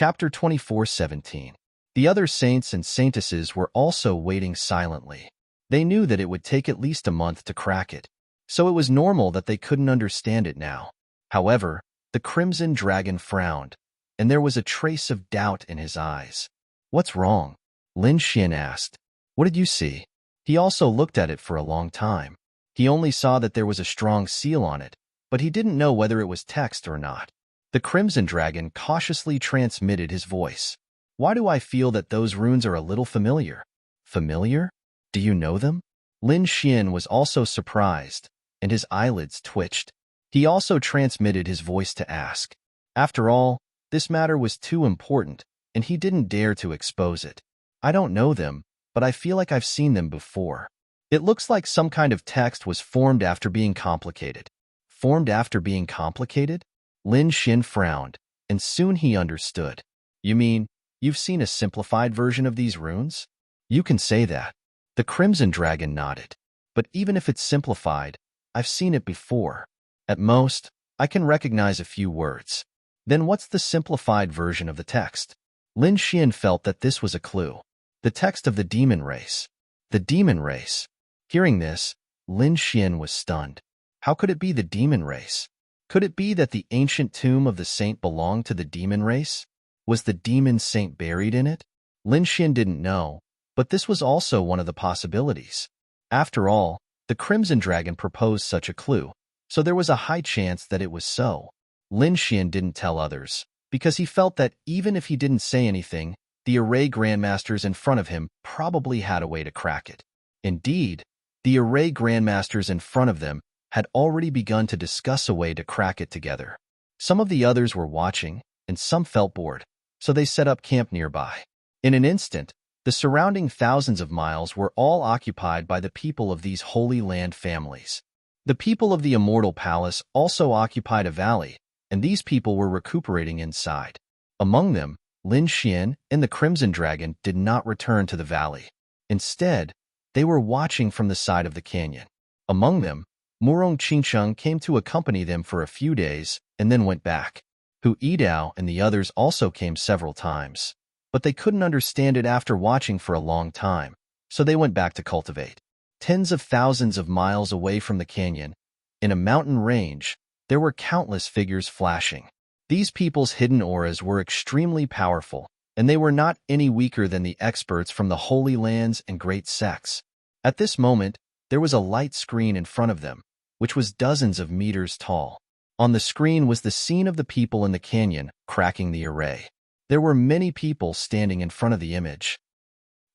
Chapter 24:17. The other saints and saintesses were also waiting silently. They knew that it would take at least a month to crack it, so it was normal that they couldn't understand it now. However, the Crimson Dragon frowned, and there was a trace of doubt in his eyes. "What's wrong?" Lin Xian asked. "What did you see?" He also looked at it for a long time. He only saw that there was a strong seal on it, but he didn't know whether it was text or not. The Crimson Dragon cautiously transmitted his voice. "Why do I feel that those runes are a little familiar?" "Familiar? Do you know them?" Lin Xian was also surprised, and his eyelids twitched. He also transmitted his voice to ask. After all, this matter was too important, and he didn't dare to expose it. "I don't know them, but I feel like I've seen them before. It looks like some kind of text was formed after being complicated." "Formed after being complicated?" Lin Xian frowned, and soon he understood. "You mean, you've seen a simplified version of these runes?" "You can say that." The Crimson Dragon nodded. "But even if it's simplified, I've seen it before. At most, I can recognize a few words." "Then what's the simplified version of the text?" Lin Xian felt that this was a clue. "The text of the demon race." "The demon race?" Hearing this, Lin Xian was stunned. How could it be the demon race? Could it be that the ancient tomb of the saint belonged to the demon race? Was the demon saint buried in it? Lin Xian didn't know, but this was also one of the possibilities. After all, the Crimson Dragon proposed such a clue, so there was a high chance that it was so. Lin Xian didn't tell others, because he felt that even if he didn't say anything, the array grandmasters in front of him probably had a way to crack it. Indeed, the array grandmasters in front of them had already begun to discuss a way to crack it together. Some of the others were watching, and some felt bored, so they set up camp nearby. In an instant, the surrounding thousands of miles were all occupied by the people of these Holy Land families. The people of the Immortal Palace also occupied a valley, and these people were recuperating inside. Among them, Lin Xian and the Crimson Dragon did not return to the valley. Instead, they were watching from the side of the canyon. Among them, Murong Qingcheng came to accompany them for a few days and then went back. Hu Yidao and the others also came several times, but they couldn't understand it after watching for a long time, so they went back to cultivate. Tens of thousands of miles away from the canyon, in a mountain range, there were countless figures flashing. These people's hidden auras were extremely powerful, and they were not any weaker than the experts from the Holy Lands and great sects. At this moment, there was a light screen in front of them, which was dozens of meters tall. On the screen was the scene of the people in the canyon cracking the array. There were many people standing in front of the image.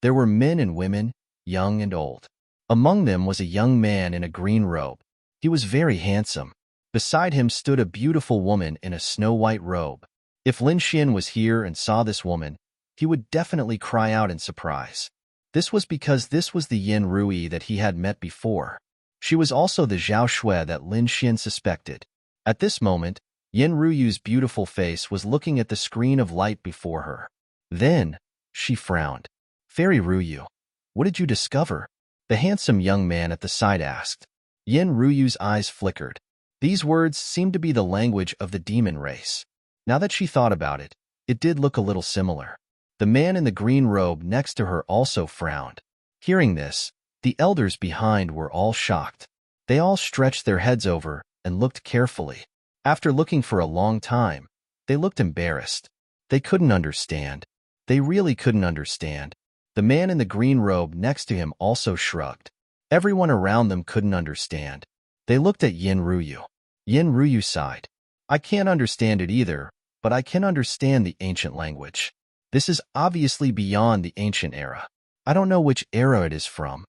There were men and women, young and old. Among them was a young man in a green robe. He was very handsome. Beside him stood a beautiful woman in a snow-white robe. If Lin Xian was here and saw this woman, he would definitely cry out in surprise. This was because this was the Yin Rui that he had met before. She was also the Zhao Shui that Lin Xian suspected. At this moment, Yin Rui's beautiful face was looking at the screen of light before her. Then, she frowned. "Fairy Ruyu, what did you discover?" The handsome young man at the side asked. Yin Rui's eyes flickered. These words seemed to be the language of the demon race. Now that she thought about it, it did look a little similar. The man in the green robe next to her also frowned. Hearing this, the elders behind were all shocked. They all stretched their heads over and looked carefully. After looking for a long time, they looked embarrassed. They couldn't understand. They really couldn't understand. The man in the green robe next to him also shrugged. Everyone around them couldn't understand. They looked at Yin Ruyu. Yin Ruyu sighed. "I can't understand it either, but I can understand the ancient language. This is obviously beyond the ancient era. I don't know which era it is from."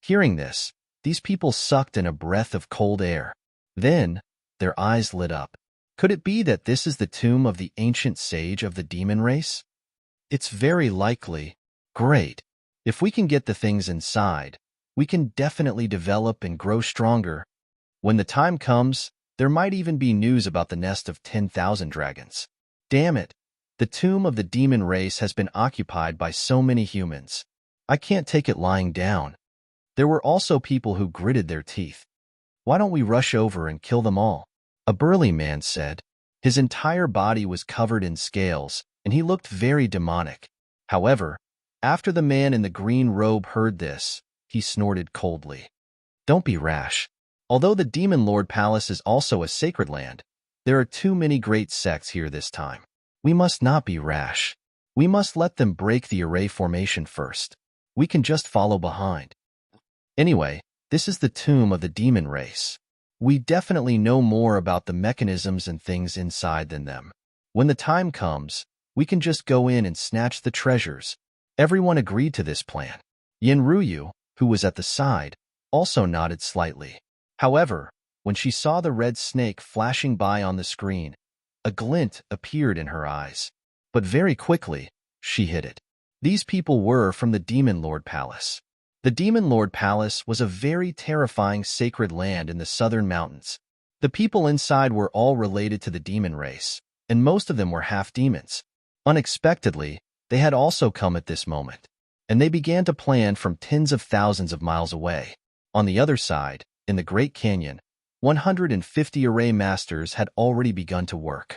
Hearing this, these people sucked in a breath of cold air. Then, their eyes lit up. Could it be that this is the tomb of the ancient sage of the demon race? It's very likely. Great. If we can get the things inside, we can definitely develop and grow stronger. When the time comes, there might even be news about the nest of 10,000 dragons. Damn it. The tomb of the demon race has been occupied by so many humans. I can't take it lying down. There were also people who gritted their teeth. "Why don't we rush over and kill them all?" a burly man said. His entire body was covered in scales, and he looked very demonic. However, after the man in the green robe heard this, he snorted coldly. Don't be rash. Although the Demon Lord Palace is also a sacred land, there are too many great sects here this time. We must not be rash. We must let them break the array formation first. We can just follow behind. Anyway, this is the tomb of the demon race. We definitely know more about the mechanisms and things inside than them. When the time comes, we can just go in and snatch the treasures. Everyone agreed to this plan. Yinruyu, who was at the side, also nodded slightly. However, when she saw the red snake flashing by on the screen, a glint appeared in her eyes. But very quickly, she hid it. These people were from the Demon Lord Palace. The Demon Lord Palace was a very terrifying sacred land in the southern mountains. The people inside were all related to the demon race, and most of them were half demons. Unexpectedly, they had also come at this moment, and they began to plan from tens of thousands of miles away. On the other side, in the Great Canyon, 150 array masters had already begun to work.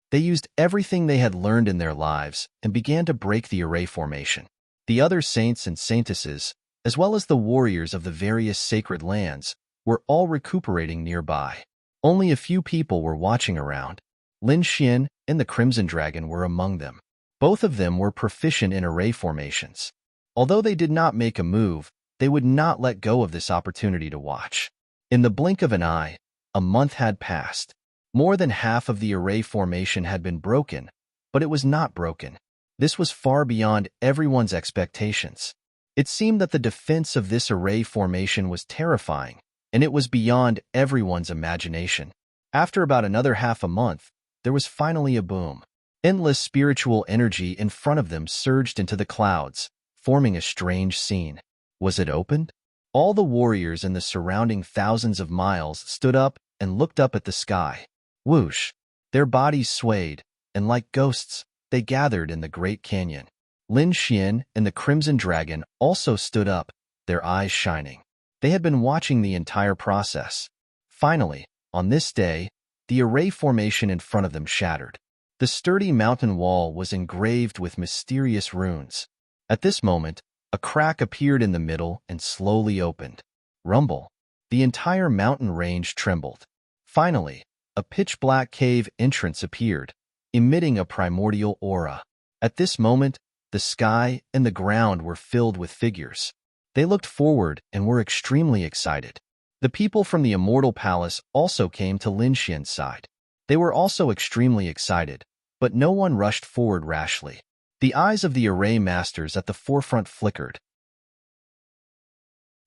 They used everything they had learned in their lives and began to break the array formation. The other saints and saintesses, as well as the warriors of the various sacred lands, were all recuperating nearby. Only a few people were watching around. Lin Xian and the Crimson Dragon were among them. Both of them were proficient in array formations. Although they did not make a move, they would not let go of this opportunity to watch. In the blink of an eye, a month had passed. More than half of the array formation had been broken, but it was not broken. This was far beyond everyone's expectations. It seemed that the defense of this array formation was terrifying, and it was beyond everyone's imagination. After about another half a month, there was finally a boom. Endless spiritual energy in front of them surged into the clouds, forming a strange scene. Was it opened? All the warriors in the surrounding thousands of miles stood up and looked up at the sky. Whoosh! Their bodies swayed, and like ghosts, they gathered in the Great Canyon. Lin Xian and the Crimson Dragon also stood up, their eyes shining. They had been watching the entire process. Finally, on this day, the array formation in front of them shattered. The sturdy mountain wall was engraved with mysterious runes. At this moment, a crack appeared in the middle and slowly opened. Rumble. The entire mountain range trembled. Finally, a pitch-black cave entrance appeared, emitting a primordial aura. At this moment, the sky and the ground were filled with figures. They looked forward and were extremely excited. The people from the Immortal Palace also came to Lin Xian's side. They were also extremely excited, but no one rushed forward rashly. The eyes of the array masters at the forefront flickered.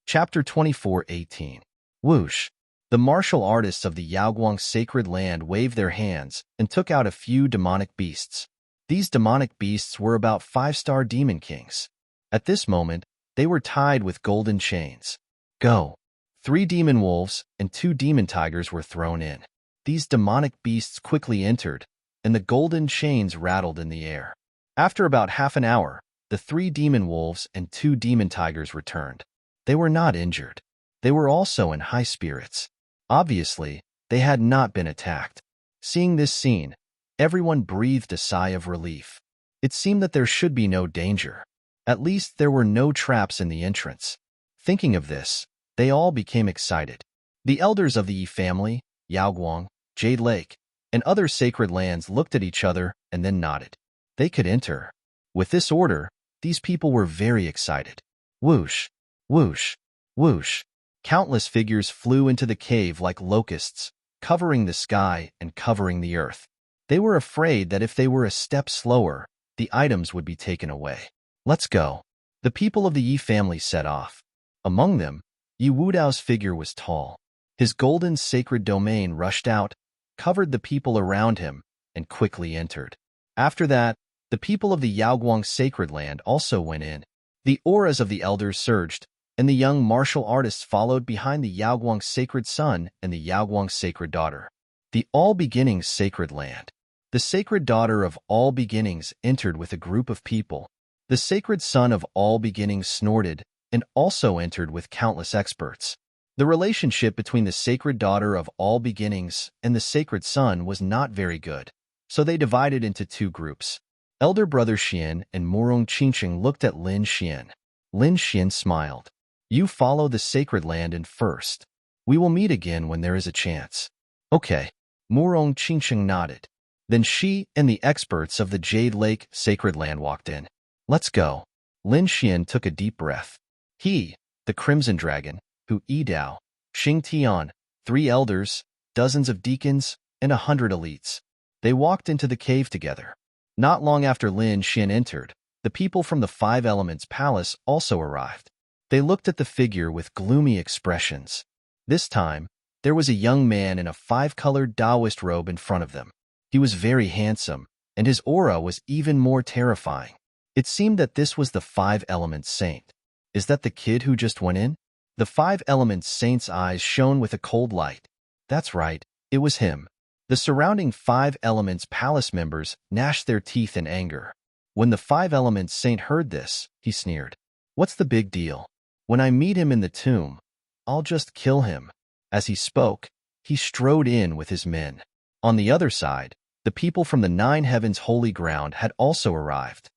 Chapter 24:18. Whoosh! The martial artists of the Yaoguang sacred land waved their hands and took out a few demonic beasts. These demonic beasts were about 5-star demon kings. At this moment, they were tied with golden chains. Go! 3 demon wolves and 2 demon tigers were thrown in. These demonic beasts quickly entered, and the golden chains rattled in the air. After about half an hour, the 3 demon wolves and 2 demon tigers returned. They were not injured. They were also in high spirits. Obviously, they had not been attacked. Seeing this scene, everyone breathed a sigh of relief. It seemed that there should be no danger. At least there were no traps in the entrance. Thinking of this, they all became excited. The elders of the Yi family, Yaoguang, Jade Lake, and other sacred lands looked at each other and then nodded. They could enter. With this order, these people were very excited. Whoosh! Whoosh! Whoosh! Countless figures flew into the cave like locusts, covering the sky and covering the earth. They were afraid that if they were a step slower, the items would be taken away. Let's go. The people of the Yi family set off. Among them, Yi Wudao's figure was tall. His golden sacred domain rushed out, covered the people around him, and quickly entered. After that, the people of the Yaoguang sacred land also went in. The auras of the elders surged, and the young martial artists followed behind the Yaoguang sacred son and the Yaoguang sacred daughter. The All Beginnings sacred land. The sacred daughter of All Beginnings entered with a group of people. The sacred son of All Beginnings snorted and also entered with countless experts. The relationship between the sacred daughter of All Beginnings and the sacred son was not very good, so they divided into 2 groups. Elder brother Xian and Morong Qingqing looked at Lin Xian. Lin Xian smiled. You follow the sacred land in first. We will meet again when there is a chance. Okay. Morong Qingqing nodded. Then she and the experts of the Jade Lake sacred land walked in. Let's go. Lin Xian took a deep breath. He, the Crimson Dragon, Hu Yidao, Xing Tian, 3 elders, dozens of deacons, and 100 elites. They walked into the cave together. Not long after Lin Xian entered, the people from the 5 Elements Palace also arrived. They looked at the figure with gloomy expressions. This time, there was a young man in a 5-colored Taoist robe in front of them. He was very handsome, and his aura was even more terrifying. It seemed that this was the 5 Elements Saint. Is that the kid who just went in? The 5 Elements Saint's eyes shone with a cold light. That's right, it was him. The surrounding 5 Elements Palace members gnashed their teeth in anger. When the 5 Elements Saint heard this, he sneered. What's the big deal? When I meet him in the tomb, I'll just kill him. As he spoke, he strode in with his men. On the other side, the people from the 9 Heavens Holy Ground had also arrived.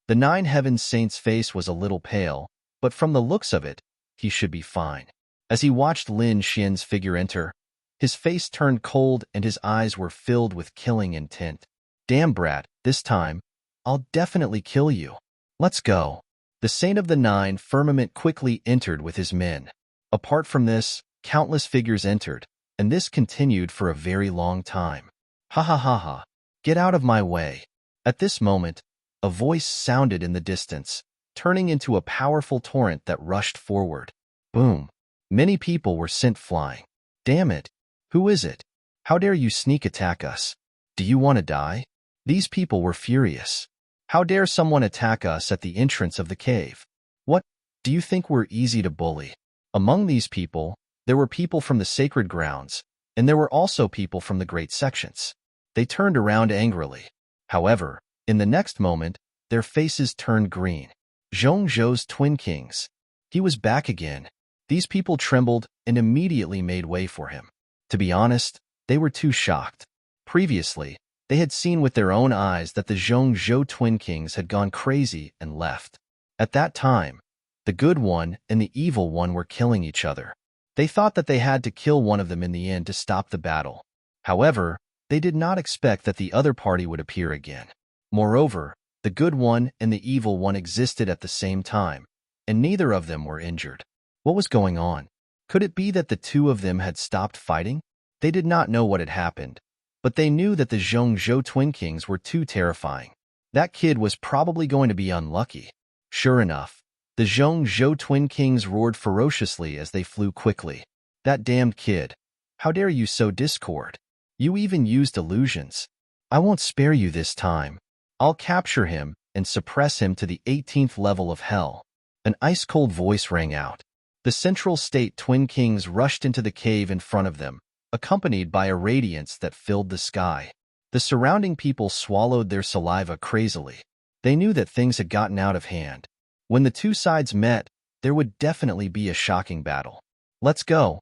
The 9 Heavens Saint's face was a little pale, but from the looks of it, he should be fine. As he watched Lin Xian's figure enter, his face turned cold and his eyes were filled with killing intent. Damn brat, this time, I'll definitely kill you. Let's go. The Saint of the 9 Firmament quickly entered with his men. Apart from this, countless figures entered, and this continued for a very long time. Ha ha ha ha. Get out of my way. At this moment, a voice sounded in the distance, turning into a powerful torrent that rushed forward. Boom. Many people were sent flying. Damn it. Who is it? How dare you sneak attack us? Do you want to die? These people were furious. How dare someone attack us at the entrance of the cave? What? Do you think we're easy to bully? Among these people, there were people from the sacred grounds, and there were also people from the great sections. They turned around angrily. However, in the next moment, their faces turned green. Zhong Zhou's twin kings. He was back again. These people trembled and immediately made way for him. To be honest, they were too shocked. Previously, they had seen with their own eyes that the Zhong Zhou twin kings had gone crazy and left. At that time, the good one and the evil one were killing each other. They thought that they had to kill one of them in the end to stop the battle. However, they did not expect that the other party would appear again. Moreover, the good one and the evil one existed at the same time, and neither of them were injured. What was going on? Could it be that the 2 of them had stopped fighting? They did not know what had happened, but they knew that the Zhong Zhou twin kings were too terrifying. That kid was probably going to be unlucky. Sure enough, the Zhong Zhou twin kings roared ferociously as they flew quickly. That damned kid. How dare you sow discord? You even used illusions. I won't spare you this time. I'll capture him and suppress him to the 18th level of hell. An ice-cold voice rang out. The Central State twin kings rushed into the cave in front of them, accompanied by a radiance that filled the sky. The surrounding people swallowed their saliva crazily. They knew that things had gotten out of hand. When the 2 sides met, there would definitely be a shocking battle. Let's go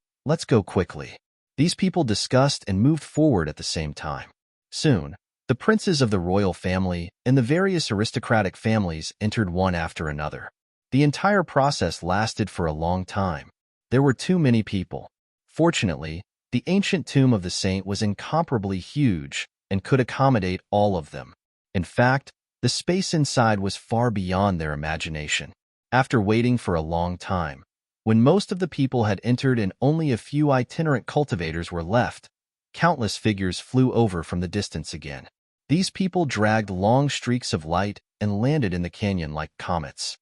quickly. These people discussed and moved forward at the same time. Soon, the princes of the royal family and the various aristocratic families entered one after another. The entire process lasted for a long time. There were too many people. Fortunately, the ancient tomb of the saint was incomparably huge and could accommodate all of them. In fact, the space inside was far beyond their imagination. After waiting for a long time, when most of the people had entered and only a few itinerant cultivators were left, countless figures flew over from the distance again. These people dragged long streaks of light and landed in the canyon like comets.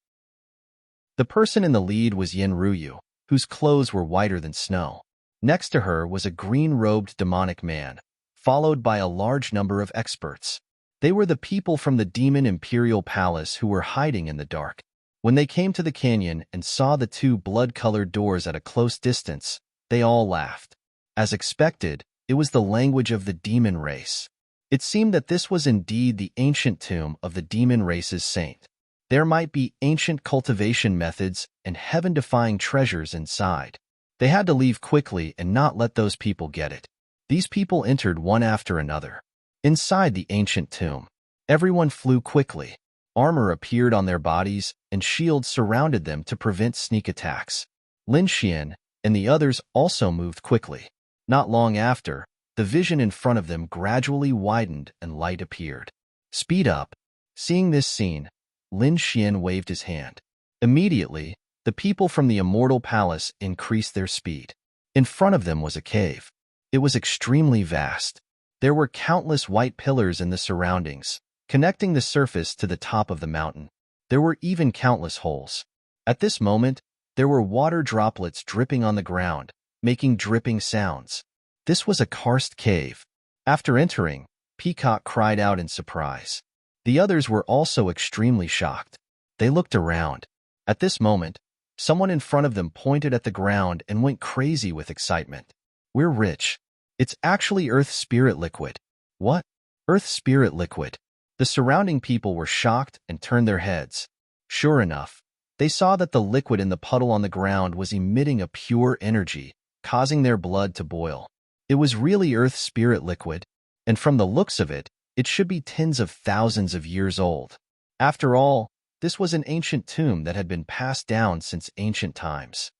The person in the lead was Yen Ruyu, whose clothes were whiter than snow. Next to her was a green-robed demonic man, followed by a large number of experts. They were the people from the Demon Imperial Palace who were hiding in the dark. When they came to the canyon and saw the 2 blood-colored doors at a close distance, they all laughed. As expected, it was the language of the demon race. It seemed that this was indeed the ancient tomb of the demon race's saint. There might be ancient cultivation methods and heaven-defying treasures inside. They had to leave quickly and not let those people get it. These people entered one after another. Inside the ancient tomb, Everyone flew quickly. Armor appeared on their bodies, and shields surrounded them to prevent sneak attacks. Lin Xian and the others also moved quickly. Not long after, the vision in front of them gradually widened and light appeared. Speed up. Seeing this scene, Lin Xian waved his hand. Immediately, the people from the Immortal Palace increased their speed. In front of them was a cave. It was extremely vast. There were countless white pillars in the surroundings, connecting the surface to the top of the mountain. There were even countless holes. At this moment, there were water droplets dripping on the ground, making dripping sounds. This was a karst cave. After entering, Peacock cried out in surprise. The others were also extremely shocked. They looked around. At this moment, someone in front of them pointed at the ground and went crazy with excitement. "We're rich. It's actually Earth Spirit Liquid." "What? Earth Spirit Liquid?" The surrounding people were shocked and turned their heads. Sure enough, they saw that the liquid in the puddle on the ground was emitting a pure energy, causing their blood to boil. It was really Earth Spirit Liquid, and from the looks of it, it should be tens of thousands of years old. After all, this was an ancient tomb that had been passed down since ancient times.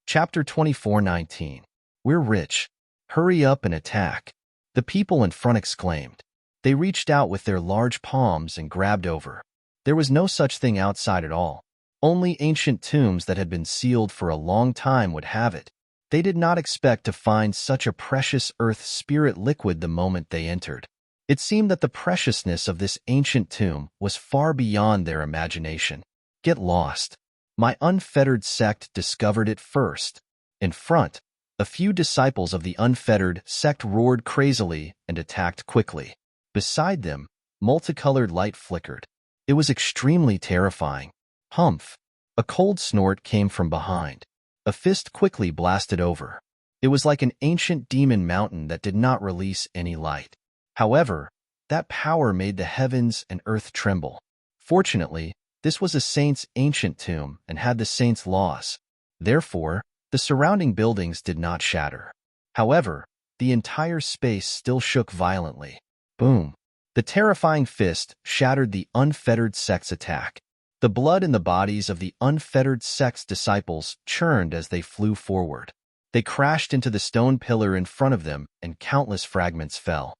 Chapter 24:19. We're rich. Hurry up and attack. The people in front exclaimed. They reached out with their large palms and grabbed over. There was no such thing outside at all. Only ancient tombs that had been sealed for a long time would have it. They did not expect to find such a precious Earth Spirit Liquid the moment they entered. It seemed that the preciousness of this ancient tomb was far beyond their imagination. Get lost. My unfettered sect discovered it first. In front, a few disciples of the unfettered sect roared crazily and attacked quickly. Beside them, multicolored light flickered. It was extremely terrifying. Humph! A cold snort came from behind. A fist quickly blasted over. It was like an ancient demon mountain that did not release any light. However, that power made the heavens and earth tremble. Fortunately, this was a saint's ancient tomb and had the saint's laws. Therefore, the surrounding buildings did not shatter. However, the entire space still shook violently. Boom! The terrifying fist shattered the unfettered sect's attack. The blood in the bodies of the unfettered sect's disciples churned as they flew forward. They crashed into the stone pillar in front of them, and countless fragments fell.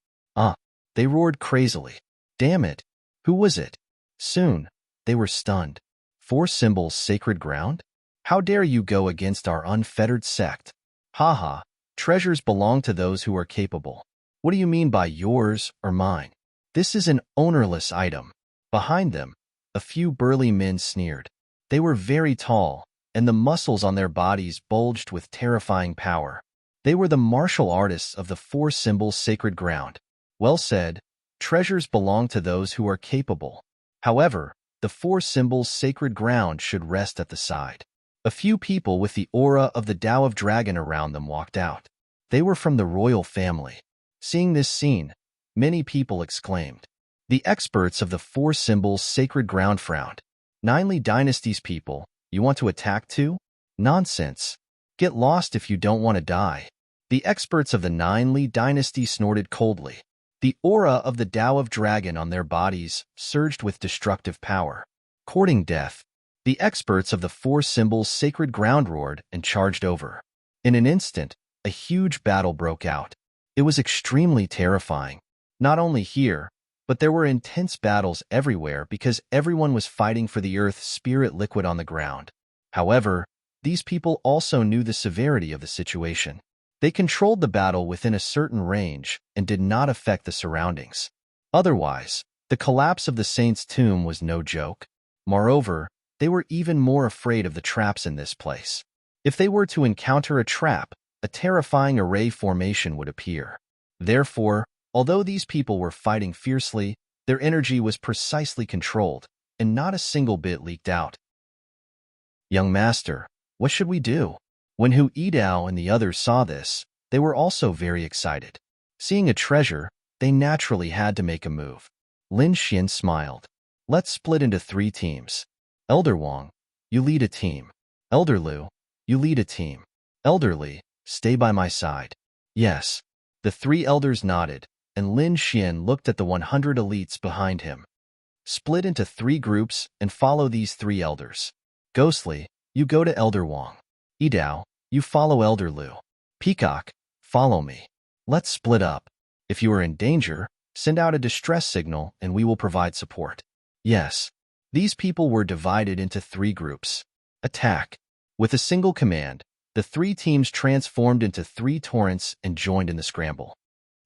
They roared crazily. Damn it! Who was it? Soon, they were stunned. 4 symbols sacred ground? How dare you go against our unfettered sect? Haha, treasures belong to those who are capable. What do you mean by yours or mine? This is an ownerless item. Behind them, a few burly men sneered. They were very tall, and the muscles on their bodies bulged with terrifying power. They were the martial artists of the 4 symbols sacred ground. Well said, treasures belong to those who are capable. However, the 4 symbols sacred ground should rest at the side. A few people with the aura of the Tao of Dragon around them walked out. They were from the royal family. Seeing this scene, many people exclaimed. The experts of the 4 symbols sacred ground frowned. 9 Li Dynasty's people, you want to attack too? Nonsense. Get lost if you don't want to die. The experts of the 9 Li Dynasty snorted coldly. The aura of the Tao of Dragon on their bodies surged with destructive power. Courting death, the experts of the 4 symbols sacred ground roared and charged over. In an instant, a huge battle broke out. It was extremely terrifying. Not only here, but there were intense battles everywhere because everyone was fighting for the Earth Spirit Liquid on the ground. However, these people also knew the severity of the situation. They controlled the battle within a certain range and did not affect the surroundings. Otherwise, the collapse of the saint's tomb was no joke. Moreover, they were even more afraid of the traps in this place. If they were to encounter a trap, a terrifying array formation would appear. Therefore, although these people were fighting fiercely, their energy was precisely controlled, and not a single bit leaked out. Young master, what should we do? When Hu Yidao and the others saw this, they were also very excited. Seeing a treasure, they naturally had to make a move. Lin Xian smiled. Let's split into 3 teams. Elder Wang, you lead a team. Elder Lu, you lead a team. Elder Li, stay by my side. Yes. The 3 elders nodded. and Lin Xian looked at the 100 elites behind him. Split into 3 groups and follow these 3 elders. Ghostly, you go to Elder Wang. Yidao, you follow Elder Liu. Peacock, follow me. Let's split up. If you are in danger, send out a distress signal and we will provide support. Yes. These people were divided into 3 groups. Attack. With a single command, the 3 teams transformed into 3 torrents and joined in the scramble.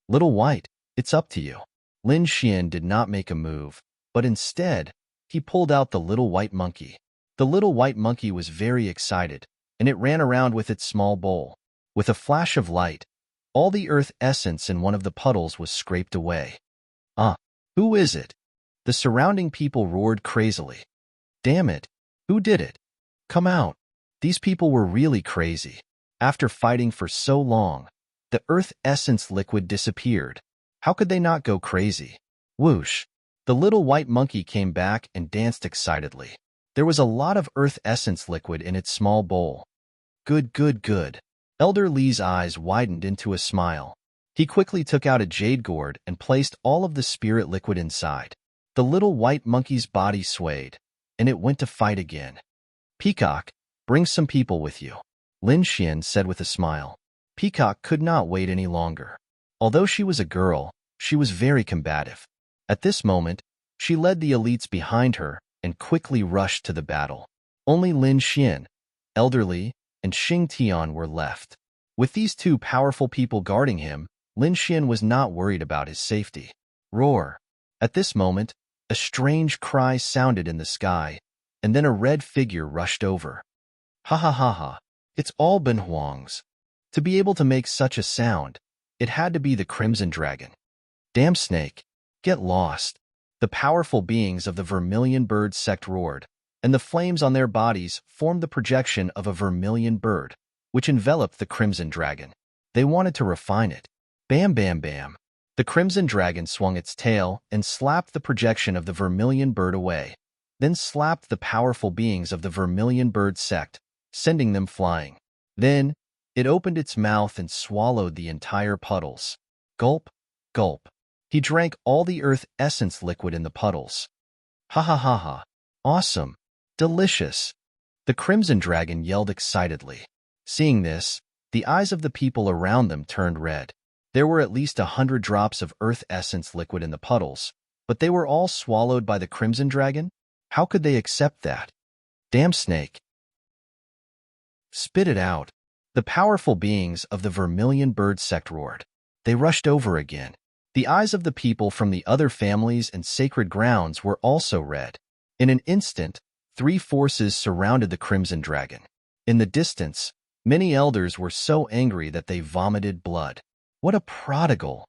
Little White, it's up to you. Lin Xian did not make a move, but instead, he pulled out the little white monkey. The little white monkey was very excited, and it ran around with its small bowl. With a flash of light, all the earth essence in one of the puddles was scraped away. Who is it? The surrounding people roared crazily. Damn it, who did it? Come out. These people were really crazy. After fighting for so long, the earth essence liquid disappeared. How could they not go crazy? Whoosh. The little white monkey came back and danced excitedly. There was a lot of earth essence liquid in its small bowl. Good, good, good. Elder Li's eyes widened into a smile. He quickly took out a jade gourd and placed all of the spirit liquid inside. The little white monkey's body swayed, and it went to fight again. Peacock, bring some people with you, Lin Xian said with a smile. Peacock could not wait any longer. Although she was a girl, she was very combative. At this moment, she led the elites behind her and quickly rushed to the battle. Only Lin Xian, Elder Li, and Xing Tian were left. With these 2 powerful people guarding him, Lin Xian was not worried about his safety. Roar! At this moment, a strange cry sounded in the sky, and then a red figure rushed over. Ha ha ha ha! It's all been Huang's. To be able to make such a sound, it had to be the Crimson Dragon. Damn snake! Get lost! The powerful beings of the Vermilion Bird sect roared, and the flames on their bodies formed the projection of a vermilion bird, which enveloped the Crimson Dragon. They wanted to refine it. Bam, bam, bam. The Crimson Dragon swung its tail and slapped the projection of the Vermilion Bird away, then slapped the powerful beings of the Vermilion Bird sect, sending them flying. Then, it opened its mouth and swallowed the entire puddles. Gulp, gulp. He drank all the earth essence liquid in the puddles. Ha ha ha ha. Awesome. Delicious. The Crimson Dragon yelled excitedly. Seeing this, the eyes of the people around them turned red. There were at least 100 drops of earth essence liquid in the puddles, but they were all swallowed by the Crimson Dragon? How could they accept that? Damn snake. Spit it out. The powerful beings of the Vermilion Bird sect roared. They rushed over again. The eyes of the people from the other families and sacred grounds were also red. In an instant, 3 forces surrounded the Crimson Dragon. In the distance, many elders were so angry that they vomited blood. What a prodigal!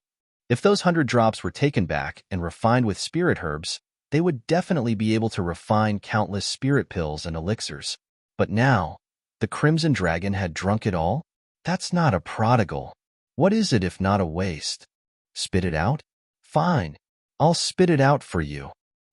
If those 100 drops were taken back and refined with spirit herbs, they would definitely be able to refine countless spirit pills and elixirs. But now, the Crimson Dragon had drunk it all? That's not a prodigal. What is it if not a waste? Spit it out? Fine. I'll spit it out for you.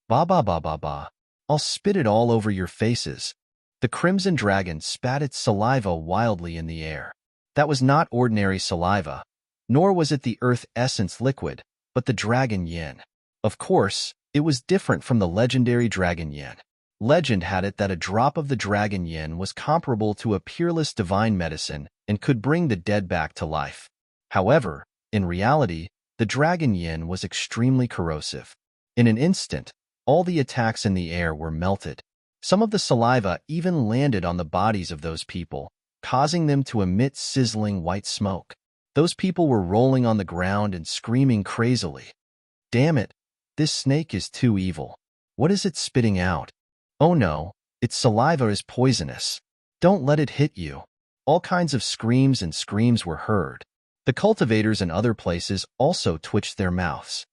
Ba ba ba ba ba. I'll spit it all over your faces. The Crimson Dragon spat its saliva wildly in the air. That was not ordinary saliva, nor was it the earth essence liquid, but the dragon yin. Of course, it was different from the legendary dragon yin. Legend had it that a drop of the dragon yin was comparable to a peerless divine medicine and could bring the dead back to life. However, in reality, the dragon yin was extremely corrosive. In an instant, all the attacks in the air were melted. Some of the saliva even landed on the bodies of those people, causing them to emit sizzling white smoke. Those people were rolling on the ground and screaming crazily. Damn it, this snake is too evil. What is it spitting out? Oh no, its saliva is poisonous. Don't let it hit you. All kinds of screams and screams were heard. The cultivators in other places also twitched their mouths.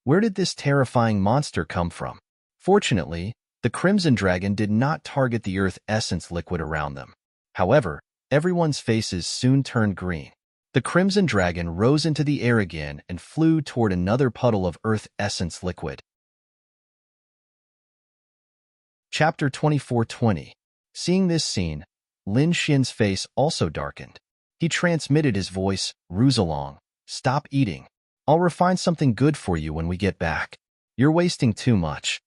Where did this terrifying monster come from? Fortunately, the Crimson Dragon did not target the earth essence liquid around them. However, everyone's faces soon turned green. The Crimson Dragon rose into the air again and flew toward another puddle of earth essence liquid. Chapter 24:20. Seeing this scene, Lin Xian's face also darkened. He transmitted his voice, Ruzalong, stop eating. I'll refine something good for you when we get back. You're wasting too much.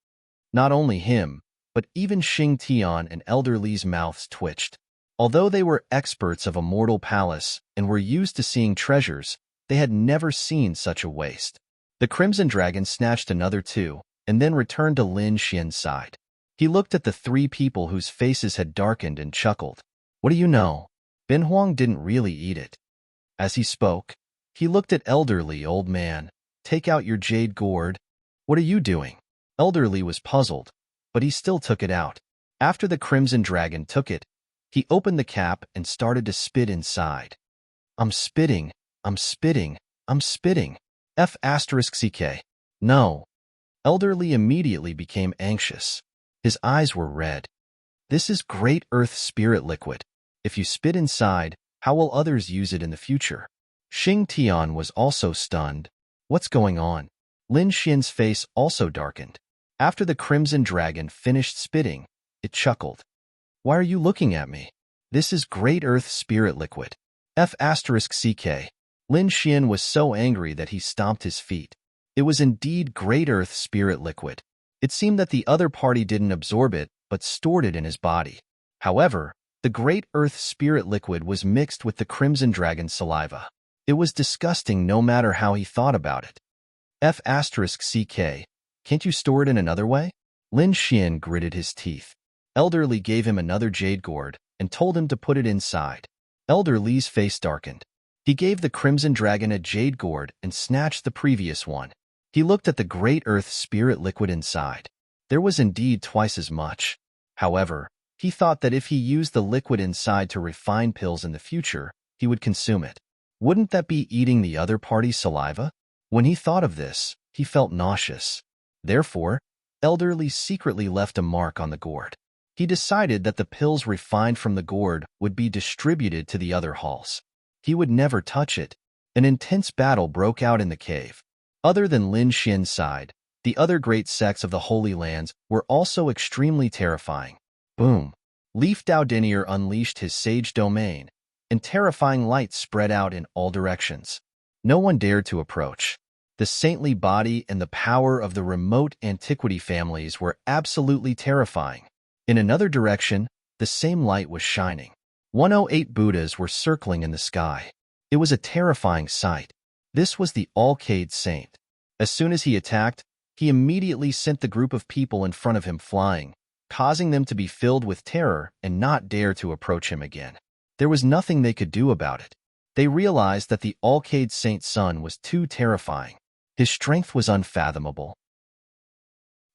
Not only him, but even Xing Tian and Elder Li's mouths twitched. Although they were experts of a mortal palace and were used to seeing treasures, they had never seen such a waste. The Crimson Dragon snatched another two, and then returned to Lin Xian's side. He looked at the three people whose faces had darkened and chuckled. What do you know? Bin Huang didn't really eat it. As he spoke, he looked at Elderly Old Man. Take out your jade gourd. What are you doing? Elderly was puzzled, but he still took it out. After the Crimson Dragon took it, he opened the cap and started to spit inside. I'm spitting, I'm spitting, I'm spitting. F***ck. No. Elderly immediately became anxious. His eyes were red. This is Great Earth Spirit Liquid. If you spit inside, how will others use it in the future? Xing Tian was also stunned. What's going on? Lin Xian's face also darkened. After the Crimson Dragon finished spitting, it chuckled. Why are you looking at me? This is Great Earth Spirit Liquid. F***ck. Lin Xian was so angry that he stomped his feet. It was indeed Great Earth Spirit Liquid. It seemed that the other party didn't absorb it, but stored it in his body. However, the Great Earth Spirit Liquid was mixed with the Crimson Dragon's saliva. It was disgusting no matter how he thought about it. F***ck. Can't you store it in another way? Lin Xian gritted his teeth. Elderly gave him another jade gourd and told him to put it inside. Elder Li's face darkened. He gave the Crimson Dragon a jade gourd and snatched the previous one. He looked at the Great Earth Spirit Liquid inside. There was indeed twice as much. However, he thought that if he used the liquid inside to refine pills in the future, he would consume it. Wouldn't that be eating the other party's saliva? When he thought of this, he felt nauseous. Therefore, Elderly secretly left a mark on the gourd. He decided that the pills refined from the gourd would be distributed to the other halls. He would never touch it. An intense battle broke out in the cave. Other than Lin Xian's side, the other great sects of the Holy Lands were also extremely terrifying. Boom! Leaf Daodinier unleashed his sage domain, and terrifying light spread out in all directions. No one dared to approach. The saintly body and the power of the remote antiquity families were absolutely terrifying. In another direction, the same light was shining. 108 Buddhas were circling in the sky. It was a terrifying sight. This was the Alcade Saint. As soon as he attacked, he immediately sent the group of people in front of him flying, causing them to be filled with terror and not dare to approach him again. There was nothing they could do about it. They realized that the Alcade Saint's son was too terrifying. His strength was unfathomable.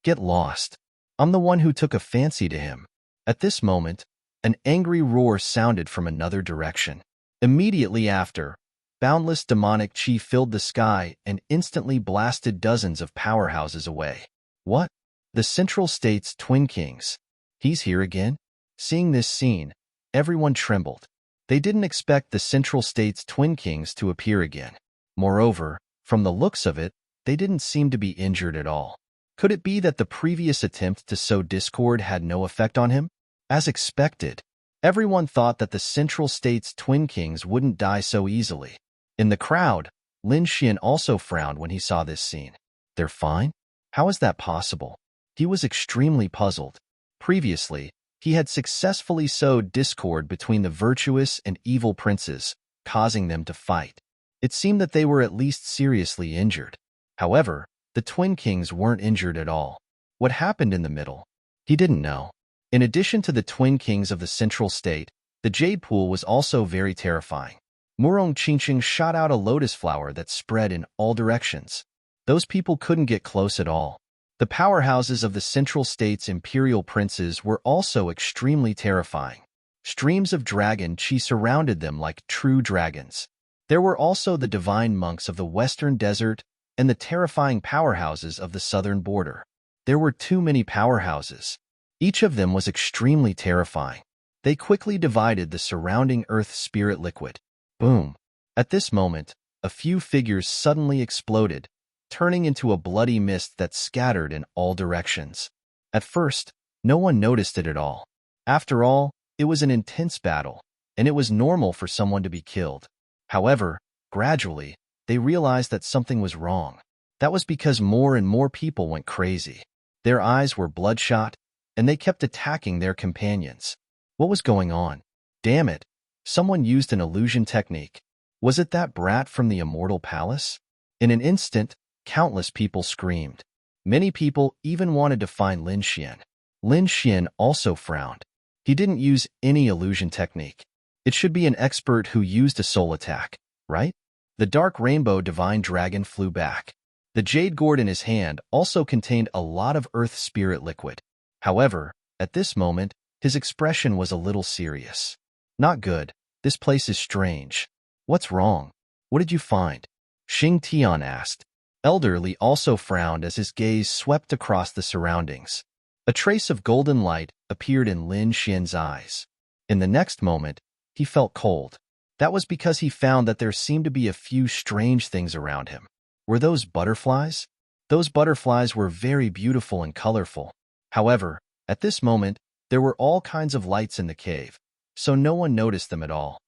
Get lost. I'm the one who took a fancy to him. At this moment, an angry roar sounded from another direction. Immediately after, boundless demonic chi filled the sky and instantly blasted dozens of powerhouses away. What? The Central State's Twin Kings. He's here again? Seeing this scene, everyone trembled. They didn't expect the Central State's Twin Kings to appear again. Moreover, from the looks of it, they didn't seem to be injured at all. Could it be that the previous attempt to sow discord had no effect on him? As expected, everyone thought that the Central State's Twin Kings wouldn't die so easily. In the crowd, Lin Xian also frowned when he saw this scene. They're fine? How is that possible? He was extremely puzzled. Previously, he had successfully sowed discord between the virtuous and evil princes, causing them to fight. It seemed that they were at least seriously injured. However, the Twin Kings weren't injured at all. What happened in the middle? He didn't know. In addition to the Twin Kings of the Central State, the Jade Pool was also very terrifying. Murong Qingqing shot out a lotus flower that spread in all directions. Those people couldn't get close at all. The powerhouses of the Central State's imperial princes were also extremely terrifying. Streams of dragon chi surrounded them like true dragons. There were also the divine monks of the Western Desert and the terrifying powerhouses of the southern border. There were too many powerhouses. Each of them was extremely terrifying. They quickly divided the surrounding earth spirit liquid. Boom! At this moment, a few figures suddenly exploded, turning into a bloody mist that scattered in all directions. At first, no one noticed it at all. After all, it was an intense battle, and it was normal for someone to be killed. However, gradually, they realized that something was wrong. That was because more and more people went crazy. Their eyes were bloodshot, and they kept attacking their companions. What was going on? Damn it! Someone used an illusion technique. Was it that brat from the Immortal Palace? In an instant, countless people screamed. Many people even wanted to find Lin Xian. Lin Xian also frowned. He didn't use any illusion technique. It should be an expert who used a soul attack, right? The dark rainbow divine dragon flew back. The jade gourd in his hand also contained a lot of earth spirit liquid. However, at this moment, his expression was a little serious. Not good. This place is strange. What's wrong? What did you find? Xing Tian asked. Elderly also frowned as his gaze swept across the surroundings. A trace of golden light appeared in Lin Xian's eyes. In the next moment, he felt cold. That was because he found that there seemed to be a few strange things around him. Were those butterflies? Those butterflies were very beautiful and colorful. However, at this moment, there were all kinds of lights in the cave, so no one noticed them at all.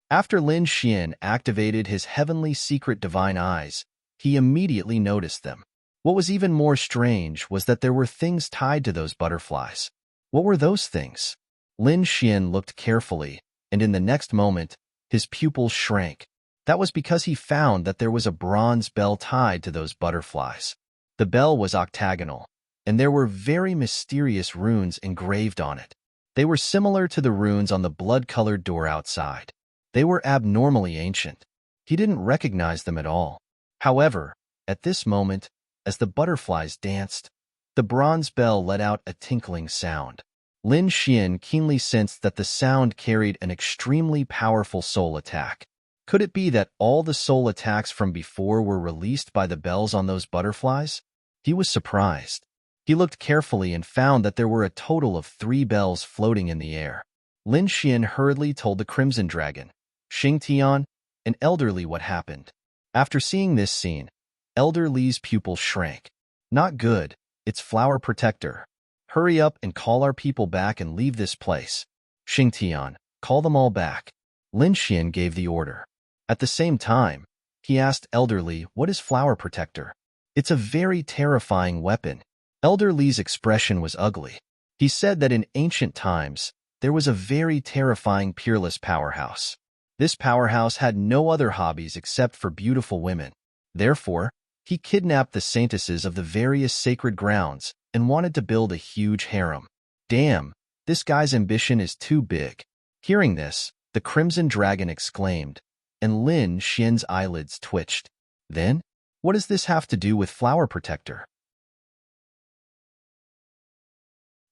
After Lin Xian activated his heavenly secret divine eyes, he immediately noticed them. What was even more strange was that there were things tied to those butterflies. What were those things? Lin Xian looked carefully, and in the next moment, his pupils shrank. That was because he found that there was a bronze bell tied to those butterflies. The bell was octagonal, and there were very mysterious runes engraved on it. They were similar to the runes on the blood-colored door outside. They were abnormally ancient. He didn't recognize them at all. However, at this moment, as the butterflies danced, the bronze bell let out a tinkling sound. Lin Xian keenly sensed that the sound carried an extremely powerful soul attack. Could it be that all the soul attacks from before were released by the bells on those butterflies? He was surprised. He looked carefully and found that there were a total of 3 bells floating in the air. Lin Xian hurriedly told the Crimson Dragon, Xing Tian, and Elderly what happened. After seeing this scene, Elder Li's pupils shrank. Not good, it's Flower Protector. Hurry up and call our people back and leave this place. Xing Tian, call them all back. Lin Xian gave the order. At the same time, he asked Elderly what is Flower Protector. It's a very terrifying weapon. Elder Li's expression was ugly. He said that in ancient times, there was a very terrifying peerless powerhouse. This powerhouse had no other hobbies except for beautiful women. Therefore, he kidnapped the saintesses of the various sacred grounds and wanted to build a huge harem. Damn, this guy's ambition is too big. Hearing this, the Crimson Dragon exclaimed, and Lin Xian's eyelids twitched. Then, what does this have to do with Flower Protector?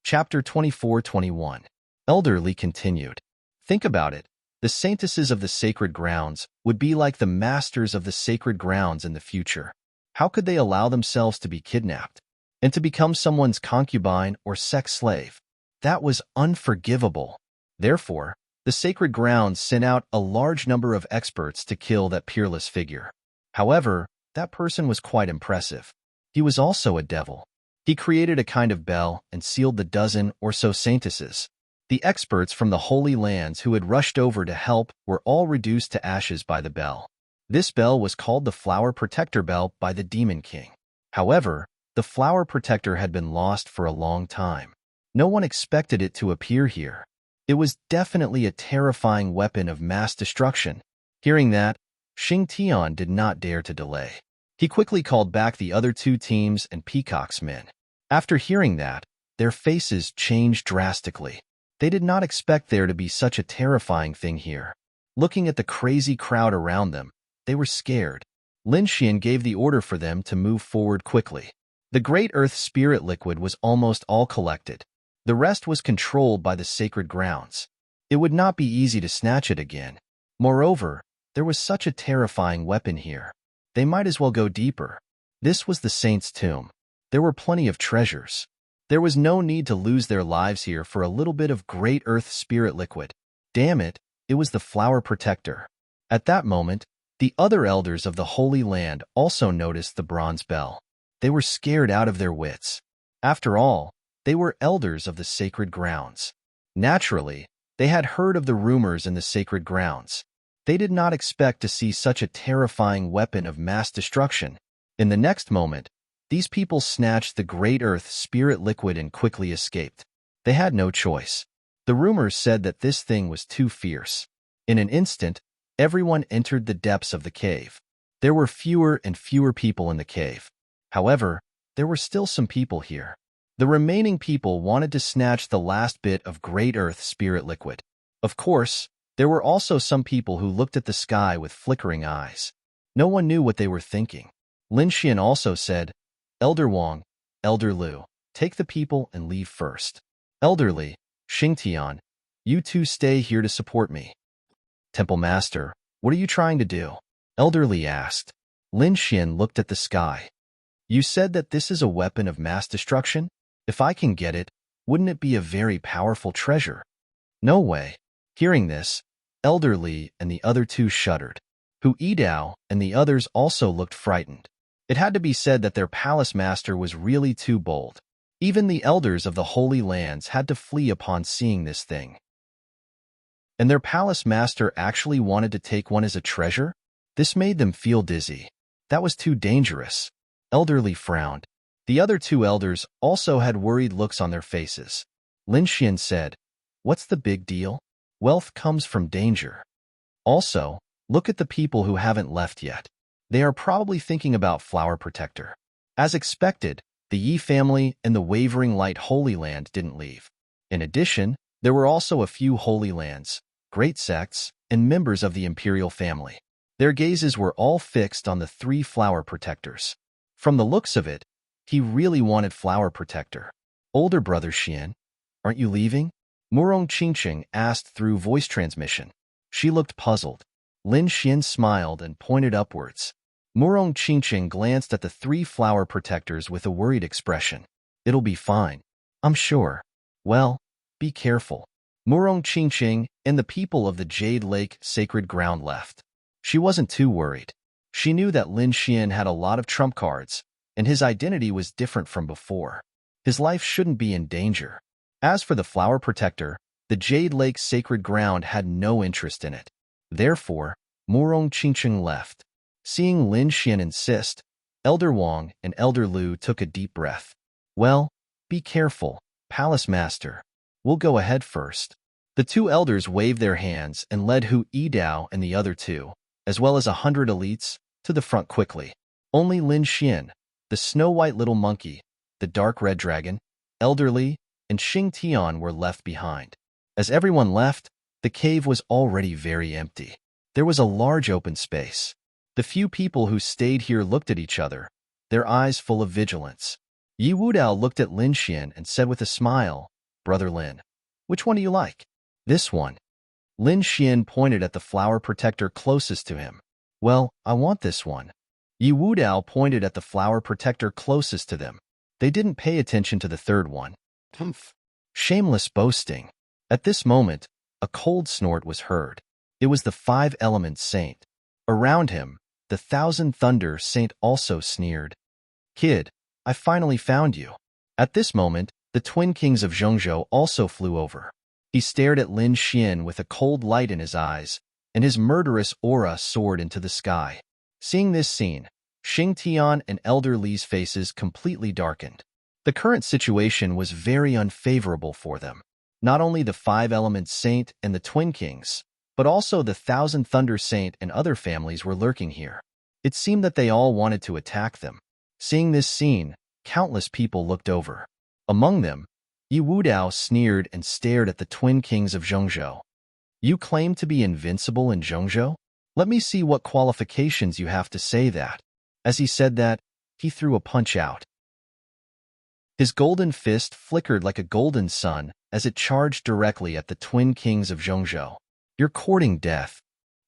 Chapter 24-21. Elderly continued. Think about it. The saintesses of the sacred grounds would be like the masters of the sacred grounds in the future. How could they allow themselves to be kidnapped and to become someone's concubine or sex slave? That was unforgivable. Therefore, the sacred grounds sent out a large number of experts to kill that peerless figure. However, that person was quite impressive. He was also a devil. He created a kind of bell and sealed the dozen or so saintesses. The experts from the Holy Lands who had rushed over to help were all reduced to ashes by the bell. This bell was called the Flower Protector Bell by the Demon King. However, the Flower Protector had been lost for a long time. No one expected it to appear here. It was definitely a terrifying weapon of mass destruction. Hearing that, Xing Tian did not dare to delay. He quickly called back the other 2 teams and Peacock's men. After hearing that, their faces changed drastically. They did not expect there to be such a terrifying thing here. Looking at the crazy crowd around them, they were scared. Lin Xian gave the order for them to move forward quickly. The Great Earth Spirit Liquid was almost all collected. The rest was controlled by the sacred grounds. It would not be easy to snatch it again. Moreover, there was such a terrifying weapon here. They might as well go deeper. This was the saint's tomb. There were plenty of treasures. There was no need to lose their lives here for a little bit of Great Earth Spirit Liquid. Damn it, it was the Flower Protector. At that moment, the other elders of the Holy Land also noticed the bronze bell. They were scared out of their wits. After all, they were elders of the sacred grounds. Naturally, they had heard of the rumors in the sacred grounds. They did not expect to see such a terrifying weapon of mass destruction. In the next moment, these people snatched the Great Earth spirit liquid and quickly escaped. They had no choice. The rumors said that this thing was too fierce. In an instant, everyone entered the depths of the cave. There were fewer and fewer people in the cave. However, there were still some people here. The remaining people wanted to snatch the last bit of Great Earth spirit liquid. Of course, there were also some people who looked at the sky with flickering eyes. No one knew what they were thinking. Lin Xian also said, "Elder Wang, Elder Lu, take the people and leave first. Elder Li, Xingtian, you two stay here to support me." "Temple Master, what are you trying to do?" Elder Li asked. Lin Xian looked at the sky. "You said that this is a weapon of mass destruction? If I can get it, wouldn't it be a very powerful treasure?" "No way." Hearing this, Elder Li and the other two shuddered. Hu Yidao and the others also looked frightened. It had to be said that their palace master was really too bold. Even the elders of the Holy Lands had to flee upon seeing this thing. And their palace master actually wanted to take one as a treasure? This made them feel dizzy. That was too dangerous. Elder Li frowned. The other two elders also had worried looks on their faces. Lin Xian said, "What's the big deal? Wealth comes from danger. Also, look at the people who haven't left yet. They are probably thinking about Flower Protector." As expected, the Yi family and the Wavering Light Holy Land didn't leave. In addition, there were also a few Holy Lands, great sects, and members of the Imperial family. Their gazes were all fixed on the three Flower Protectors. From the looks of it, he really wanted Flower Protector. "Older brother Xian, aren't you leaving?" Murong Qingqing asked through voice transmission. She looked puzzled. Lin Xian smiled and pointed upwards. Murong Qingqing glanced at the three Flower Protectors with a worried expression. "It'll be fine, I'm sure." "Well, be careful." Murong Qingqing and the people of the Jade Lake Sacred Ground left. She wasn't too worried. She knew that Lin Xian had a lot of trump cards, and his identity was different from before. His life shouldn't be in danger. As for the Flower Protector, the Jade Lake Sacred Ground had no interest in it. Therefore, Murong Qingqing left. Seeing Lin Xian insist, Elder Wang and Elder Lu took a deep breath. "Well, be careful, Palace Master. We'll go ahead first." The two elders waved their hands and led Hu Yidao and the other two, as well as 100 elites, to the front quickly. Only Lin Xian, the snow-white little monkey, the dark red dragon, Elder Li, and Xingtian were left behind. As everyone left, the cave was already very empty. There was a large open space. The few people who stayed here looked at each other, their eyes full of vigilance. Yi Wudao looked at Lin Xian and said with a smile, "Brother Lin, which one do you like?" "This one." Lin Xian pointed at the Flower Protector closest to him. "Well, I want this one." Yi Wudao pointed at the Flower Protector closest to them. They didn't pay attention to the third one. "Humph." Shameless boasting. At this moment, a cold snort was heard. It was the Five-Element Saint. Around him, the Thousand Thunder Saint also sneered. "Kid, I finally found you." At this moment, the Twin Kings of Zhongzhou also flew over. He stared at Lin Xian with a cold light in his eyes, and his murderous aura soared into the sky. Seeing this scene, Xingtian and Elder Li's faces completely darkened. The current situation was very unfavorable for them. Not only the Five-Element Saint and the Twin Kings, but also the Thousand Thunder Saint and other families were lurking here. It seemed that they all wanted to attack them. Seeing this scene, countless people looked over. Among them, Yi Wudao sneered and stared at the Twin Kings of Zhongzhou. "You claim to be invincible in Zhongzhou? Let me see what qualifications you have to say that." As he said that, he threw a punch out. His golden fist flickered like a golden sun as it charged directly at the Twin Kings of Zhongzhou. "You're courting death."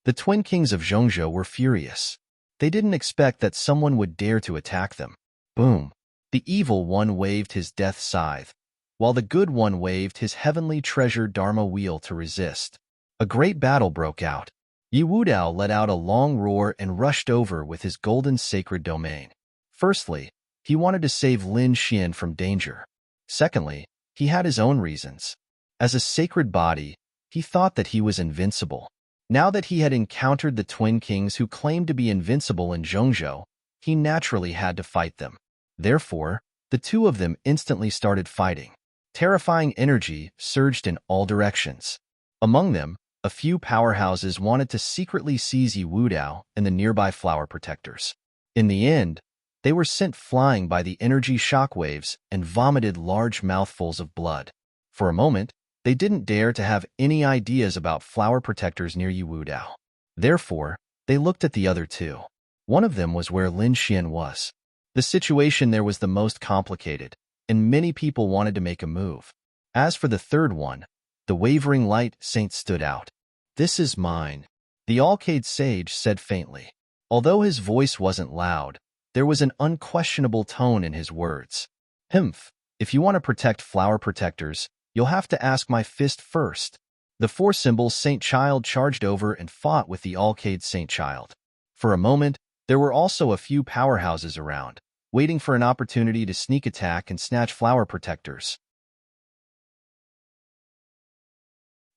The Twin Kings of Zhongzhou were furious. They didn't expect that someone would dare to attack them. Boom! The evil one waved his death scythe, while the good one waved his heavenly treasure Dharma wheel to resist. A great battle broke out. Yi Wudao let out a long roar and rushed over with his golden sacred domain. Firstly, he wanted to save Lin Xian from danger. Secondly, he had his own reasons. As a sacred body, he thought that he was invincible. Now that he had encountered the Twin Kings who claimed to be invincible in Zhongzhou, he naturally had to fight them. Therefore, the two of them instantly started fighting. Terrifying energy surged in all directions. Among them, a few powerhouses wanted to secretly seize Yi Wudao and the nearby flower protectors. In the end, they were sent flying by the energy shockwaves and vomited large mouthfuls of blood. For a moment, they didn't dare to have any ideas about flower protectors near Yi Wudao. Therefore, they looked at the other two. One of them was where Lin Xian was. The situation there was the most complicated, and many people wanted to make a move. As for the third one, the wavering light saint stood out. "This is mine," the Alcade sage said faintly. Although his voice wasn't loud, there was an unquestionable tone in his words. "Humph, if you want to protect flower protectors, you'll have to ask my fist first." The four symbols Saint Child charged over and fought with the Alcade Saint Child. For a moment, there were also a few powerhouses around, waiting for an opportunity to sneak attack and snatch flower protectors.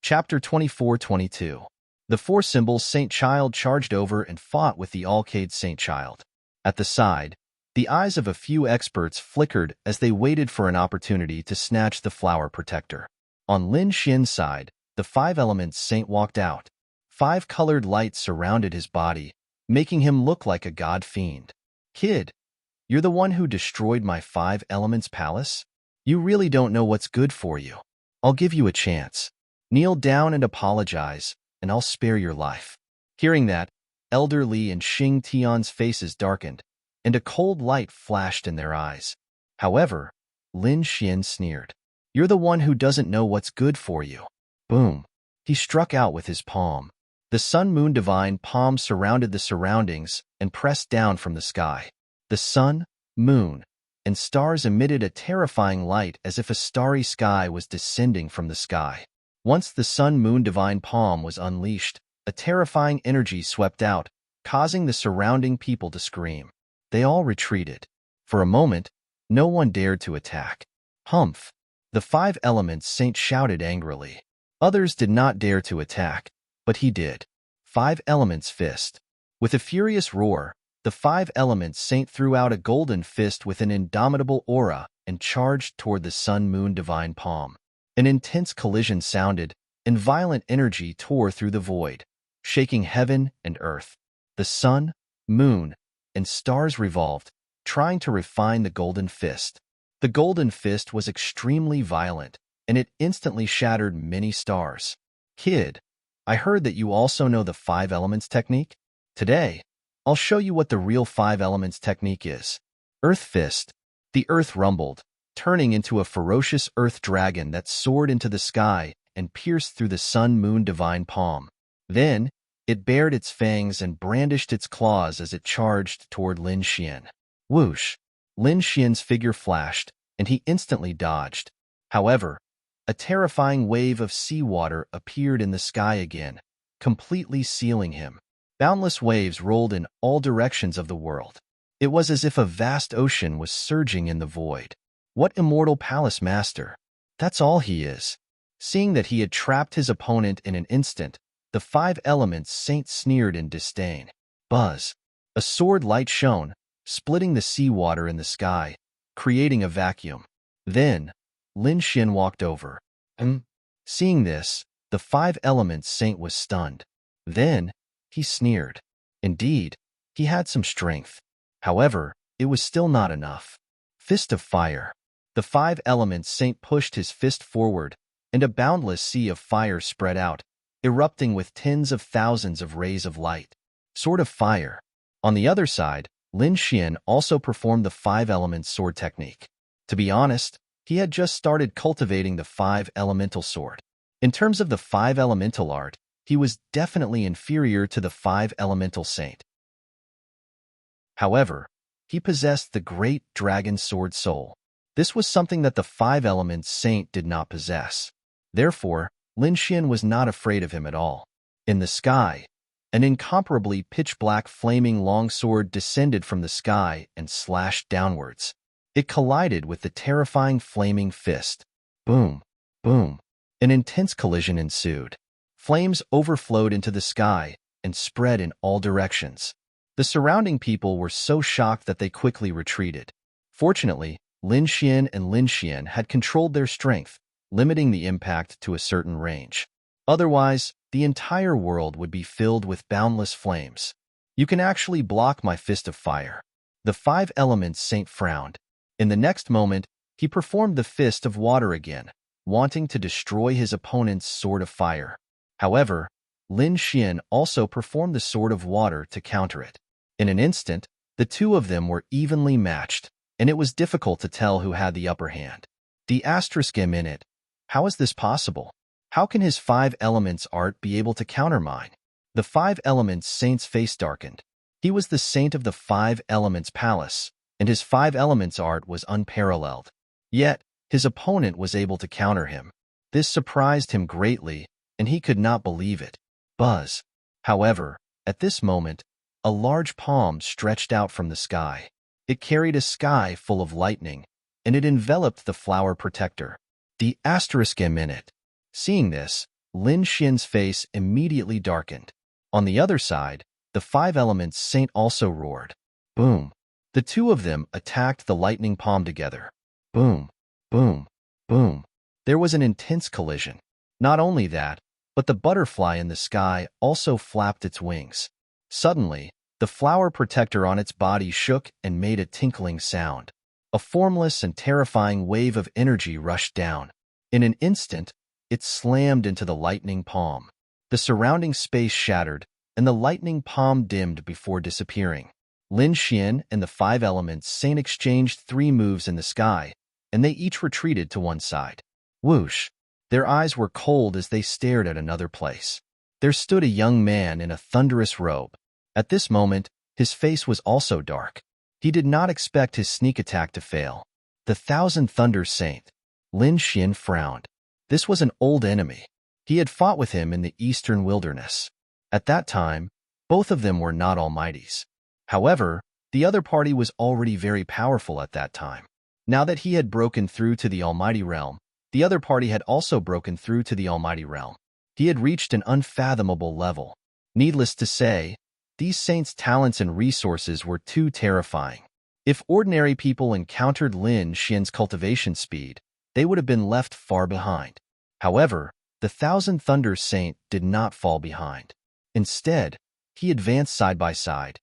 Chapter 24-22. The four symbols Saint Child charged over and fought with the Alcade Saint Child. At the side, the eyes of a few experts flickered as they waited for an opportunity to snatch the flower protector. On Lin Xian's side, the five elements saint walked out. 5 colored lights surrounded his body, making him look like a god fiend. "Kid, you're the one who destroyed my 5 elements palace? You really don't know what's good for you. I'll give you a chance. Kneel down and apologize, and I'll spare your life." Hearing that, Elder Li and Xing Tian's faces darkened, and a cold light flashed in their eyes. However, Lin Xian sneered. "You're the one who doesn't know what's good for you." Boom. He struck out with his palm. The sun-moon divine palm surrounded the surroundings and pressed down from the sky. The sun, moon, and stars emitted a terrifying light as if a starry sky was descending from the sky. Once the sun-moon divine palm was unleashed, a terrifying energy swept out, causing the surrounding people to scream. They all retreated. For a moment, no one dared to attack. "Humph!" The 5 elements saint shouted angrily. Others did not dare to attack, but he did. 5 elements fist. With a furious roar, the 5 elements saint threw out a golden fist with an indomitable aura and charged toward the sun-moon divine palm. An intense collision sounded, and violent energy tore through the void, shaking heaven and earth. The sun, moon, and stars revolved, trying to refine the golden fist. The golden fist was extremely violent, and it instantly shattered many stars. "Kid, I heard that you also know the 5 elements technique? Today, I'll show you what the real 5 elements technique is." Earth fist. The earth rumbled, turning into a ferocious earth dragon that soared into the sky and pierced through the sun-moon divine palm. Then, it bared its fangs and brandished its claws as it charged toward Lin Xian. Whoosh! Lin Xian's figure flashed, and he instantly dodged. However, a terrifying wave of seawater appeared in the sky again, completely sealing him. Boundless waves rolled in all directions of the world. It was as if a vast ocean was surging in the void. What immortal palace master? That's all he is. Seeing that he had trapped his opponent in an instant, the 5 elements saint sneered in disdain. Buzz! A sword light shone, splitting the seawater in the sky, creating a vacuum. Then, Lin Xian walked over. Seeing this, the 5 elements saint was stunned. Then, he sneered. Indeed, he had some strength. However, it was still not enough. Fist of fire. The 5 elements saint pushed his fist forward, and a boundless sea of fire spread out, erupting with tens of thousands of rays of light. Sword of fire. On the other side, Lin Xian also performed the 5 elements sword technique. To be honest, he had just started cultivating the 5 elemental sword. In terms of the 5 elemental art, he was definitely inferior to the 5 elemental saint. However, he possessed the great dragon sword soul. This was something that the 5 elements saint did not possess. Therefore, Lin Xian was not afraid of him at all. In the sky, an incomparably pitch-black flaming longsword descended from the sky and slashed downwards. It collided with the terrifying flaming fist. Boom! Boom! An intense collision ensued. Flames overflowed into the sky and spread in all directions. The surrounding people were so shocked that they quickly retreated. Fortunately, Lin Xian and Lin Xian had controlled their strength, limiting the impact to a certain range. Otherwise, the entire world would be filled with boundless flames. You can actually block my fist of fire. The five elements saint frowned. In the next moment, he performed the fist of water again, wanting to destroy his opponent's sword of fire. However, Lin Xian also performed the sword of water to counter it. In an instant, the two of them were evenly matched, and it was difficult to tell who had the upper hand. The asterisk in it. How is this possible? How can his five elements art be able to counter mine? The five elements saint's face darkened. He was the saint of the five elements palace, and his five elements art was unparalleled. Yet, his opponent was able to counter him. This surprised him greatly, and he could not believe it. Buzz. However, at this moment, a large palm stretched out from the sky. It carried a sky full of lightning, and it enveloped the flower protector. The asterisk in it. Seeing this, Lin Xian's face immediately darkened. On the other side, the five elements saint also roared. Boom. The two of them attacked the lightning palm together. Boom, boom, boom. There was an intense collision. Not only that, but the butterfly in the sky also flapped its wings. Suddenly, the flower protector on its body shook and made a tinkling sound. A formless and terrifying wave of energy rushed down. In an instant, it slammed into the lightning palm. The surrounding space shattered, and the lightning palm dimmed before disappearing. Lin Xian and the five elements saint exchanged 3 moves in the sky, and they each retreated to one side. Whoosh! Their eyes were cold as they stared at another place. There stood a young man in a thunderous robe. At this moment, his face was also dark. He did not expect his sneak attack to fail. The Thousand Thunder Saint. Lin Xian frowned. This was an old enemy. He had fought with him in the eastern wilderness. At that time, both of them were not almighties. However, the other party was already very powerful at that time. Now that he had broken through to the almighty realm, the other party had also broken through to the almighty realm. He had reached an unfathomable level. Needless to say, these saints' talents and resources were too terrifying. If ordinary people encountered Lin Xian's cultivation speed, they would have been left far behind. However, the Thousand Thunder Saint did not fall behind. Instead, he advanced side by side.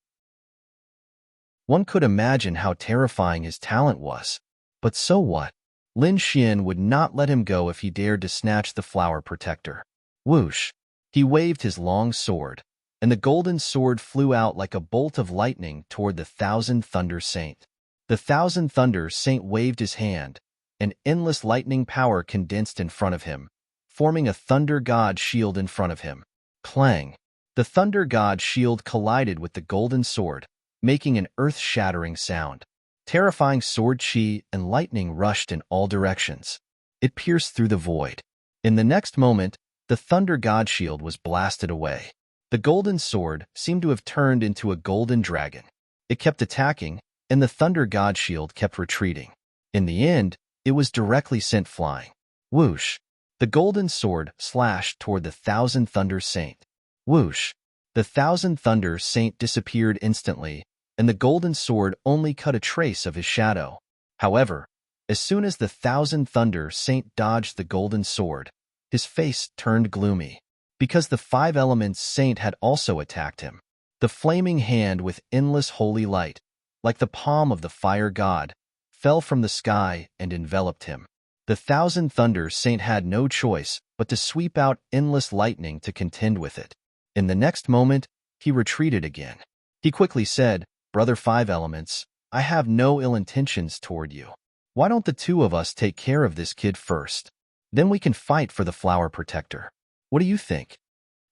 One could imagine how terrifying his talent was. But so what? Lin Xian would not let him go if he dared to snatch the flower protector. Whoosh! He waved his long sword, and the golden sword flew out like a bolt of lightning toward the Thousand Thunder Saint. The Thousand Thunder Saint waved his hand, and endless lightning power condensed in front of him, forming a Thunder God shield in front of him. Clang! The Thunder God shield collided with the golden sword, making an earth-shattering sound. Terrifying sword chi and lightning rushed in all directions. It pierced through the void. In the next moment, the Thunder God shield was blasted away. The golden sword seemed to have turned into a golden dragon. It kept attacking, and the Thunder God shield kept retreating. In the end, it was directly sent flying. Whoosh! The golden sword slashed toward the Thousand Thunder Saint. Whoosh! The Thousand Thunder Saint disappeared instantly, and the golden sword only cut a trace of his shadow. However, as soon as the Thousand Thunder Saint dodged the golden sword, his face turned gloomy, because the Five Elements Saint had also attacked him. The flaming hand with endless holy light, like the palm of the fire god, fell from the sky and enveloped him. The Thousand Thunder Saint had no choice but to sweep out endless lightning to contend with it. In the next moment, he retreated again. He quickly said, "Brother Five Elements, I have no ill intentions toward you. Why don't the two of us take care of this kid first? Then we can fight for the flower protector. What do you think?"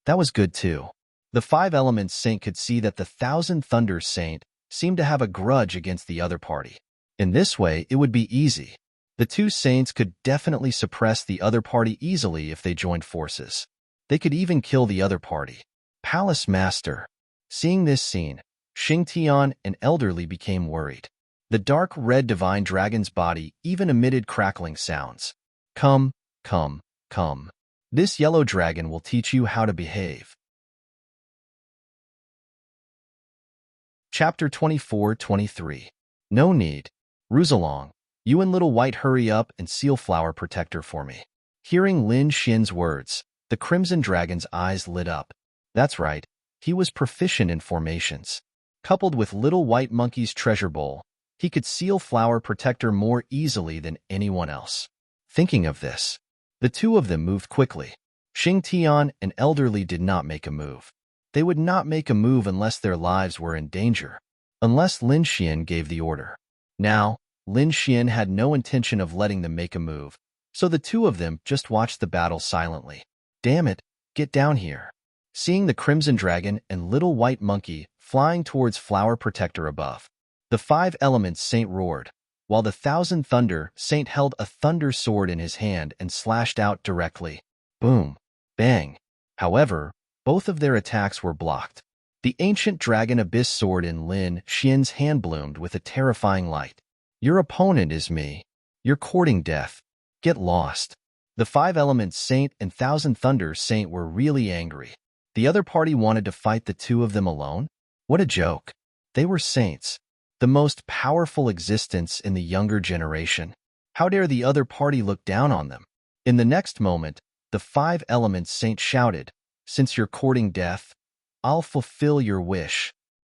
That was good too. The Five Elements Saint could see that the Thousand Thunder Saint seemed to have a grudge against the other party. In this way, it would be easy. The two saints could definitely suppress the other party easily if they joined forces. They could even kill the other party. Palace Master. Seeing this scene, Xingtian and Elderly became worried. The dark red divine dragon's body even emitted crackling sounds. Come, come, come. This yellow dragon will teach you how to behave. Chapter 24-23. No need. Rusalong, you and Little White hurry up and seal Flower Protector for me. Hearing Lin Xian's words, the Crimson Dragon's eyes lit up. That's right, he was proficient in formations. Coupled with Little White Monkey's treasure bowl, he could seal Flower Protector more easily than anyone else. Thinking of this, the two of them moved quickly. Xing Tian and Elderly did not make a move. They would not make a move unless their lives were in danger, unless Lin Xian gave the order. Now, Lin Xian had no intention of letting them make a move, so the two of them just watched the battle silently. Damn it, get down here. Seeing the Crimson Dragon and Little White Monkey flying towards Flower Protector above, the Five Elements Saint roared, while the Thousand Thunder Saint held a thunder sword in his hand and slashed out directly. Boom. Bang. However, both of their attacks were blocked. The ancient dragon abyss sword in Lin Xian's hand bloomed with a terrifying light. Your opponent is me. You're courting death. Get lost. The Five Elements Saint and Thousand Thunder Saint were really angry. The other party wanted to fight the two of them alone? What a joke. They were saints, the most powerful existence in the younger generation. How dare the other party look down on them? In the next moment, the Five Elements Saint shouted, "Since you're courting death, I'll fulfill your wish."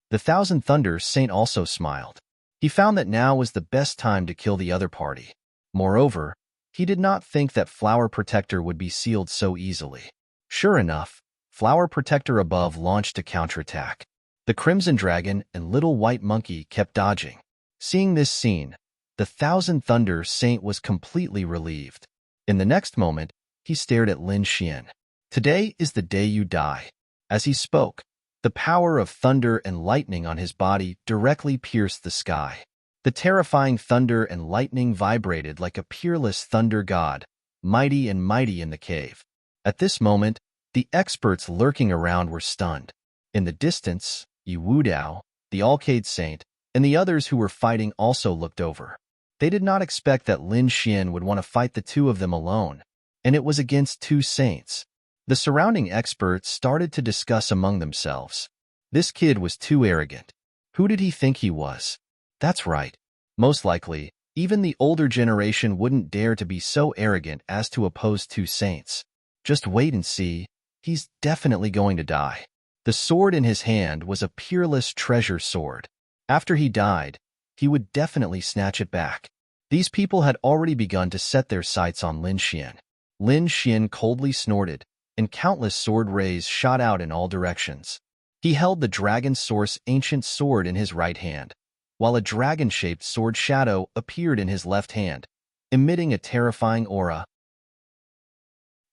The Thousand Thunder Saint also smiled. He found that now was the best time to kill the other party. Moreover, he did not think that Flower Protector would be sealed so easily. Sure enough, Flower Protector above launched a counterattack. The Crimson Dragon and Little White Monkey kept dodging. Seeing this scene, the Thousand Thunder Saint was completely relieved. In the next moment, he stared at Lin Xian. Today is the day you die. As he spoke, the power of thunder and lightning on his body directly pierced the sky. The terrifying thunder and lightning vibrated like a peerless thunder god, mighty and mighty in the cave. At this moment, the experts lurking around were stunned. In the distance, Yu Wudao, the Alcade Saint, and the others who were fighting also looked over. They did not expect that Lin Xian would want to fight the two of them alone, and it was against two saints. The surrounding experts started to discuss among themselves. This kid was too arrogant. Who did he think he was? That's right. Most likely, even the older generation wouldn't dare to be so arrogant as to oppose two saints. Just wait and see. He's definitely going to die. The sword in his hand was a peerless treasure sword. After he died, he would definitely snatch it back. These people had already begun to set their sights on Lin Xian. Lin Xian coldly snorted, and countless sword rays shot out in all directions. He held the Dragon Source ancient sword in his right hand, while a dragon-shaped sword shadow appeared in his left hand, emitting a terrifying aura.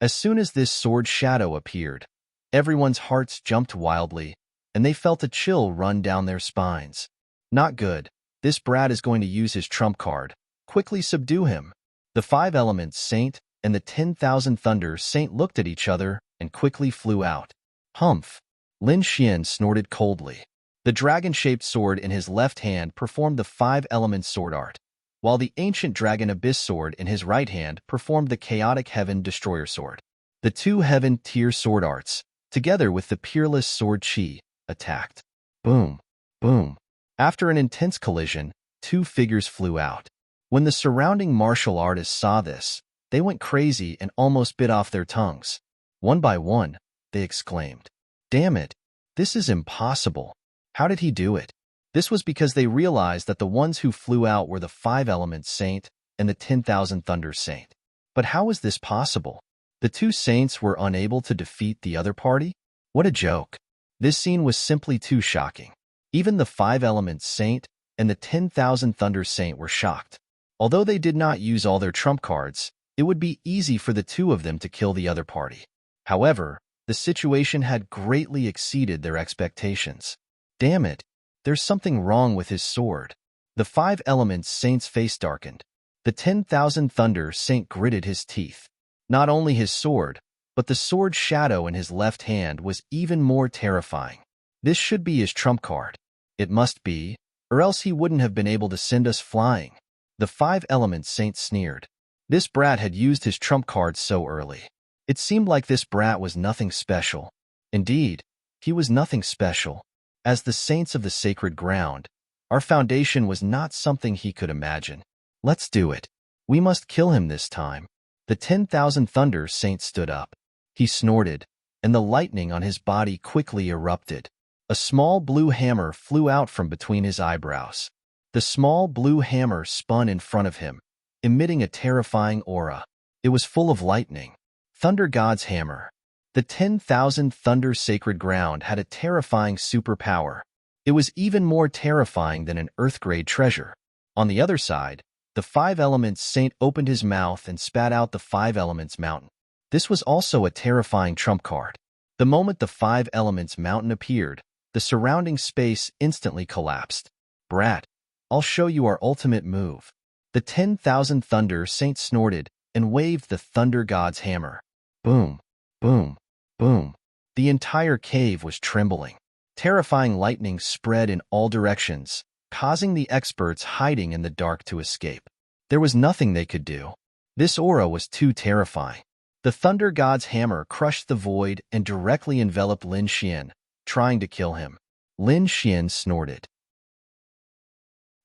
As soon as this sword shadow appeared, everyone's hearts jumped wildly, and they felt a chill run down their spines. Not good. This brat is going to use his trump card. Quickly subdue him. The Five Elements Saint and the 10,000 Thunder Saint looked at each other and quickly flew out. Humph! Lin Xian snorted coldly. The dragon-shaped sword in his left hand performed the Five Elements sword art, while the ancient dragon abyss sword in his right hand performed the chaotic heaven destroyer sword. The two heaven tier sword arts, together with the peerless sword chi, attacked. Boom! Boom! After an intense collision, two figures flew out. When the surrounding martial artists saw this, they went crazy and almost bit off their tongues. One by one, they exclaimed, "Damn it! This is impossible. How did he do it?" This was because they realized that the ones who flew out were the Five Elements Saint and the 10,000 Thunder Saint. But how was this possible? The two saints were unable to defeat the other party? What a joke. This scene was simply too shocking. Even the Five Elements Saint and the 10,000 Thunder Saint were shocked. Although they did not use all their trump cards, it would be easy for the two of them to kill the other party. However, the situation had greatly exceeded their expectations. Damn it, there's something wrong with his sword. The Five Elements Saint's face darkened. The 10,000 Thunder Saint gritted his teeth. Not only his sword, but the sword shadow in his left hand was even more terrifying. This should be his trump card. It must be, or else he wouldn't have been able to send us flying. The Five Elements Saint sneered. This brat had used his trump card so early. It seemed like this brat was nothing special. Indeed, he was nothing special. As the saints of the sacred ground, our foundation was not something he could imagine. Let's do it. We must kill him this time. The 10,000 Thunder Saint stood up. He snorted, and the lightning on his body quickly erupted. A small blue hammer flew out from between his eyebrows. The small blue hammer spun in front of him, emitting a terrifying aura. It was full of lightning. Thunder God's hammer. The 10,000 Thunder Sacred Ground had a terrifying superpower. It was even more terrifying than an Earth-grade treasure. On the other side, the 5 Elements Saint opened his mouth and spat out the 5 Elements Mountain. This was also a terrifying trump card. The moment the 5 Elements Mountain appeared, the surrounding space instantly collapsed. Brat, I'll show you our ultimate move. The 10,000 Thunder Saint snorted and waved the Thunder God's hammer. Boom, boom, boom. The entire cave was trembling. Terrifying lightning spread in all directions, causing the experts hiding in the dark to escape. There was nothing they could do. This aura was too terrifying. The Thunder God's hammer crushed the void and directly enveloped Lin Xian, trying to kill him. Lin Xian snorted.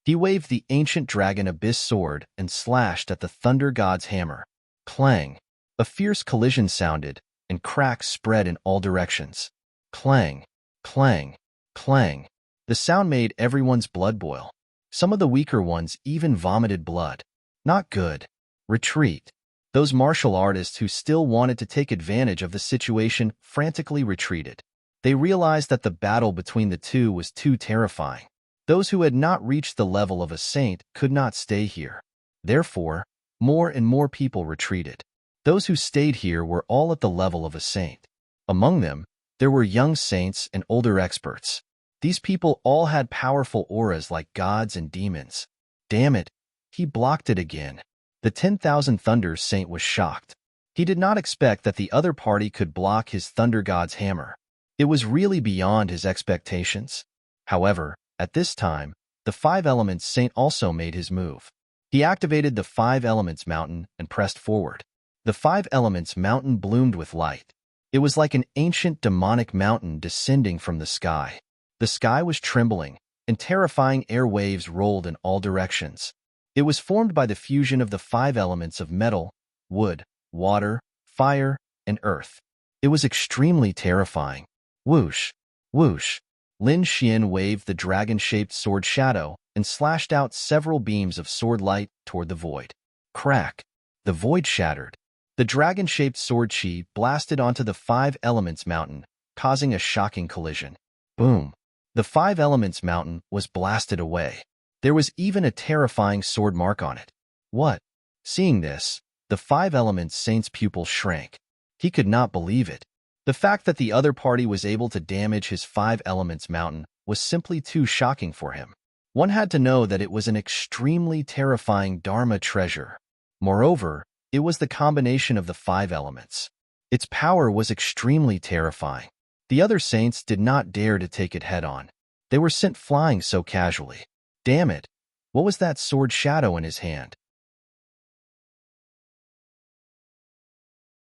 He waved the ancient dragon abyss sword and slashed at the Thunder God's hammer. Clang! A fierce collision sounded, and cracks spread in all directions. Clang! Clang! Clang! The sound made everyone's blood boil. Some of the weaker ones even vomited blood. Not good. Retreat. Those martial artists who still wanted to take advantage of the situation frantically retreated. They realized that the battle between the two was too terrifying. Those who had not reached the level of a saint could not stay here. Therefore, more and more people retreated. Those who stayed here were all at the level of a saint. Among them, there were young saints and older experts. These people all had powerful auras like gods and demons. Damn it, he blocked it again. The 10,000 Thunder Saint was shocked. He did not expect that the other party could block his Thunder God's hammer. It was really beyond his expectations. However, at this time, the 5 Elements Saint also made his move. He activated the 5 Elements Mountain and pressed forward. The 5 Elements Mountain bloomed with light. It was like an ancient demonic mountain descending from the sky. The sky was trembling, and terrifying air waves rolled in all directions. It was formed by the fusion of the 5 elements of metal, wood, water, fire, and earth. It was extremely terrifying. Whoosh! Whoosh! Lin Xian waved the dragon-shaped sword shadow and slashed out several beams of sword light toward the void. Crack! The void shattered. The dragon-shaped sword chi blasted onto the 5 Elements Mountain, causing a shocking collision. Boom! The 5 Elements Mountain was blasted away. There was even a terrifying sword mark on it. What? Seeing this, the 5 Elements Saint's pupil shrank. He could not believe it. The fact that the other party was able to damage his 5 Elements Mountain was simply too shocking for him. One had to know that it was an extremely terrifying Dharma treasure. Moreover, it was the combination of the 5 elements. Its power was extremely terrifying. The other saints did not dare to take it head-on. They were sent flying so casually. Damn it! What was that sword shadow in his hand?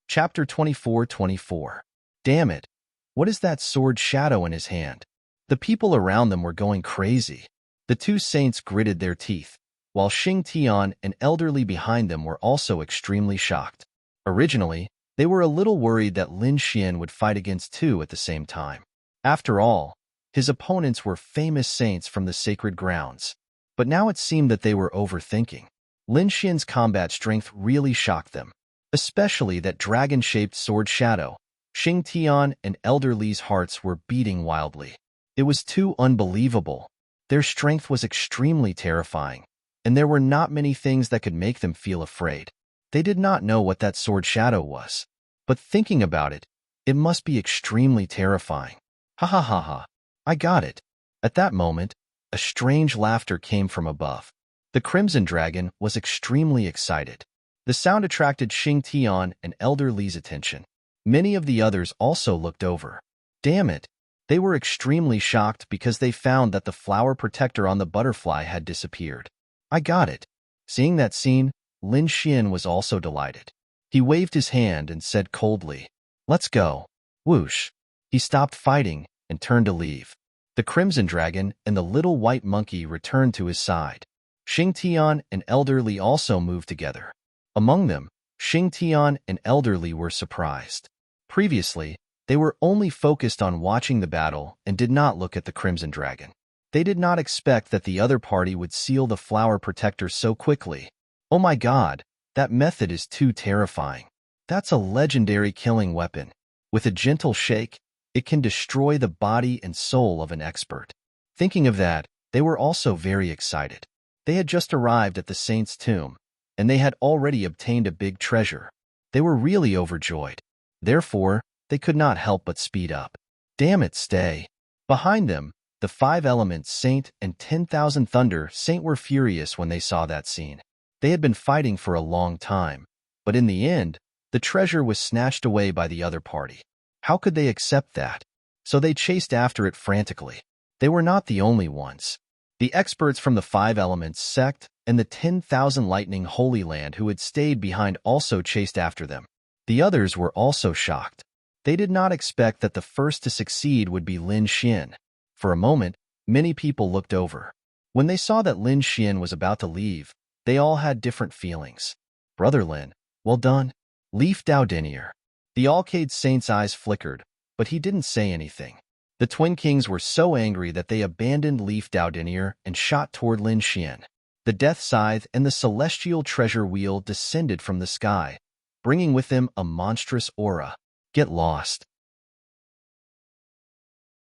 Chapter 24:24. Damn it! What is that sword shadow in his hand? The people around them were going crazy. The two saints gritted their teeth, while Xing Tian and elderly behind them were also extremely shocked. Originally, they were a little worried that Lin Xian would fight against two at the same time. After all, his opponents were famous saints from the sacred grounds. But now it seemed that they were overthinking. Lin Xian's combat strength really shocked them, especially that dragon-shaped sword shadow. Xing Tian and Elder Li's hearts were beating wildly. It was too unbelievable. Their strength was extremely terrifying, and there were not many things that could make them feel afraid. They did not know what that sword shadow was, but thinking about it, it must be extremely terrifying. Ha ha ha ha, I got it. At that moment, a strange laughter came from above. The Crimson Dragon was extremely excited. The sound attracted Xing Tian and Elder Li's attention. Many of the others also looked over. Damn it! They were extremely shocked because they found that the flower protector on the butterfly had disappeared. I got it. Seeing that scene, Lin Xian was also delighted. He waved his hand and said coldly, "Let's go." Whoosh. He stopped fighting and turned to leave. The Crimson Dragon and the little white monkey returned to his side. Xing Tian and Elder Li also moved together. Among them, Xing Tian and Elder Li were surprised. Previously, they were only focused on watching the battle and did not look at the Crimson Dragon. They did not expect that the other party would seal the flower protector so quickly. Oh my god, that method is too terrifying. That's a legendary killing weapon. With a gentle shake, it can destroy the body and soul of an expert. Thinking of that, they were also very excited. They had just arrived at the saint's tomb, and they had already obtained a big treasure. They were really overjoyed. Therefore, they could not help but speed up. Damn it, stay. Behind them, the 5 Elements Saint and 10,000 Thunder Saint were furious when they saw that scene. They had been fighting for a long time, but in the end, the treasure was snatched away by the other party. How could they accept that? So they chased after it frantically. They were not the only ones. The experts from the 5 Elements sect and the 10,000 Lightning Holy Land who had stayed behind also chased after them. The others were also shocked. They did not expect that the first to succeed would be Lin Xian. For a moment, many people looked over. When they saw that Lin Xian was about to leave, they all had different feelings. Brother Lin, well done. Leaf Dao Denier. The Alcade Saint's eyes flickered, but he didn't say anything. The Twin Kings were so angry that they abandoned Leaf Dao Denier and shot toward Lin Xian. The Death Scythe and the Celestial Treasure Wheel descended from the sky, bringing with them a monstrous aura. Get lost.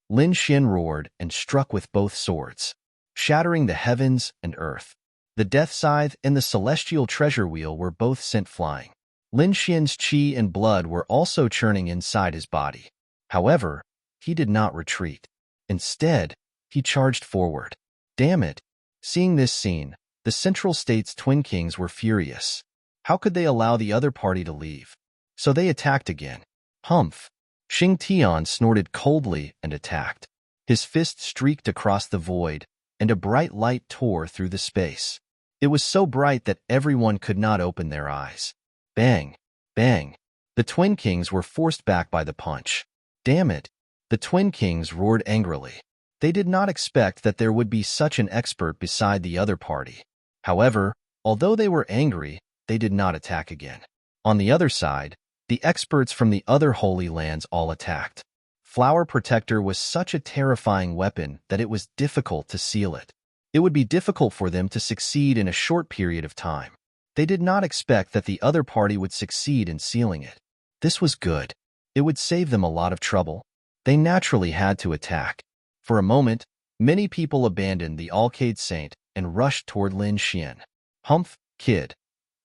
Lin Xian roared and struck with both swords, shattering the heavens and earth. The Death Scythe and the Celestial Treasure Wheel were both sent flying. Lin Xian's chi and blood were also churning inside his body. However, he did not retreat. Instead, he charged forward. Damn it! Seeing this scene, the Central State's Twin Kings were furious. How could they allow the other party to leave? So they attacked again. Humph! Xing Tian snorted coldly and attacked. His fist streaked across the void, and a bright light tore through the space. It was so bright that everyone could not open their eyes. Bang! Bang! The Twin Kings were forced back by the punch. Damn it! The Twin Kings roared angrily. They did not expect that there would be such an expert beside the other party. However, although they were angry, they did not attack again. On the other side, the experts from the other Holy Lands all attacked. Flower Protector was such a terrifying weapon that it was difficult to seal it. It would be difficult for them to succeed in a short period of time. They did not expect that the other party would succeed in sealing it. This was good. It would save them a lot of trouble. They naturally had to attack. For a moment, many people abandoned the Alcade Saint and rushed toward Lin Xian. Humph, kid.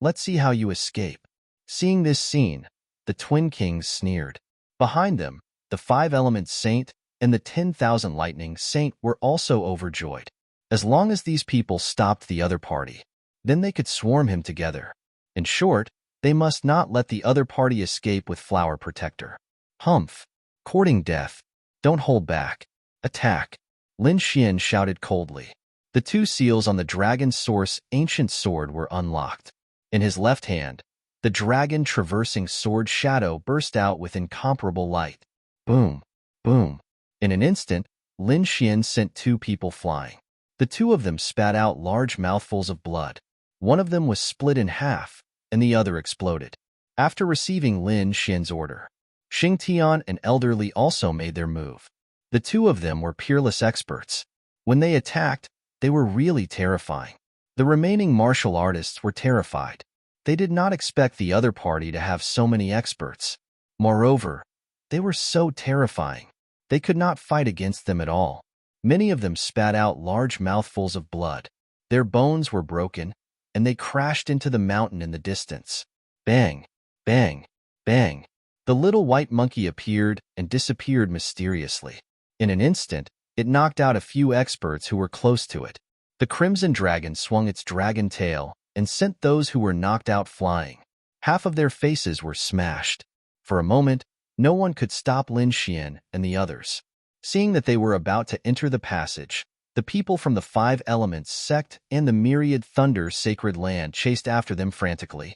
Let's see how you escape. Seeing this scene, the Twin Kings sneered. Behind them, the 5 Elements Saint and the 10,000 Lightning Saint were also overjoyed. As long as these people stopped the other party, then they could swarm him together. In short, they must not let the other party escape with Flower Protector. Humph! Courting death. Don't hold back. Attack! Lin Xian shouted coldly. The 2 seals on the Dragon's Source Ancient Sword were unlocked. In his left hand, the dragon traversing sword shadow burst out with incomparable light. Boom! Boom! In an instant, Lin Xian sent 2 people flying. The 2 of them spat out large mouthfuls of blood. One of them was split in half, and the other exploded. After receiving Lin Xian's order, Xing Tian and Elder Li also made their move. The 2 of them were peerless experts. When they attacked, they were really terrifying. The remaining martial artists were terrified. They did not expect the other party to have so many experts. Moreover, they were so terrifying. They could not fight against them at all. Many of them spat out large mouthfuls of blood. Their bones were broken, and they crashed into the mountain in the distance. Bang! Bang! Bang! The little white monkey appeared and disappeared mysteriously. In an instant, it knocked out a few experts who were close to it. The Crimson Dragon swung its dragon tail and sent those who were knocked out flying. Half of their faces were smashed. For a moment, no one could stop Lin Xian and the others. Seeing that they were about to enter the passage, the people from the 5 Elements sect and the Myriad Thunder Sacred Land chased after them frantically.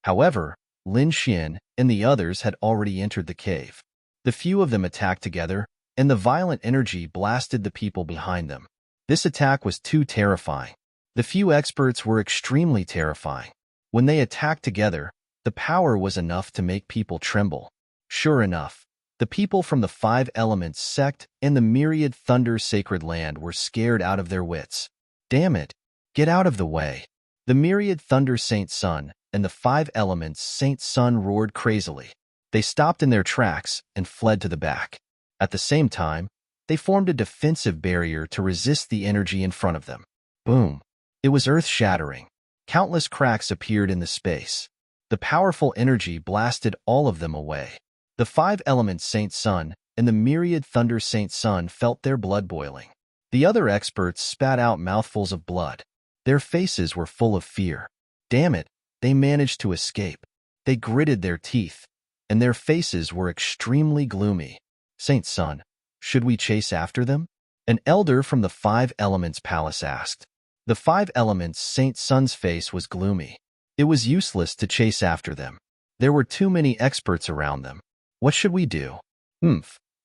However, Lin Xian and the others had already entered the cave. The few of them attacked together, and the violent energy blasted the people behind them. This attack was too terrifying. The few experts were extremely terrifying. When they attacked together, the power was enough to make people tremble. Sure enough, the people from the Five Elements sect and the myriad Thunder Sacred Land were scared out of their wits. Damn it! Get out of the way! The myriad Thunder Saint Sun and the Five Elements Saint Sun roared crazily. They stopped in their tracks and fled to the back. At the same time, they formed a defensive barrier to resist the energy in front of them. Boom! It was earth-shattering. Countless cracks appeared in the space. The powerful energy blasted all of them away. The Five Elements Saint Sun and the myriad Thunder Saint Sun felt their blood boiling. The other experts spat out mouthfuls of blood. Their faces were full of fear. Damn it, they managed to escape. They gritted their teeth, and their faces were extremely gloomy. Saint Sun, should we chase after them? An elder from the Five Elements Palace asked. The Five Elements Saint Sun's face was gloomy. It was useless to chase after them. There were too many experts around them. What should we do?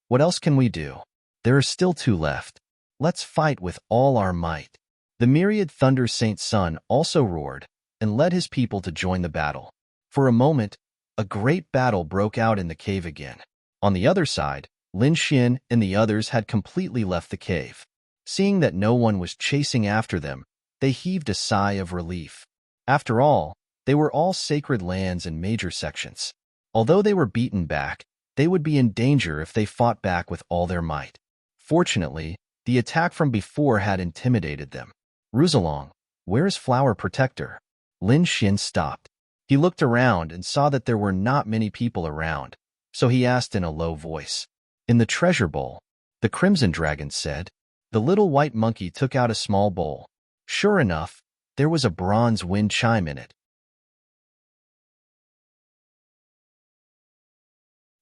What else can we do? There are still two left. Let's fight with all our might. The myriad Thunder Saint Sun also roared and led his people to join the battle. For a moment, a great battle broke out in the cave again. On the other side, Lin Xian and the others had completely left the cave. Seeing that no one was chasing after them, they heaved a sigh of relief. After all, they were all sacred lands and major sections. Although they were beaten back, they would be in danger if they fought back with all their might. Fortunately, the attack from before had intimidated them. Ruzalong, where is Flower Protector? Lin Xian stopped. He looked around and saw that there were not many people around, so he asked in a low voice. In the treasure bowl, the Crimson Dragon said. The little white monkey took out a small bowl. Sure enough, there was a bronze wind chime in it.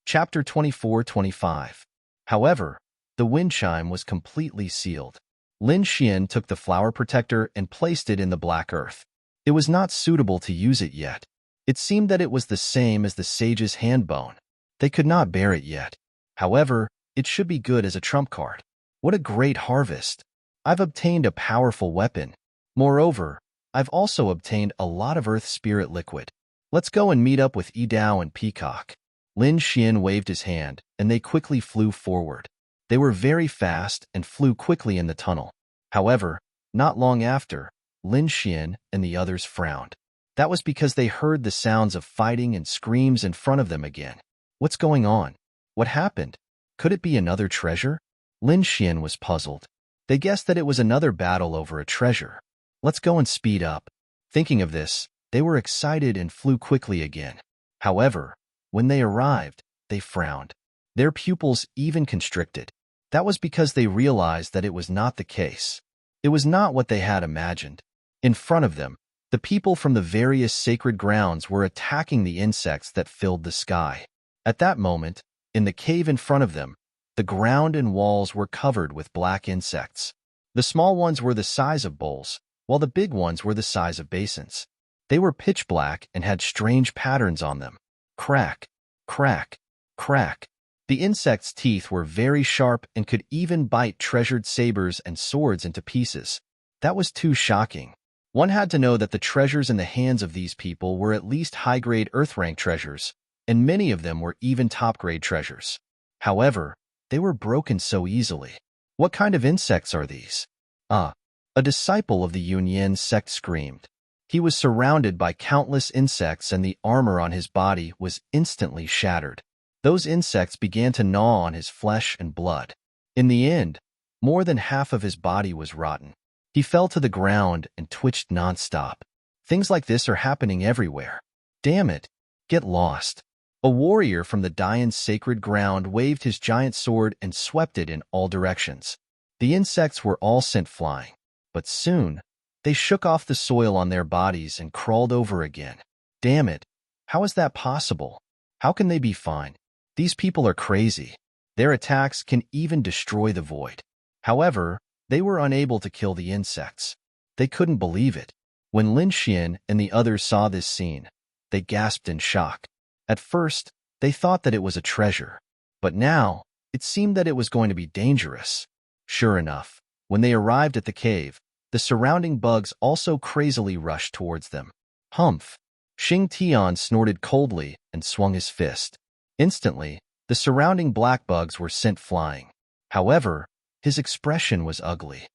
Chapter 24-25. However, the wind chime was completely sealed. Lin Xian took the flower protector and placed it in the black earth. It was not suitable to use it yet. It seemed that it was the same as the sage's hand bone. They could not bear it yet. However, it should be good as a trump card. What a great harvest! I've obtained a powerful weapon. Moreover, I've also obtained a lot of earth spirit liquid. Let's go and meet up with Yidao and Peacock. Lin Xian waved his hand, and they quickly flew forward. They were very fast and flew quickly in the tunnel. However, not long after, Lin Xian and the others frowned. That was because they heard the sounds of fighting and screams in front of them again. What's going on? What happened? Could it be another treasure? Lin Xian was puzzled. They guessed that it was another battle over a treasure. Let's go and speed up. Thinking of this, they were excited and flew quickly again. However, when they arrived, they frowned. Their pupils even constricted. That was because they realized that it was not the case. It was not what they had imagined. In front of them, the people from the various sacred grounds were attacking the insects that filled the sky. At that moment, in the cave in front of them, the ground and walls were covered with black insects. The small ones were the size of bowls, while the big ones were the size of basins. They were pitch black and had strange patterns on them. Crack, crack, crack. The insects' teeth were very sharp and could even bite treasured sabers and swords into pieces. That was too shocking. One had to know that the treasures in the hands of these people were at least high-grade Earth-rank treasures, and many of them were even top-grade treasures. However, they were broken so easily. What kind of insects are these? A disciple of the Yunyan sect screamed. He was surrounded by countless insects and the armor on his body was instantly shattered. Those insects began to gnaw on his flesh and blood. In the end, more than half of his body was rotten. He fell to the ground and twitched nonstop. Things like this are happening everywhere. Damn it, get lost. A warrior from the Dayan's sacred ground waved his giant sword and swept it in all directions. The insects were all sent flying, but soon, they shook off the soil on their bodies and crawled over again. Damn it, how is that possible? How can they be fine? These people are crazy. Their attacks can even destroy the void. However, they were unable to kill the insects. They couldn't believe it. When Lin Xian and the others saw this scene, They gasped in shock. At first, they thought that it was a treasure. But now, it seemed that it was going to be dangerous. Sure enough, when they arrived at the cave, the surrounding bugs also crazily rushed towards them. Humph! Xing Tian snorted coldly and swung his fist. Instantly, the surrounding black bugs were sent flying. However, his expression was ugly.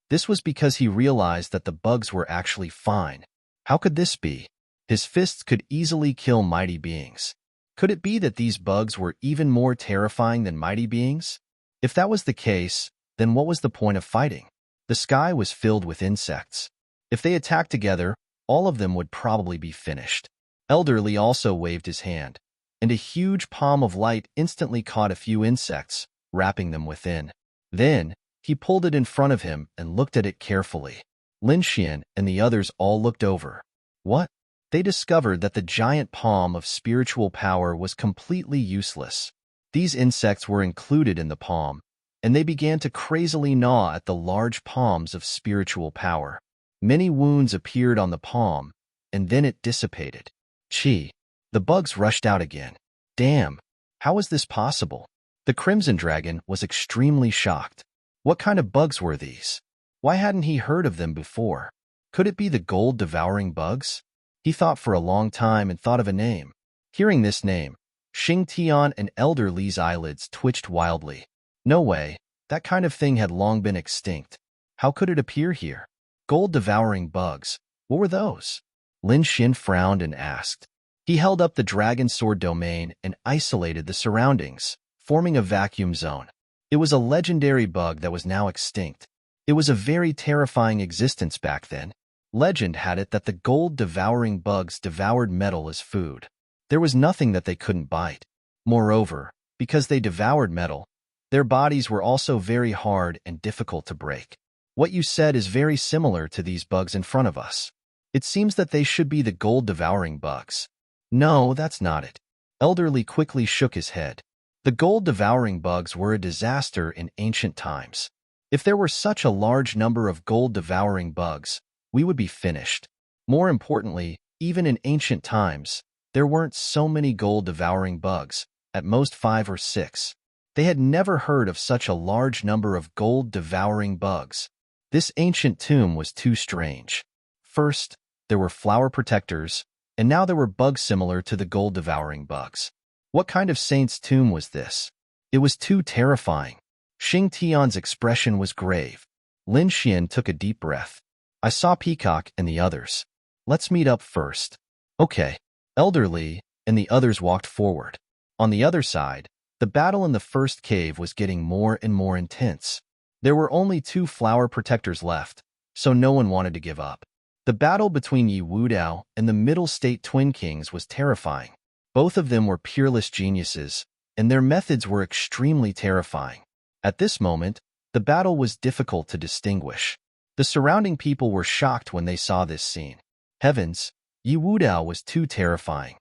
This was because he realized that the bugs were actually fine. How could this be? His fists could easily kill mighty beings. Could it be that these bugs were even more terrifying than mighty beings? If that was the case, then what was the point of fighting? The sky was filled with insects. If they attacked together, all of them would probably be finished. Elderly also waved his hand, and a huge palm of light instantly caught a few insects, wrapping them within. Then, he pulled it in front of him and looked at it carefully. Lin Xian and the others all looked over. What? They discovered that the giant palm of spiritual power was completely useless. These insects were included in the palm, and they began to crazily gnaw at the large palms of spiritual power. Many wounds appeared on the palm, and then it dissipated. Chi! The bugs rushed out again. Damn! How was this possible? The Crimson Dragon was extremely shocked. What kind of bugs were these? Why hadn't he heard of them before? Could it be the gold-devouring bugs? He thought for a long time and thought of a name. Hearing this name, Xing Tian and Elder Li's eyelids twitched wildly. No way, that kind of thing had long been extinct. How could it appear here? Gold-devouring bugs, what were those? Lin Xin frowned and asked. He held up the dragon sword domain and isolated the surroundings, forming a vacuum zone. It was a legendary bug that was now extinct. It was a very terrifying existence back then. Legend had it that the gold-devouring bugs devoured metal as food. There was nothing that they couldn't bite. Moreover, because they devoured metal, their bodies were also very hard and difficult to break. What you said is very similar to these bugs in front of us. It seems that they should be the gold-devouring bugs. No, that's not it. Elderly quickly shook his head. The gold-devouring bugs were a disaster in ancient times. If there were such a large number of gold-devouring bugs, we would be finished. More importantly, even in ancient times, there weren't so many gold-devouring bugs, at most 5 or 6. They had never heard of such a large number of gold-devouring bugs. This ancient tomb was too strange. First, there were flower protectors, and now there were bugs similar to the gold-devouring bugs. What kind of saint's tomb was this? It was too terrifying. Xing Tian's expression was grave. Lin Xian took a deep breath. I saw Peacock and the others. Let's meet up first. Okay. Elderly and the others walked forward. On the other side, the battle in the first cave was getting more and more intense. There were only 2 flower protectors left, so no one wanted to give up. The battle between Yi Wudao and the Middle State Twin Kings was terrifying. Both of them were peerless geniuses, and their methods were extremely terrifying. At this moment, the battle was difficult to distinguish. The surrounding people were shocked when they saw this scene. Heavens, Yi Wudao was too terrifying.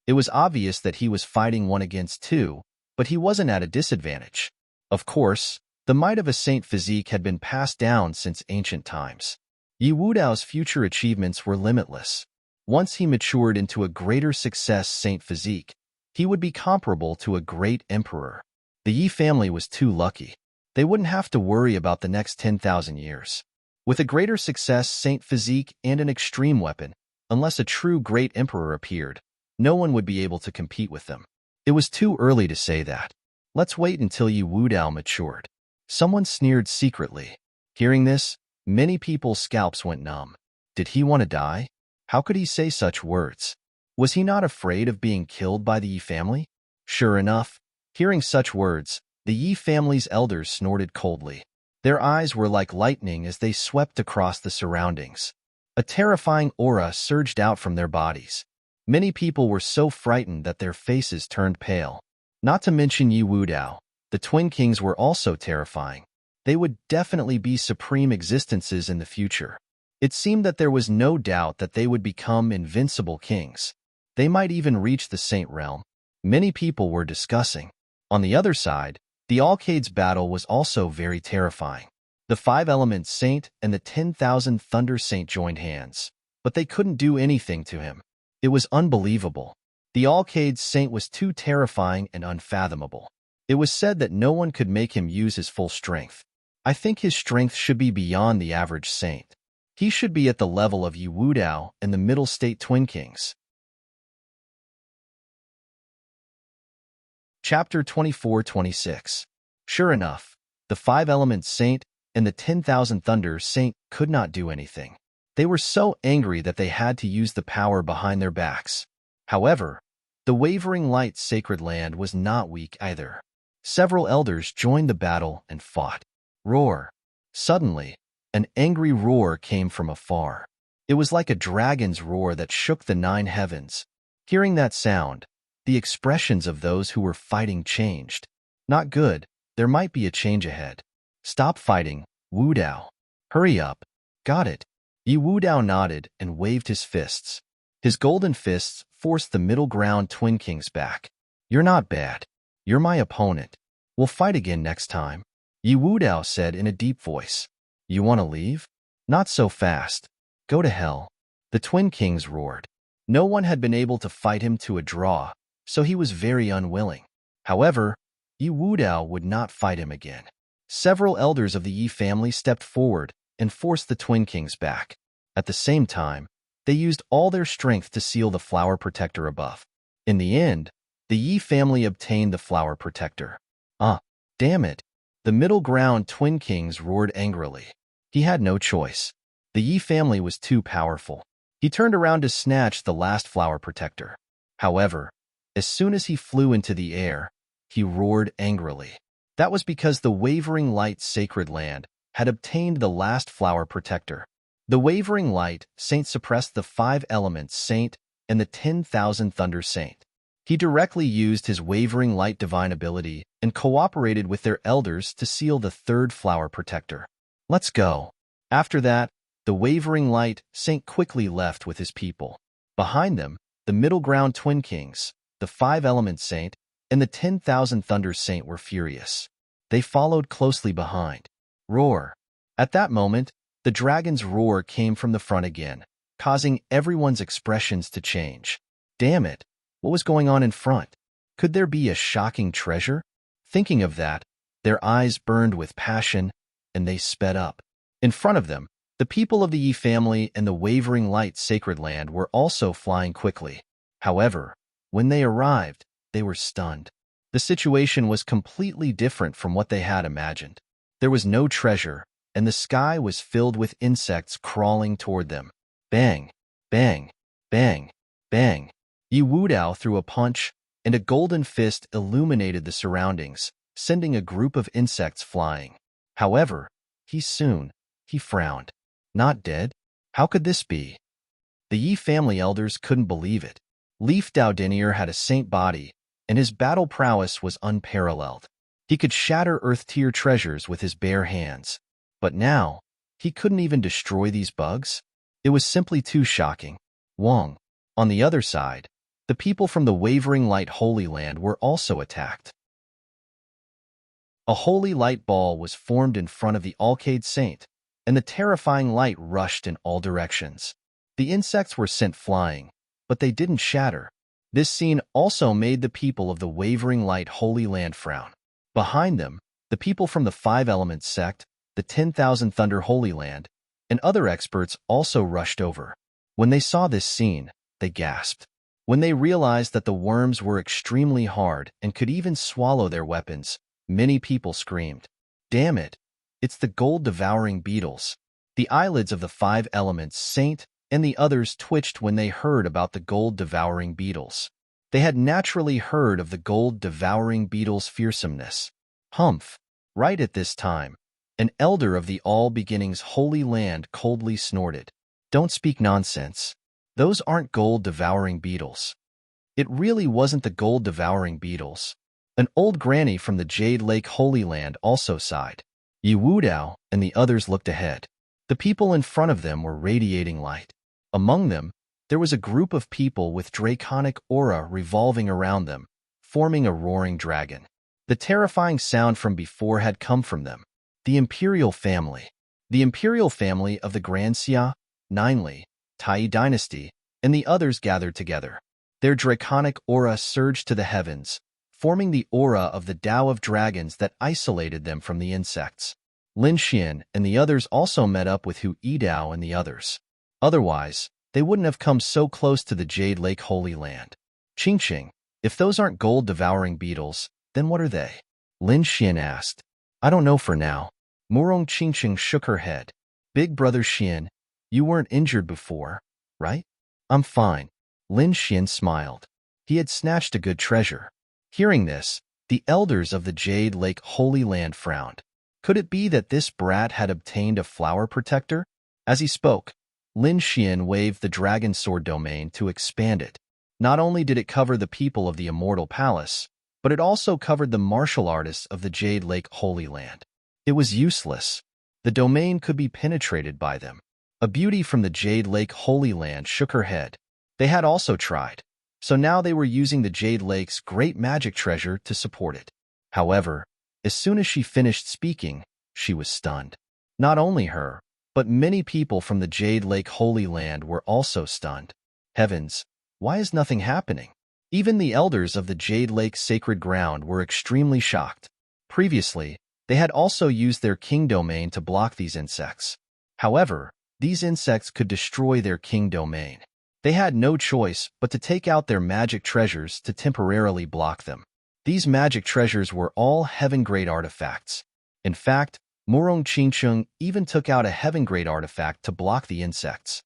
It was obvious that he was fighting 1 against 2, but he wasn't at a disadvantage. Of course, the might of a saint physique had been passed down since ancient times. Yi Wudao's future achievements were limitless. Once he matured into a greater success saint physique, he would be comparable to a great emperor. The Yi family was too lucky. They wouldn't have to worry about the next 10,000 years. With a greater success saint physique and an extreme weapon, unless a true great emperor appeared, no one would be able to compete with them. It was too early to say that. Let's wait until Yi Wudao matured. Someone sneered secretly. Hearing this, many people's scalps went numb. Did he want to die? How could he say such words? Was he not afraid of being killed by the Yi family? Sure enough, hearing such words, the Yi family's elders snorted coldly. Their eyes were like lightning as they swept across the surroundings. A terrifying aura surged out from their bodies. Many people were so frightened that their faces turned pale. Not to mention Yi Wudao, the Twin Kings were also terrifying. They would definitely be supreme existences in the future. It seemed that there was no doubt that they would become invincible kings. They might even reach the Saint Realm. Many people were discussing. On the other side, the Alcades battle was also very terrifying. The 5 Element Saint and the 10,000 Thunder Saint joined hands, but they couldn't do anything to him. It was unbelievable. The Alcade Saint was too terrifying and unfathomable. It was said that no one could make him use his full strength. I think his strength should be beyond the average saint. He should be at the level of Yi Wudao and the Middle State Twin Kings. Chapter 24-26. Sure enough, the 5-element saint and the 10,000 thunder saint could not do anything. They were so angry that they had to use the power behind their backs. However, the wavering light sacred land was not weak either. Several elders joined the battle and fought. Roar. Suddenly, an angry roar came from afar. It was like a dragon's roar that shook the 9 heavens. Hearing that sound, the expressions of those who were fighting changed. Not good, there might be a change ahead. Stop fighting, Wudao. Hurry up. Got it. Yi Wudao nodded and waved his fists. His golden fists forced the middle ground Twin Kings back. You're not bad. You're my opponent. We'll fight again next time. Yi Wudao said in a deep voice. You want to leave? Not so fast. Go to hell. The Twin Kings roared. No one had been able to fight him to a draw, so he was very unwilling. However, Yi Wudao would not fight him again. Several elders of the Yi family stepped forward and forced the Twin Kings back. At the same time, they used all their strength to seal the flower protector above. In the end, the Yi family obtained the flower protector. Damn it! The middle ground Twin Kings roared angrily. He had no choice. The Yi family was too powerful. He turned around to snatch the last flower protector. However, as soon as he flew into the air, he roared angrily. That was because the wavering light sacred land had obtained the last flower protector. The wavering light saint suppressed the 5 elements saint and the 10,000 thunder saint. He directly used his wavering light divine ability and cooperated with their elders to seal the 3rd flower protector. Let's go. After that, the wavering light saint quickly left with his people. Behind them, the middle ground Twin Kings, the 5-element saint, and the 10,000 thunder saint were furious. They followed closely behind. Roar. At that moment, the dragon's roar came from the front again, causing everyone's expressions to change. Damn it! What was going on in front? Could there be a shocking treasure? Thinking of that, their eyes burned with passion, and they sped up. In front of them, the people of the Yi family and the wavering light sacred land were also flying quickly. However, when they arrived, they were stunned. The situation was completely different from what they had imagined. There was no treasure, and the sky was filled with insects crawling toward them. Bang! Bang! Bang! Bang! Yi Wudao threw a punch, and a golden fist illuminated the surroundings, sending a group of insects flying. However, he frowned. Not dead? How could this be? The Yi family elders couldn't believe it. Leaf Daodinier had a saint body, and his battle prowess was unparalleled. He could shatter earth-tier treasures with his bare hands. But now, he couldn't even destroy these bugs? It was simply too shocking. Wong. On the other side, the people from the Wavering Light Holy Land were also attacked. A holy light ball was formed in front of the Alcade Saint, and the terrifying light rushed in all directions. The insects were sent flying, but they didn't shatter. This scene also made the people of the Wavering Light Holy Land frown. Behind them, the people from the 5-element sect, the 10,000 Thunder Holy Land, and other experts also rushed over. When they saw this scene, they gasped. When they realized that the worms were extremely hard and could even swallow their weapons, many people screamed, "Damn it! It's the gold-devouring beetles." The eyelids of the 5-element saint and the others twitched when they heard about the gold-devouring beetles. They had naturally heard of the gold-devouring beetles' fearsomeness. Humph! Right at this time, an elder of the All Beginnings Holy Land coldly snorted. "Don't speak nonsense. Those aren't gold-devouring beetles." It really wasn't the gold-devouring beetles. An old granny from the Jade Lake Holy Land also sighed. Yi Wudao and the others looked ahead. The people in front of them were radiating light. Among them, there was a group of people with draconic aura revolving around them, forming a roaring dragon. The terrifying sound from before had come from them. The Imperial family. The Imperial family of the Grand Xia, Ninely, Tai dynasty, and the others gathered together. Their draconic aura surged to the heavens, forming the aura of the Tao of dragons that isolated them from the insects. Lin Xian and the others also met up with Hu Yidao and the others. Otherwise, they wouldn't have come so close to the Jade Lake Holy Land. Qingqing, if those aren't gold-devouring beetles, then what are they? Lin Xian asked. I don't know for now. Murong Qingqing shook her head. Big brother Xian, you weren't injured before, right? I'm fine. Lin Xian smiled. He had snatched a good treasure. Hearing this, the elders of the Jade Lake Holy Land frowned. Could it be that this brat had obtained a flower protector? As he spoke, Lin Xian waved the dragon sword domain to expand it. Not only did it cover the people of the Immortal Palace, but it also covered the martial artists of the Jade Lake Holy Land. It was useless. The domain could be penetrated by them. A beauty from the Jade Lake Holy Land shook her head. They had also tried, so now they were using the Jade Lake's great magic treasure to support it. However, as soon as she finished speaking, she was stunned. Not only her, but many people from the Jade Lake Holy Land were also stunned. Heavens, why is nothing happening? Even the elders of the Jade Lake Sacred Ground were extremely shocked. Previously, they had also used their king domain to block these insects. However, these insects could destroy their king domain. They had no choice but to take out their magic treasures to temporarily block them. These magic treasures were all heaven-grade artifacts. In fact, Murong Qingqing even took out a heaven-grade artifact to block the insects.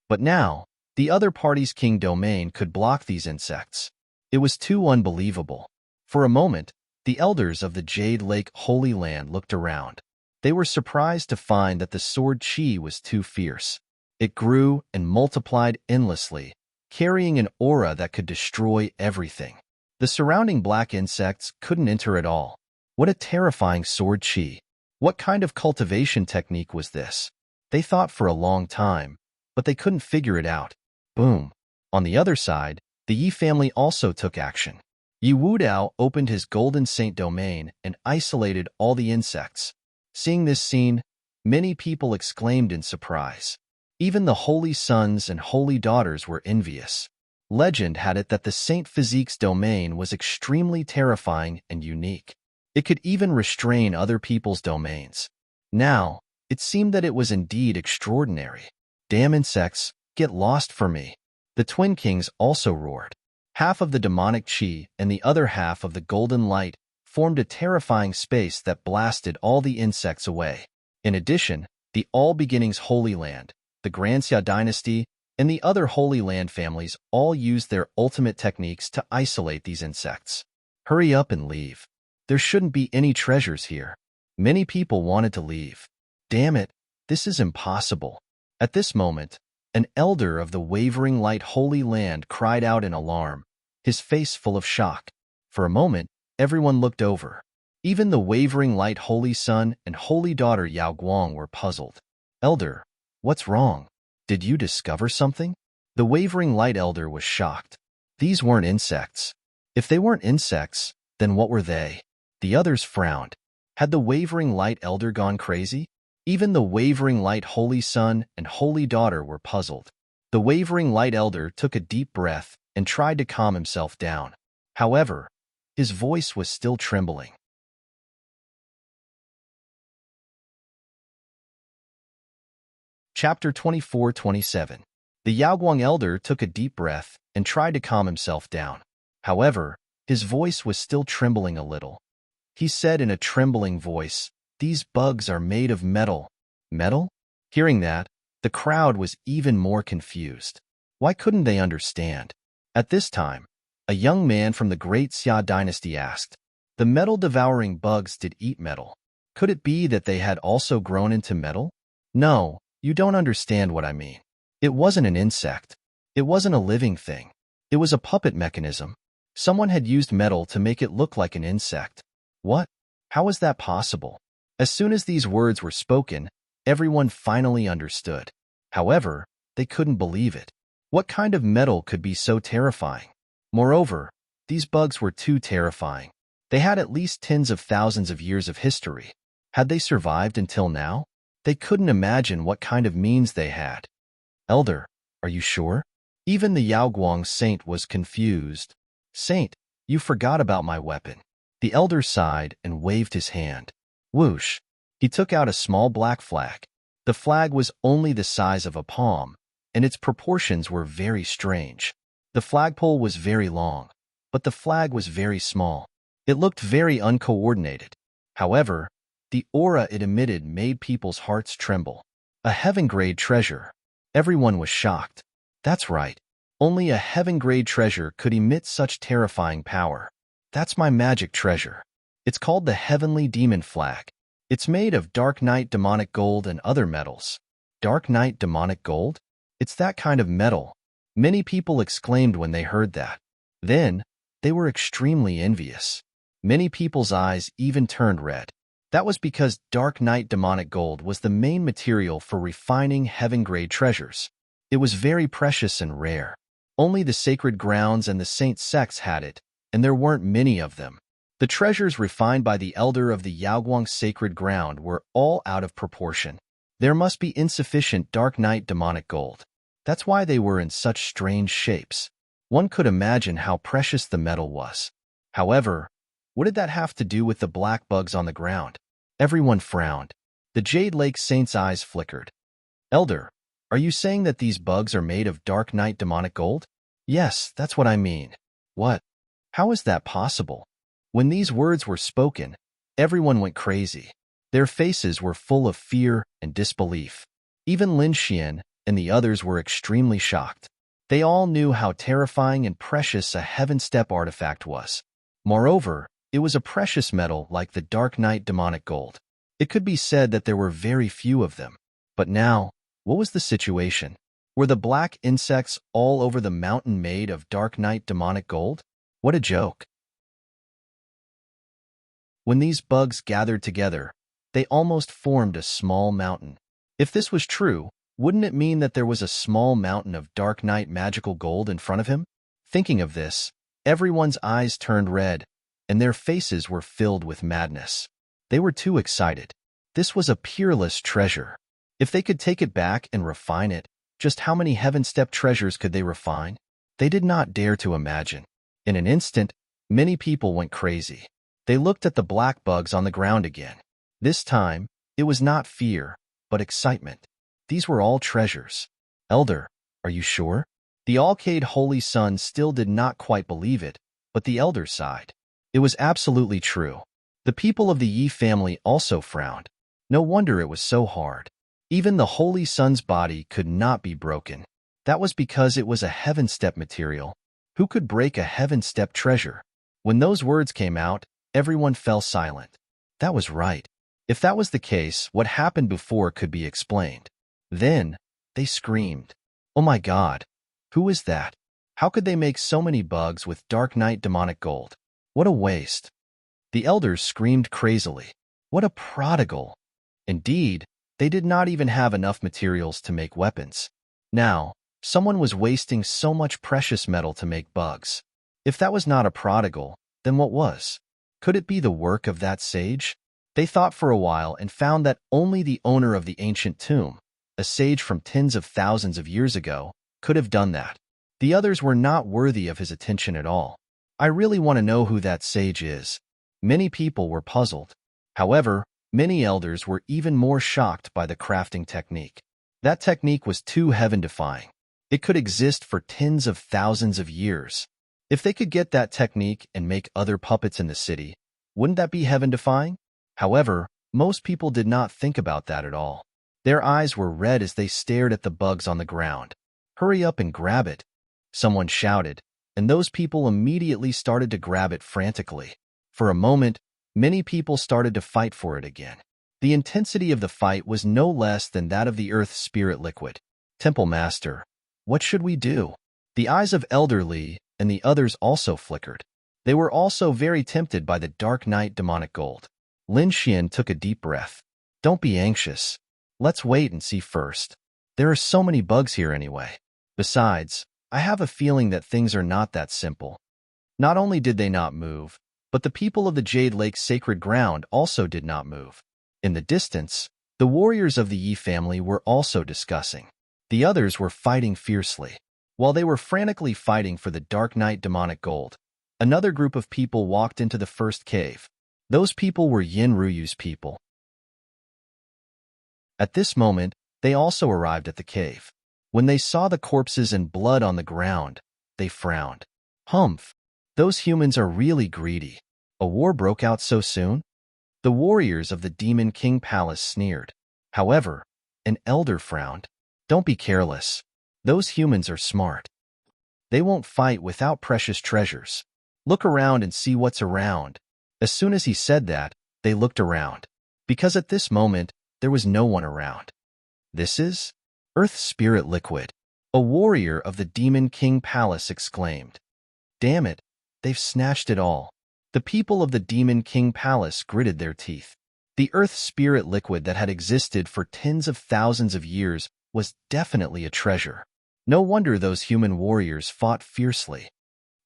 But now, the other party's king domain could block these insects. It was too unbelievable. For a moment, the elders of the Jade Lake Holy Land looked around. They were surprised to find that the sword qi was too fierce. It grew and multiplied endlessly, carrying an aura that could destroy everything. The surrounding black insects couldn't enter at all. What a terrifying sword qi! What kind of cultivation technique was this? They thought for a long time, but they couldn't figure it out. Boom! On the other side, the Yi family also took action. Yi Wudao opened his Golden Saint domain and isolated all the insects. Seeing this scene, many people exclaimed in surprise. Even the holy sons and holy daughters were envious. Legend had it that the Saint Physique's domain was extremely terrifying and unique. It could even restrain other people's domains. Now, it seemed that it was indeed extraordinary. Damn insects, get lost for me. The Twin Kings also roared. Half of the demonic qi and the other half of the golden light formed a terrifying space that blasted all the insects away. In addition, the All Beginnings Holy Land, the Granxia dynasty, and the other Holy Land families all used their ultimate techniques to isolate these insects. Hurry up and leave. There shouldn't be any treasures here. Many people wanted to leave. Damn it, this is impossible. At this moment, an elder of the Wavering Light Holy Land cried out in alarm, his face full of shock. For a moment, everyone looked over. Even the Wavering Light Holy Son and Holy Daughter Yao Guang were puzzled. Elder, what's wrong? Did you discover something? The Wavering Light Elder was shocked. These weren't insects. If they weren't insects, then what were they? The others frowned. Had the Wavering Light Elder gone crazy? Even the Wavering Light Holy Son and Holy Daughter were puzzled. The Wavering Light Elder took a deep breath and tried to calm himself down. However, his voice was still trembling. Chapter 24-27. The Yaoguang Elder took a deep breath and tried to calm himself down. However, his voice was still trembling a little. He said in a trembling voice, "These bugs are made of metal." Metal? Hearing that, the crowd was even more confused. Why couldn't they understand? At this time, a young man from the Great Xia dynasty asked, "The metal-devouring bugs did eat metal. Could it be that they had also grown into metal?" "No, you don't understand what I mean. It wasn't an insect. It wasn't a living thing. It was a puppet mechanism. Someone had used metal to make it look like an insect." "What? How is that possible?" As soon as these words were spoken, everyone finally understood. However, they couldn't believe it. What kind of metal could be so terrifying? Moreover, these bugs were too terrifying. They had at least tens of thousands of years of history. Had they survived until now? They couldn't imagine what kind of means they had. Elder, are you sure? Even the Yaoguang saint was confused. Saint, you forgot about my weapon. The elder sighed and waved his hand. Whoosh! He took out a small black flag. The flag was only the size of a palm, and its proportions were very strange. The flagpole was very long, but the flag was very small. It looked very uncoordinated. However, the aura it emitted made people's hearts tremble. A heaven-grade treasure. Everyone was shocked. That's right. Only a heaven-grade treasure could emit such terrifying power. That's my magic treasure. It's called the Heavenly Demon Flag. It's made of Dark Night demonic gold and other metals. Dark Night demonic gold? It's that kind of metal. Many people exclaimed when they heard that. Then, they were extremely envious. Many people's eyes even turned red. That was because Dark Night demonic gold was the main material for refining heaven-grade treasures. It was very precious and rare. Only the sacred grounds and the saint sects had it, and there weren't many of them. The treasures refined by the elder of the Yaoguang sacred ground were all out of proportion. There must be insufficient Dark Night demonic gold. That's why they were in such strange shapes. One could imagine how precious the metal was. However, what did that have to do with the black bugs on the ground? Everyone frowned. The Jade Lake Saint's eyes flickered. Elder, are you saying that these bugs are made of Dark Night demonic gold? Yes, that's what I mean. What? How is that possible? When these words were spoken, everyone went crazy. Their faces were full of fear and disbelief. Even Lin Xian and the others were extremely shocked. They all knew how terrifying and precious a Heaven Step artifact was. Moreover, it was a precious metal like the Dark Night demonic gold. It could be said that there were very few of them. But now, what was the situation? Were the black insects all over the mountain made of Dark Night demonic gold? What a joke. When these bugs gathered together, they almost formed a small mountain. If this was true, wouldn't it mean that there was a small mountain of Dark Night magical gold in front of him? Thinking of this, everyone's eyes turned red, and their faces were filled with madness. They were too excited. This was a peerless treasure. If they could take it back and refine it, just how many Heaven Step treasures could they refine? They did not dare to imagine. In an instant, many people went crazy. They looked at the black bugs on the ground again. This time, it was not fear, but excitement. These were all treasures. Elder, are you sure? The Alcade Holy Son still did not quite believe it, but the elder sighed. It was absolutely true. The people of the Yi family also frowned. No wonder it was so hard. Even the Holy Son's body could not be broken. That was because it was a Heaven Step material. Who could break a Heaven Step treasure? When those words came out, everyone fell silent. That was right. If that was the case, what happened before could be explained. Then, they screamed. Oh my God! Who is that? How could they make so many bugs with Dark Night demonic gold? What a waste! The elders screamed crazily. What a prodigal! Indeed, they did not even have enough materials to make weapons. Now, someone was wasting so much precious metal to make bugs. If that was not a prodigal, then what was? Could it be the work of that sage? They thought for a while and found that only the owner of the ancient tomb, a sage from tens of thousands of years ago, could have done that. The others were not worthy of his attention at all. I really want to know who that sage is. Many people were puzzled. However, many elders were even more shocked by the crafting technique. That technique was too heaven-defying. It could exist for tens of thousands of years. If they could get that technique and make other puppets in the city, wouldn't that be heaven-defying? However, most people did not think about that at all. Their eyes were red as they stared at the bugs on the ground. Hurry up and grab it, someone shouted, and those people immediately started to grab it frantically. For a moment, many people started to fight for it again. The intensity of the fight was no less than that of the Earth's spirit liquid. Temple Master, what should we do? The eyes of Elder Li and the others also flickered. They were also very tempted by the Dark Night demonic gold. Lin Xian took a deep breath. Don't be anxious. Let's wait and see first. There are so many bugs here anyway. Besides, I have a feeling that things are not that simple. Not only did they not move, but the people of the Jade Lake sacred ground also did not move. In the distance, The warriors of the Yi family were also discussing. The others were fighting fiercely. While they were frantically fighting for the Dark Knight demonic gold, another group of people walked into the first cave. Those people were Yin Ruyu's people. At this moment, they also arrived at the cave. When they saw the corpses and blood on the ground, they frowned. Humph! Those humans are really greedy. A war broke out so soon? The warriors of the Demon King Palace sneered. However, an elder frowned. Don't be careless. Those humans are smart. They won't fight without precious treasures. Look around and see what's around. As soon as he said that, they looked around. Because at this moment, there was no one around. This is Earth Spirit Liquid. A warrior of the Demon King Palace exclaimed. Damn it, they've snatched it all. The people of the Demon King Palace gritted their teeth. The Earth Spirit Liquid that had existed for tens of thousands of years was definitely a treasure. No wonder those human warriors fought fiercely.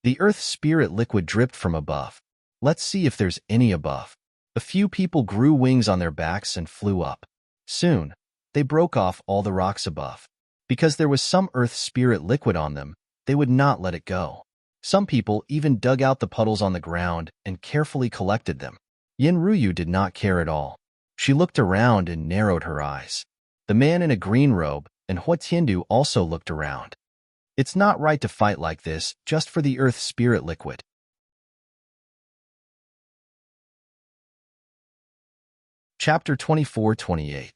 The Earth Spirit Liquid dripped from above. Let's see if there's any above. A few people grew wings on their backs and flew up. Soon, they broke off all the rocks above. Because there was some Earth Spirit Liquid on them, they would not let it go. Some people even dug out the puddles on the ground and carefully collected them. Yin Ruyu did not care at all. She looked around and narrowed her eyes. The man in a green robe and Hua Tiandu also looked around. It's not right to fight like this just for the Earth Spirit Liquid. Chapter 24-28.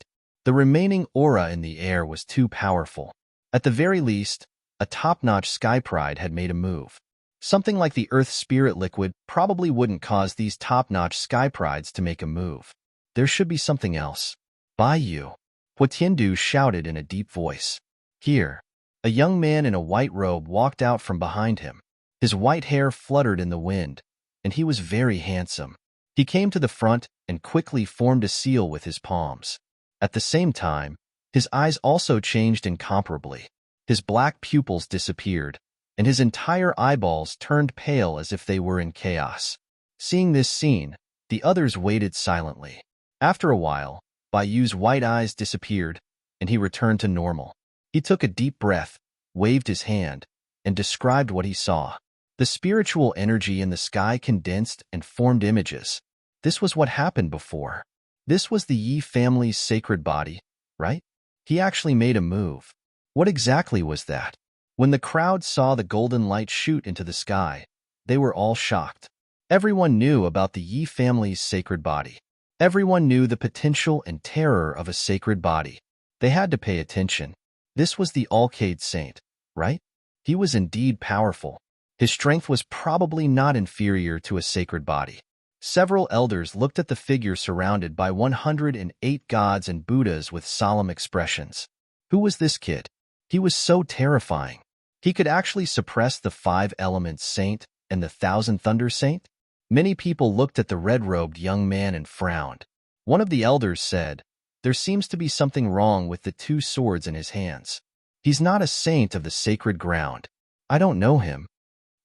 The remaining aura in the air was too powerful. At the very least, a top-notch Sky Pride had made a move. Something like the Earth Spirit Liquid probably wouldn't cause these top-notch Sky Prides to make a move. There should be something else. Bai Yu. Hua Tiandu shouted in a deep voice. Here. A young man in a white robe walked out from behind him. His white hair fluttered in the wind, and he was very handsome. He came to the front and quickly formed a seal with his palms. At the same time, his eyes also changed incomparably. His black pupils disappeared, and his entire eyeballs turned pale as if they were in chaos. Seeing this scene, the others waited silently. After a while, Bai Yu's white eyes disappeared, and he returned to normal. He took a deep breath, waved his hand, and described what he saw. The spiritual energy in the sky condensed and formed images. This was what happened before. This was the Yi family's sacred body, right? He actually made a move. What exactly was that? When the crowd saw the golden light shoot into the sky, they were all shocked. Everyone knew about the Yi family's sacred body. Everyone knew the potential and terror of a sacred body. They had to pay attention. This was the Alcade Saint, right? He was indeed powerful. His strength was probably not inferior to a sacred body. Several elders looked at the figure surrounded by 108 gods and Buddhas with solemn expressions. Who was this kid? He was so terrifying. He could actually suppress the 5 elements saint and the 1,000 thunder saint? Many people looked at the red-robed young man and frowned. One of the elders said, there seems to be something wrong with the 2 swords in his hands. He's not a saint of the sacred ground. I don't know him.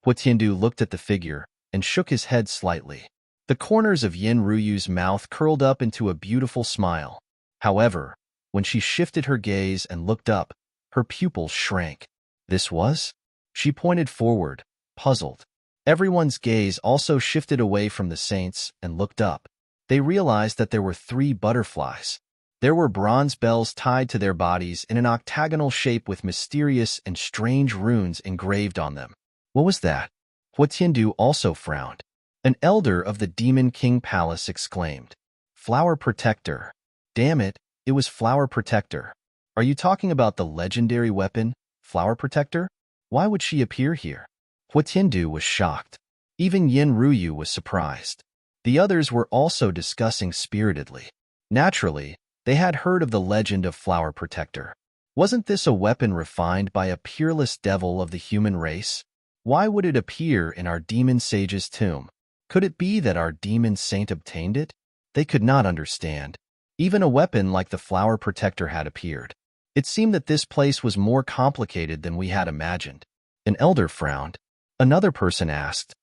Hua Tiandu looked at the figure and shook his head slightly. The corners of Yin Ruyu's mouth curled up into a beautiful smile. However, when she shifted her gaze and looked up, her pupils shrank. This was? She pointed forward, puzzled. Everyone's gaze also shifted away from the saints and looked up. They realized that there were 3 butterflies. There were bronze bells tied to their bodies in an octagonal shape with mysterious and strange runes engraved on them. What was that? Hua Tiandu also frowned. An elder of the Demon King Palace exclaimed, Flower Protector. Damn it, it was Flower Protector. Are you talking about the legendary weapon, Flower Protector? Why would she appear here? Hua Tiandu was shocked. Even Yin Ruyu was surprised. The others were also discussing spiritedly. Naturally, they had heard of the legend of Flower Protector. Wasn't this a weapon refined by a peerless devil of the human race? Why would it appear in our demon sage's tomb? Could it be that our demon saint obtained it? They could not understand. Even a weapon like the Flower Protector had appeared. It seemed that this place was more complicated than we had imagined. An elder frowned. Another person asked,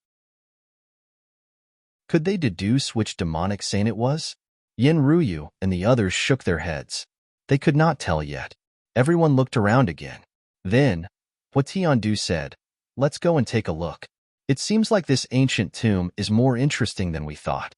could they deduce which demonic saint it was? Yin Ruyu and the others shook their heads. They could not tell yet. Everyone looked around again. Then, Hua Tiandu said, "Let's go and take a look. It seems like this ancient tomb is more interesting than we thought.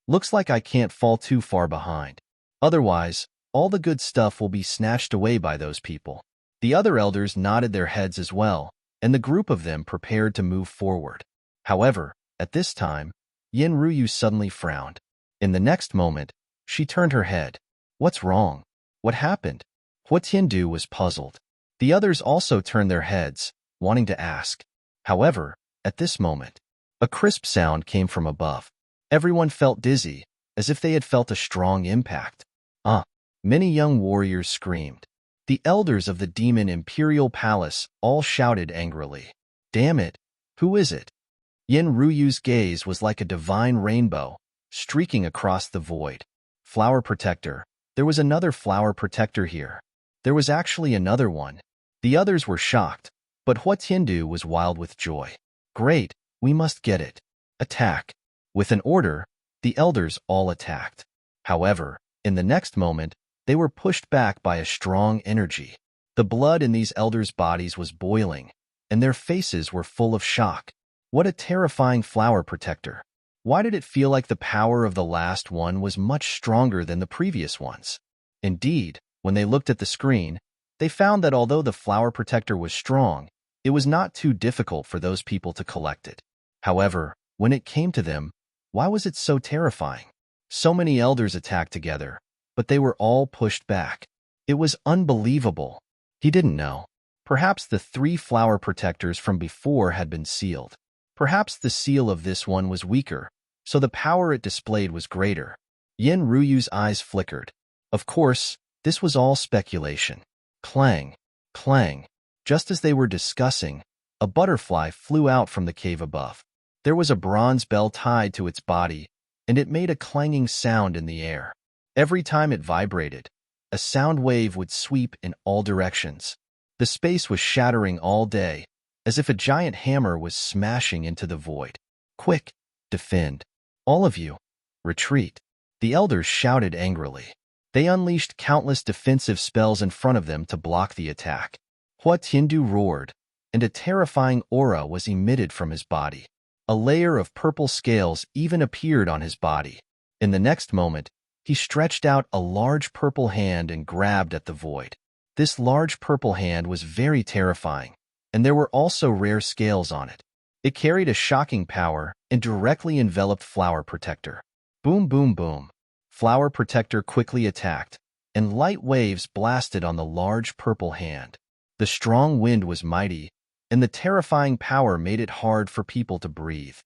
Looks like I can't fall too far behind. Otherwise, all the good stuff will be snatched away by those people." The other elders nodded their heads as well, and the group of them prepared to move forward. However, at this time, Yin Ruyu suddenly frowned. In the next moment, she turned her head. "What's wrong? What happened?" Hua Tiandu was puzzled. The others also turned their heads, wanting to ask. However, at this moment, a crisp sound came from above. Everyone felt dizzy, as if they had felt a strong impact. Many young warriors screamed. The elders of the demon imperial palace all shouted angrily. "Damn it! Who is it?" Yin Ruyu's gaze was like a divine rainbow, streaking across the void. Flower protector. There was another flower protector here. There was actually another one. The others were shocked, but Hua Tiandu was wild with joy. "Great, we must get it. Attack." With an order, the elders all attacked. However, in the next moment, they were pushed back by a strong energy. The blood in these elders' bodies was boiling, and their faces were full of shock. What a terrifying flower protector. Why did it feel like the power of the last one was much stronger than the previous ones? Indeed, when they looked at the screen, they found that although the flower protector was strong, it was not too difficult for those people to collect it. However, when it came to them, why was it so terrifying? So many elders attacked together, but they were all pushed back. It was unbelievable. He didn't know. Perhaps the 3 flower protectors from before had been sealed. Perhaps the seal of this one was weaker, so the power it displayed was greater. Yin Ruyu's eyes flickered. Of course, this was all speculation. Clang, clang. Just as they were discussing, a butterfly flew out from the cave above. There was a bronze bell tied to its body, and it made a clanging sound in the air. Every time it vibrated, a sound wave would sweep in all directions. The space was shattering all day, as if a giant hammer was smashing into the void. "Quick, defend. All of you, retreat." The elders shouted angrily. They unleashed countless defensive spells in front of them to block the attack. Hua Tiandu roared, and a terrifying aura was emitted from his body. A layer of purple scales even appeared on his body. In the next moment, he stretched out a large purple hand and grabbed at the void. This large purple hand was very terrifying, and there were also rare scales on it. It carried a shocking power and directly enveloped Flower Protector. Boom, boom, boom. Flower Protector quickly attacked, and light waves blasted on the large purple hand. The strong wind was mighty, and the terrifying power made it hard for people to breathe.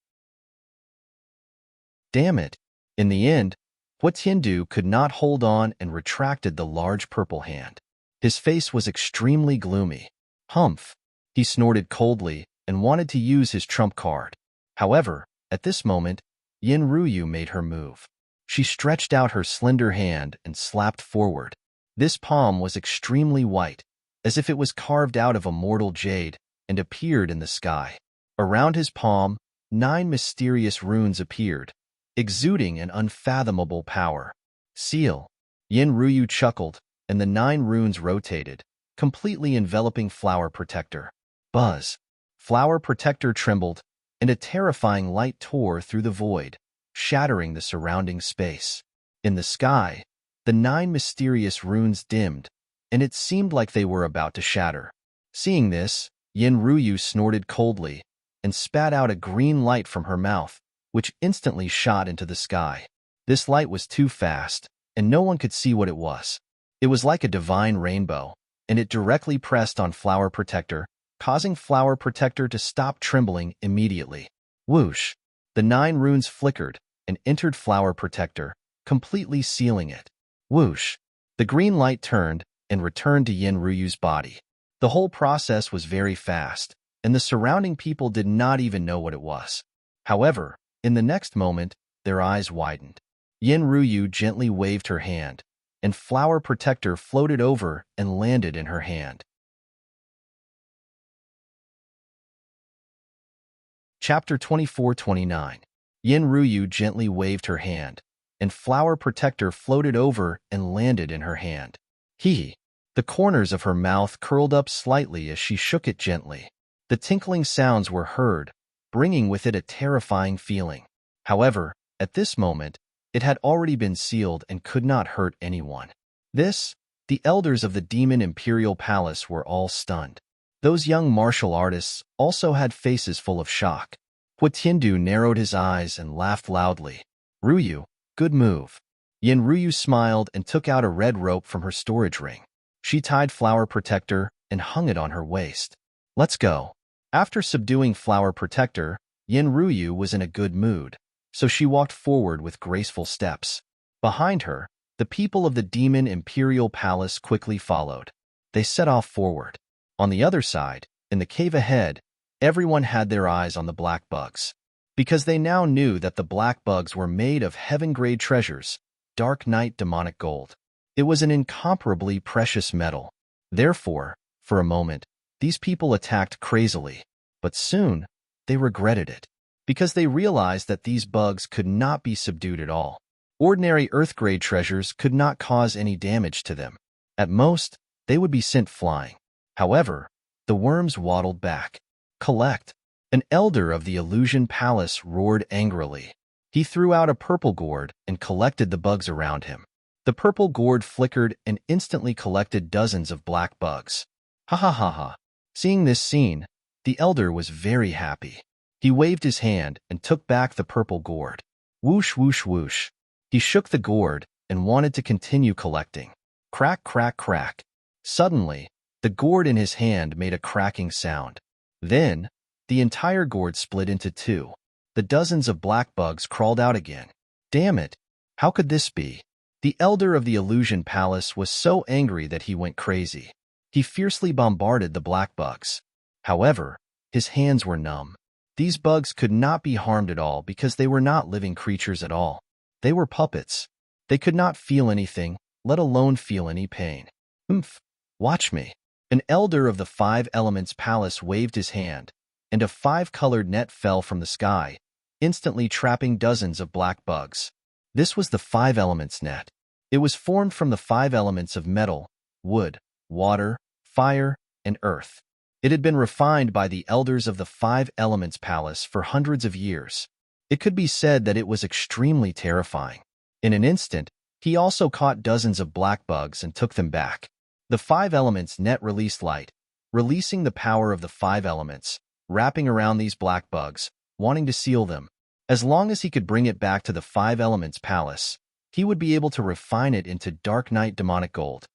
Damn it! In the end, Hua Tiandu could not hold on and retracted the large purple hand. His face was extremely gloomy. Humph! He snorted coldly and wanted to use his trump card. However, at this moment, Yin Ruyu made her move. She stretched out her slender hand and slapped forward. This palm was extremely white, as if it was carved out of immortal jade, and appeared in the sky. Around his palm, 9 mysterious runes appeared, exuding an unfathomable power. Seal. Yin Ruyu chuckled, and the 9 runes rotated, completely enveloping Flower Protector. Buzz. Flower Protector trembled, and a terrifying light tore through the void, shattering the surrounding space. In the sky, the 9 mysterious runes dimmed, and it seemed like they were about to shatter. Seeing this, Yin Ruyu snorted coldly and spat out a green light from her mouth, which instantly shot into the sky. This light was too fast, and no one could see what it was. It was like a divine rainbow, and it directly pressed on Flower Protector, causing Flower Protector to stop trembling immediately. Whoosh! The 9 runes flickered and entered Flower Protector, completely sealing it. Whoosh! The green light turned and returned to Yin Ruyu's body. The whole process was very fast, and the surrounding people did not even know what it was. However, in the next moment, their eyes widened. Yin Ruyu gently waved her hand, and Flower Protector floated over and landed in her hand. Chapter 24-29. Yin Ruyu gently waved her hand, and Flower Protector floated over and landed in her hand. The corners of her mouth curled up slightly as she shook it gently. The tinkling sounds were heard, bringing with it a terrifying feeling. However, at this moment, it had already been sealed and could not hurt anyone. The elders of the Demon Imperial Palace were all stunned. Those young martial artists also had faces full of shock. Huatiandu narrowed his eyes and laughed loudly. Ruyu, good move. Yin Ruyu smiled and took out a red rope from her storage ring. She tied Flower Protector and hung it on her waist. Let's go. After subduing Flower Protector, Yin Ruyu was in a good mood, so she walked forward with graceful steps. Behind her, the people of the Demon Imperial Palace quickly followed. They set off forward. On the other side, in the cave ahead, everyone had their eyes on the black bugs. Because they now knew that the black bugs were made of heaven-grade treasures, dark night demonic gold. It was an incomparably precious metal. Therefore, for a moment, these people attacked crazily. But soon, they regretted it. Because they realized that these bugs could not be subdued at all. Ordinary earth-grade treasures could not cause any damage to them. At most, they would be sent flying. However, the worms waddled back. Collect! An elder of the Illusion Palace roared angrily. He threw out a purple gourd and collected the bugs around him. The purple gourd flickered and instantly collected dozens of black bugs. Ha ha ha ha. Seeing this scene, the elder was very happy. He waved his hand and took back the purple gourd. Whoosh whoosh whoosh. He shook the gourd and wanted to continue collecting. Crack, crack, crack. Suddenly, the gourd in his hand made a cracking sound. Then, the entire gourd split into two. The dozens of black bugs crawled out again. Damn it! How could this be? The elder of the Illusion Palace was so angry that he went crazy. He fiercely bombarded the black bugs. However, his hands were numb. These bugs could not be harmed at all because they were not living creatures at all. They were puppets. They could not feel anything, let alone feel any pain. Watch me. An elder of the Five Elements Palace waved his hand, and a five-colored net fell from the sky, instantly trapping dozens of black bugs. This was the Five Elements net. It was formed from the five elements of metal, wood, water, fire, and earth. It had been refined by the elders of the Five Elements Palace for hundreds of years. It could be said that it was extremely terrifying. In an instant, he also caught dozens of black bugs and took them back. The Five Elements net released light, releasing the power of the five elements, wrapping around these black bugs, wanting to seal them. As long as he could bring it back to the Five Elements Palace, he would be able to refine it into dark night demonic gold.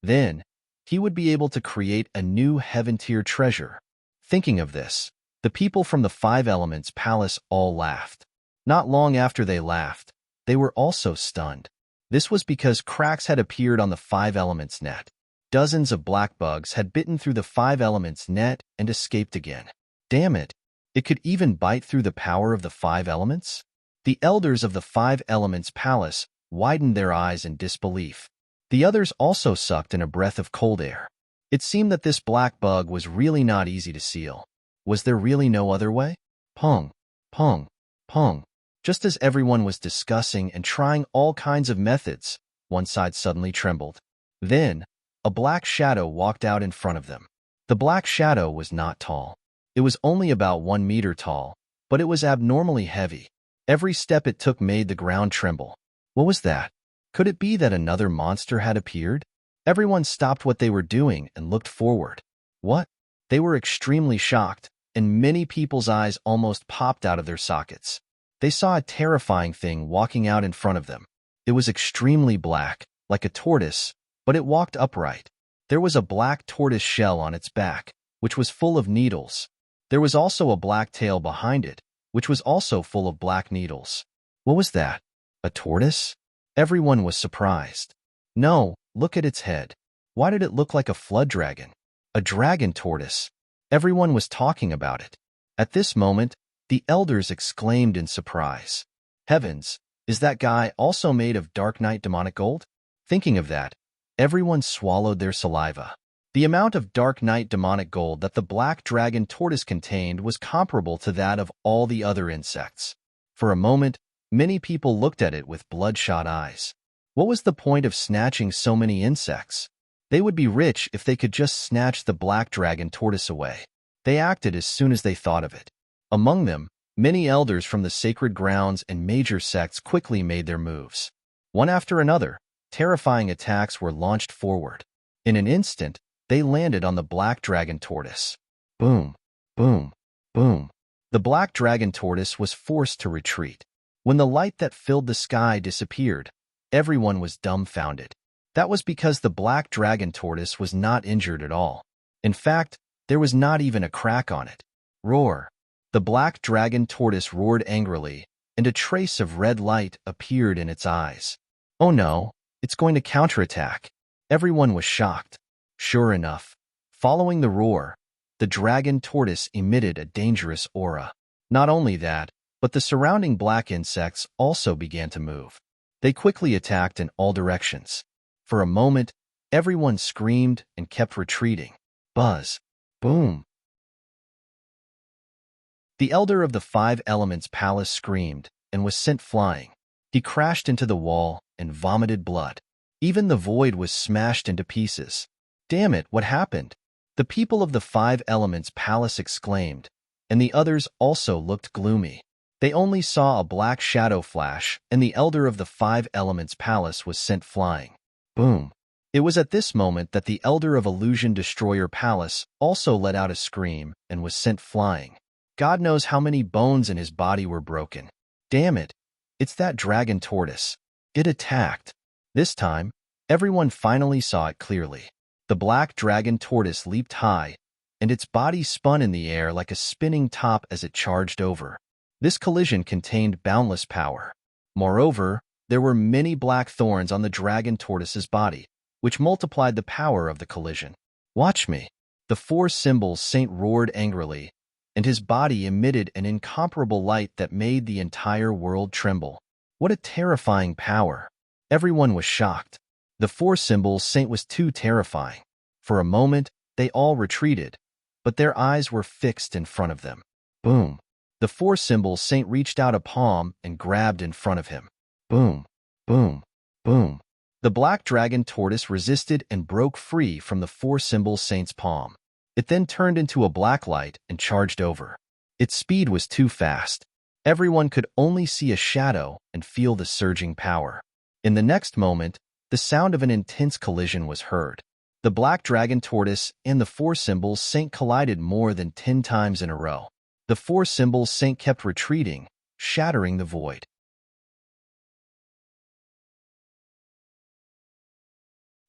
Then, he would be able to create a new heaven-tier treasure. Thinking of this, the people from the Five Elements Palace all laughed. Not long after they laughed, they were also stunned. This was because cracks had appeared on the Five Elements net. Dozens of black bugs had bitten through the Five Elements net and escaped again. Damn it! It could even bite through the power of the five elements? The elders of the Five Elements Palace widened their eyes in disbelief. The others also sucked in a breath of cold air. It seemed that this black bug was really not easy to seal. Was there really no other way? Pong, pong, pong. Just as everyone was discussing and trying all kinds of methods, one side suddenly trembled. Then, a black shadow walked out in front of them. The black shadow was not tall. It was only about 1 meter tall, but it was abnormally heavy. Every step it took made the ground tremble. What was that? Could it be that another monster had appeared? Everyone stopped what they were doing and looked forward. What? They were extremely shocked, and many people's eyes almost popped out of their sockets. They saw a terrifying thing walking out in front of them. It was extremely black, like a tortoise, but it walked upright. There was a black tortoise shell on its back, which was full of needles. There was also a black tail behind it, which was also full of black needles. What was that? A tortoise? Everyone was surprised. No, look at its head. Why did it look like a flood dragon? A dragon tortoise. Everyone was talking about it. At this moment, the elders exclaimed in surprise. Heavens, is that guy also made of dark night demonic gold? Thinking of that, everyone swallowed their saliva. The amount of dark night demonic gold that the black dragon tortoise contained was comparable to that of all the other insects. For a moment, Many people looked at it with bloodshot eyes. What was the point of snatching so many insects? They would be rich if they could just snatch the black dragon tortoise away. They acted as soon as they thought of it. Among them, many elders from the sacred grounds and major sects quickly made their moves. One after another, terrifying attacks were launched forward. In an instant, they landed on the black dragon tortoise. Boom, boom, boom. The black dragon tortoise was forced to retreat. When the light that filled the sky disappeared, everyone was dumbfounded. That was because the black dragon tortoise was not injured at all. In fact, there was not even a crack on it. Roar! The black dragon tortoise roared angrily, and a trace of red light appeared in its eyes. Oh no, it's going to counterattack. Everyone was shocked. Sure enough, following the roar, the dragon tortoise emitted a dangerous aura. Not only that, but the surrounding black insects also began to move. They quickly attacked in all directions. For a moment, everyone screamed and kept retreating. Buzz! Boom! The elder of the 5 elements palace screamed and was sent flying. He crashed into the wall and vomited blood. Even the void was smashed into pieces. Damn it, what happened? The people of the 5 elements palace exclaimed, and the others also looked gloomy. They only saw a black shadow flash, and the elder of the 5 elements palace was sent flying. Boom! It was at this moment that the elder of Illusion Destroyer Palace also let out a scream and was sent flying. God knows how many bones in his body were broken. Damn it! It's that dragon tortoise. It attacked. This time, everyone finally saw it clearly. The black dragon tortoise leaped high, and its body spun in the air like a spinning top as it charged over. This collision contained boundless power. Moreover, there were many black thorns on the dragon tortoise's body, which multiplied the power of the collision. Watch me! The 4 symbols saint roared angrily, and his body emitted an incomparable light that made the entire world tremble. What a terrifying power! Everyone was shocked. The 4 symbols saint was too terrifying. For a moment, they all retreated, but their eyes were fixed in front of them. Boom! The 4 symbols saint reached out a palm and grabbed in front of him. Boom! Boom! Boom! The black dragon tortoise resisted and broke free from the 4 symbols saint's palm. It then turned into a black light and charged over. Its speed was too fast. Everyone could only see a shadow and feel the surging power. In the next moment, the sound of an intense collision was heard. The black dragon tortoise and the 4 symbols saint collided more than 10 times in a row. The 4 symbols saint kept retreating, shattering the void.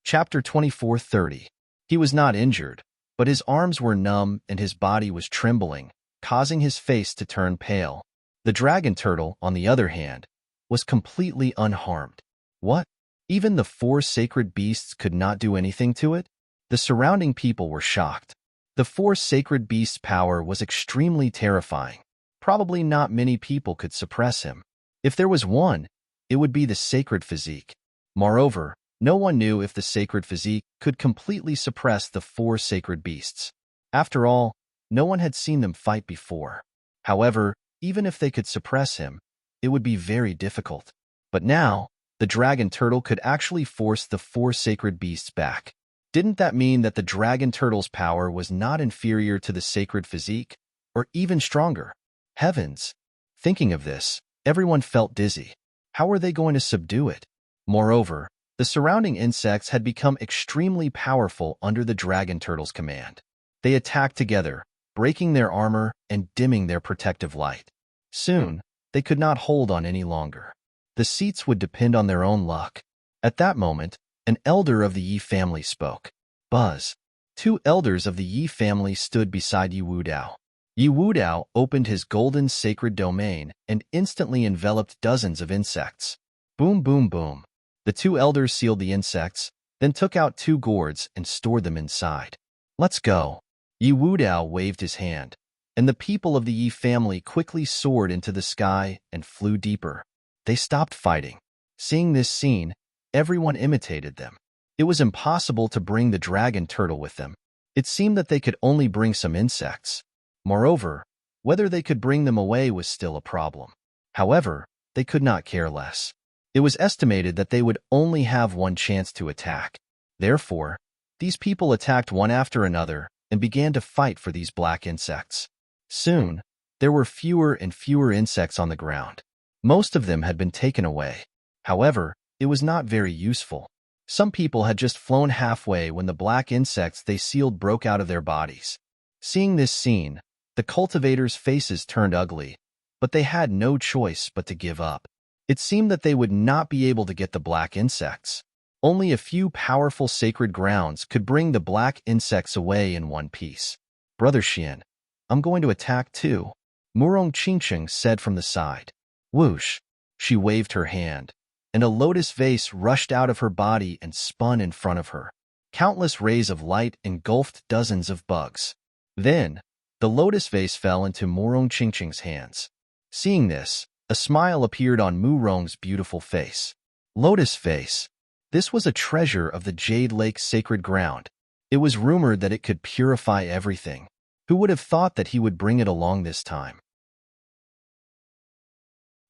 Chapter 24:30. He was not injured, but his arms were numb and his body was trembling, causing his face to turn pale. The dragon turtle, on the other hand, was completely unharmed. What? Even the 4 sacred beasts could not do anything to it? The surrounding people were shocked. The 4 sacred beasts' power was extremely terrifying. Probably not many people could suppress him. If there was one, it would be the sacred physique. Moreover, no one knew if the sacred physique could completely suppress the 4 sacred beasts. After all, no one had seen them fight before. However, even if they could suppress him, it would be very difficult. But now, the dragon turtle could actually force the 4 sacred beasts back. Didn't that mean that the dragon turtle's power was not inferior to the sacred physique, or even stronger? Heavens! Thinking of this, everyone felt dizzy. How were they going to subdue it? Moreover, the surrounding insects had become extremely powerful under the dragon turtle's command. They attacked together, breaking their armor and dimming their protective light. Soon, they could not hold on any longer. The seats would depend on their own luck. At that moment, an elder of the Yi family spoke. Buzz! 2 elders of the Yi family stood beside Yi Wudao. Yi Wudao opened his golden sacred domain and instantly enveloped dozens of insects. Boom, boom, boom. The 2 elders sealed the insects, then took out 2 gourds and stored them inside. Let's go. Yi Wudao waved his hand, and the people of the Yi family quickly soared into the sky and flew deeper. They stopped fighting. Seeing this scene, everyone imitated them. It was impossible to bring the dragon turtle with them. It seemed that they could only bring some insects. Moreover, whether they could bring them away was still a problem. However, they could not care less. It was estimated that they would only have one chance to attack. Therefore, these people attacked one after another and began to fight for these black insects. Soon, there were fewer and fewer insects on the ground. Most of them had been taken away. However, it was not very useful. Some people had just flown halfway when the black insects they sealed broke out of their bodies. Seeing this scene, the cultivators' faces turned ugly, but they had no choice but to give up. It seemed that they would not be able to get the black insects. Only a few powerful sacred grounds could bring the black insects away in one piece. Brother Xian, I'm going to attack too, Murong Qingqing said from the side. Whoosh! She waved her hand, and a lotus vase rushed out of her body and spun in front of her. Countless rays of light engulfed dozens of bugs. Then, the lotus vase fell into Murong Qingqing's hands. Seeing this, a smile appeared on Murong's beautiful face. Lotus vase. This was a treasure of the Jade Lake sacred ground. It was rumored that it could purify everything. Who would have thought that he would bring it along this time?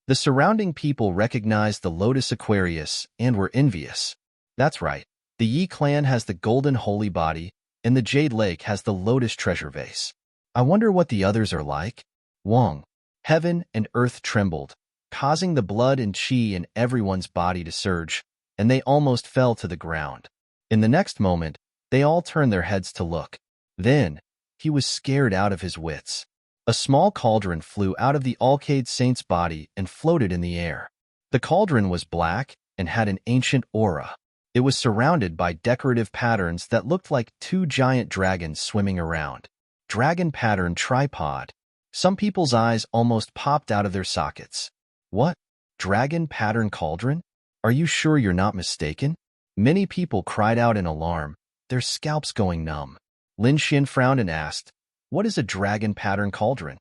The surrounding people recognized the Lotus Aquarius and were envious. That's right, the Yi clan has the golden holy body, and the Jade Lake has the Lotus treasure vase. I wonder what the others are like? Wong. Heaven and earth trembled, causing the blood and qi in everyone's body to surge, and they almost fell to the ground. In the next moment, they all turned their heads to look. Then, he was scared out of his wits. A small cauldron flew out of the Alcade Saint's body and floated in the air. The cauldron was black and had an ancient aura. It was surrounded by decorative patterns that looked like two giant dragons swimming around. Dragon pattern tripod. Some people's eyes almost popped out of their sockets. What? Dragon pattern cauldron? Are you sure you're not mistaken? Many people cried out in alarm, their scalps going numb. Lin Xian frowned and asked, what is a dragon pattern cauldron?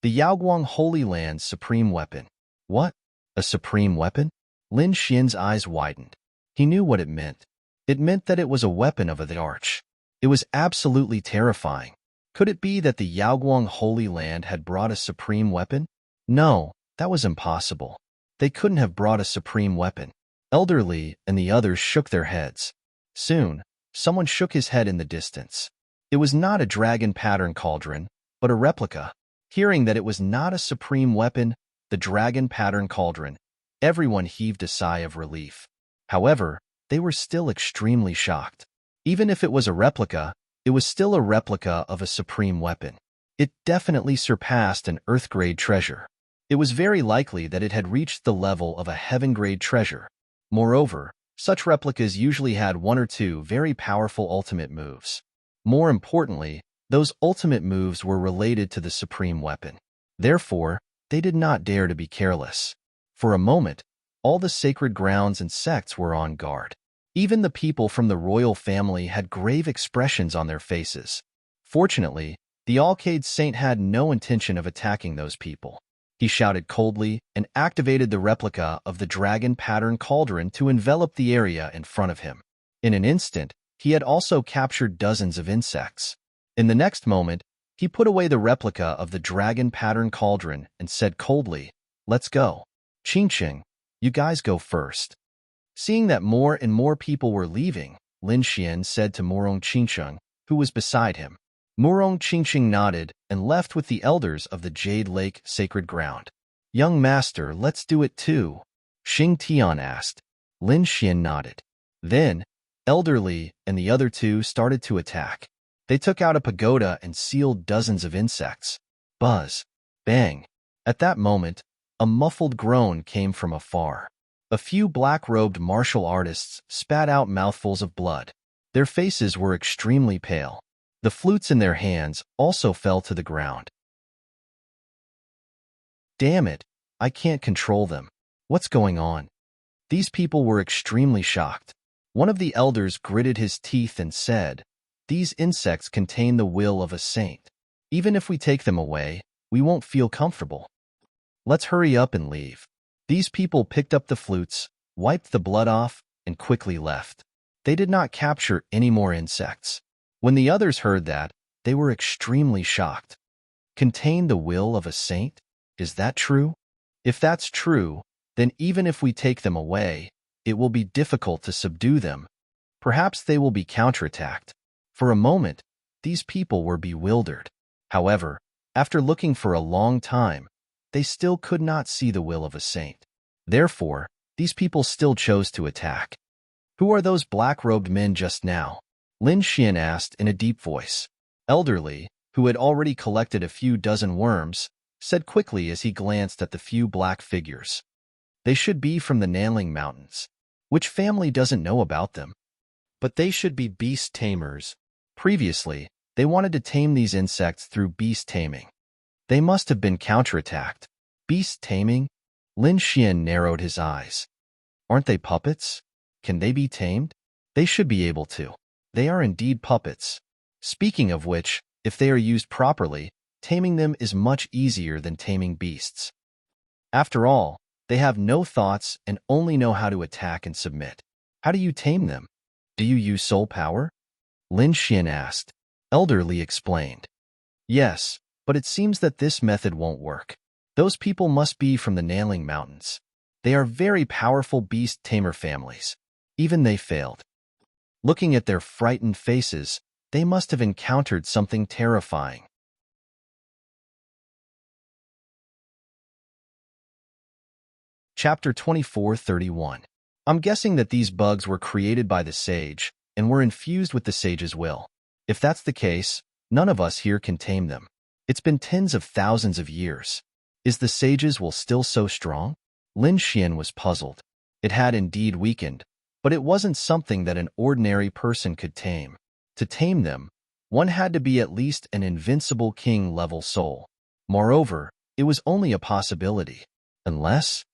The Yaoguang Holy Land's supreme weapon. What? A supreme weapon? Lin Xian's eyes widened. He knew what it meant. It meant that it was a weapon of the arch. It was absolutely terrifying. Could it be that the Yaoguang Holy Land had brought a supreme weapon? No, that was impossible. They couldn't have brought a supreme weapon. Elderly and the others shook their heads. Soon, someone shook his head in the distance. It was not a dragon pattern cauldron, but a replica. Hearing that it was not a supreme weapon, the dragon pattern cauldron, everyone heaved a sigh of relief. However, they were still extremely shocked. Even if it was a replica, it was still a replica of a supreme weapon. It definitely surpassed an Earth-grade treasure. It was very likely that it had reached the level of a heaven-grade treasure. Moreover, such replicas usually had one or two very powerful ultimate moves. More importantly, those ultimate moves were related to the supreme weapon. Therefore, they did not dare to be careless. For a moment, all the sacred grounds and sects were on guard. Even the people from the royal family had grave expressions on their faces. Fortunately, the Alcade Saint had no intention of attacking those people. He shouted coldly and activated the replica of the dragon pattern cauldron to envelop the area in front of him. In an instant, he had also captured dozens of insects. In the next moment, he put away the replica of the dragon pattern cauldron and said coldly, "Let's go. Qingqing, you guys go first." Seeing that more and more people were leaving, Lin Xian said to Murong Qingqing, who was beside him. Murong Qingqing nodded and left with the elders of the Jade Lake sacred ground. Young master, let's do it too, Xing Tian asked. Lin Xian nodded. Then, Elderly and the other two started to attack. They took out a pagoda and sealed dozens of insects. Buzz. Bang. At that moment, a muffled groan came from afar. A few black-robed martial artists spat out mouthfuls of blood. Their faces were extremely pale. The flutes in their hands also fell to the ground. Damn it, I can't control them. What's going on? These people were extremely shocked. One of the elders gritted his teeth and said, "These insects contain the will of a saint. Even if we take them away, we won't feel comfortable. Let's hurry up and leave." These people picked up the flutes, wiped the blood off, and quickly left. They did not capture any more insects. When the others heard that, they were extremely shocked. Contain the will of a saint? Is that true? If that's true, then even if we take them away, it will be difficult to subdue them. Perhaps they will be counterattacked. For a moment, these people were bewildered. However, after looking for a long time, they still could not see the will of a saint. Therefore, these people still chose to attack. "Who are those black-robed men just now?" Lin Xian asked in a deep voice. Elderly, who had already collected a few dozen worms, said quickly as he glanced at the few black figures. "They should be from the Nanling Mountains. Which family doesn't know about them? But they should be beast tamers. Previously, they wanted to tame these insects through beast taming. They must have been counterattacked. Beast taming?" Lin Xian narrowed his eyes. "Aren't they puppets? Can they be tamed? They should be able to. They are indeed puppets. Speaking of which, if they are used properly, taming them is much easier than taming beasts. After all, they have no thoughts and only know how to attack and submit. How do you tame them? Do you use soul power?" Lin Xian asked. Elderly explained. "Yes, but it seems that this method won't work. Those people must be from the Nanling Mountains. They are very powerful beast tamer families. Even they failed. Looking at their frightened faces, they must have encountered something terrifying." Chapter 24:31. I'm guessing that these bugs were created by the sage and were infused with the sage's will. If that's the case, none of us here can tame them. It's been tens of thousands of years. Is the sage's will still so strong? Lin Xian was puzzled. It had indeed weakened, but it wasn't something that an ordinary person could tame. To tame them, one had to be at least an invincible king-level soul. Moreover, it was only a possibility. Unless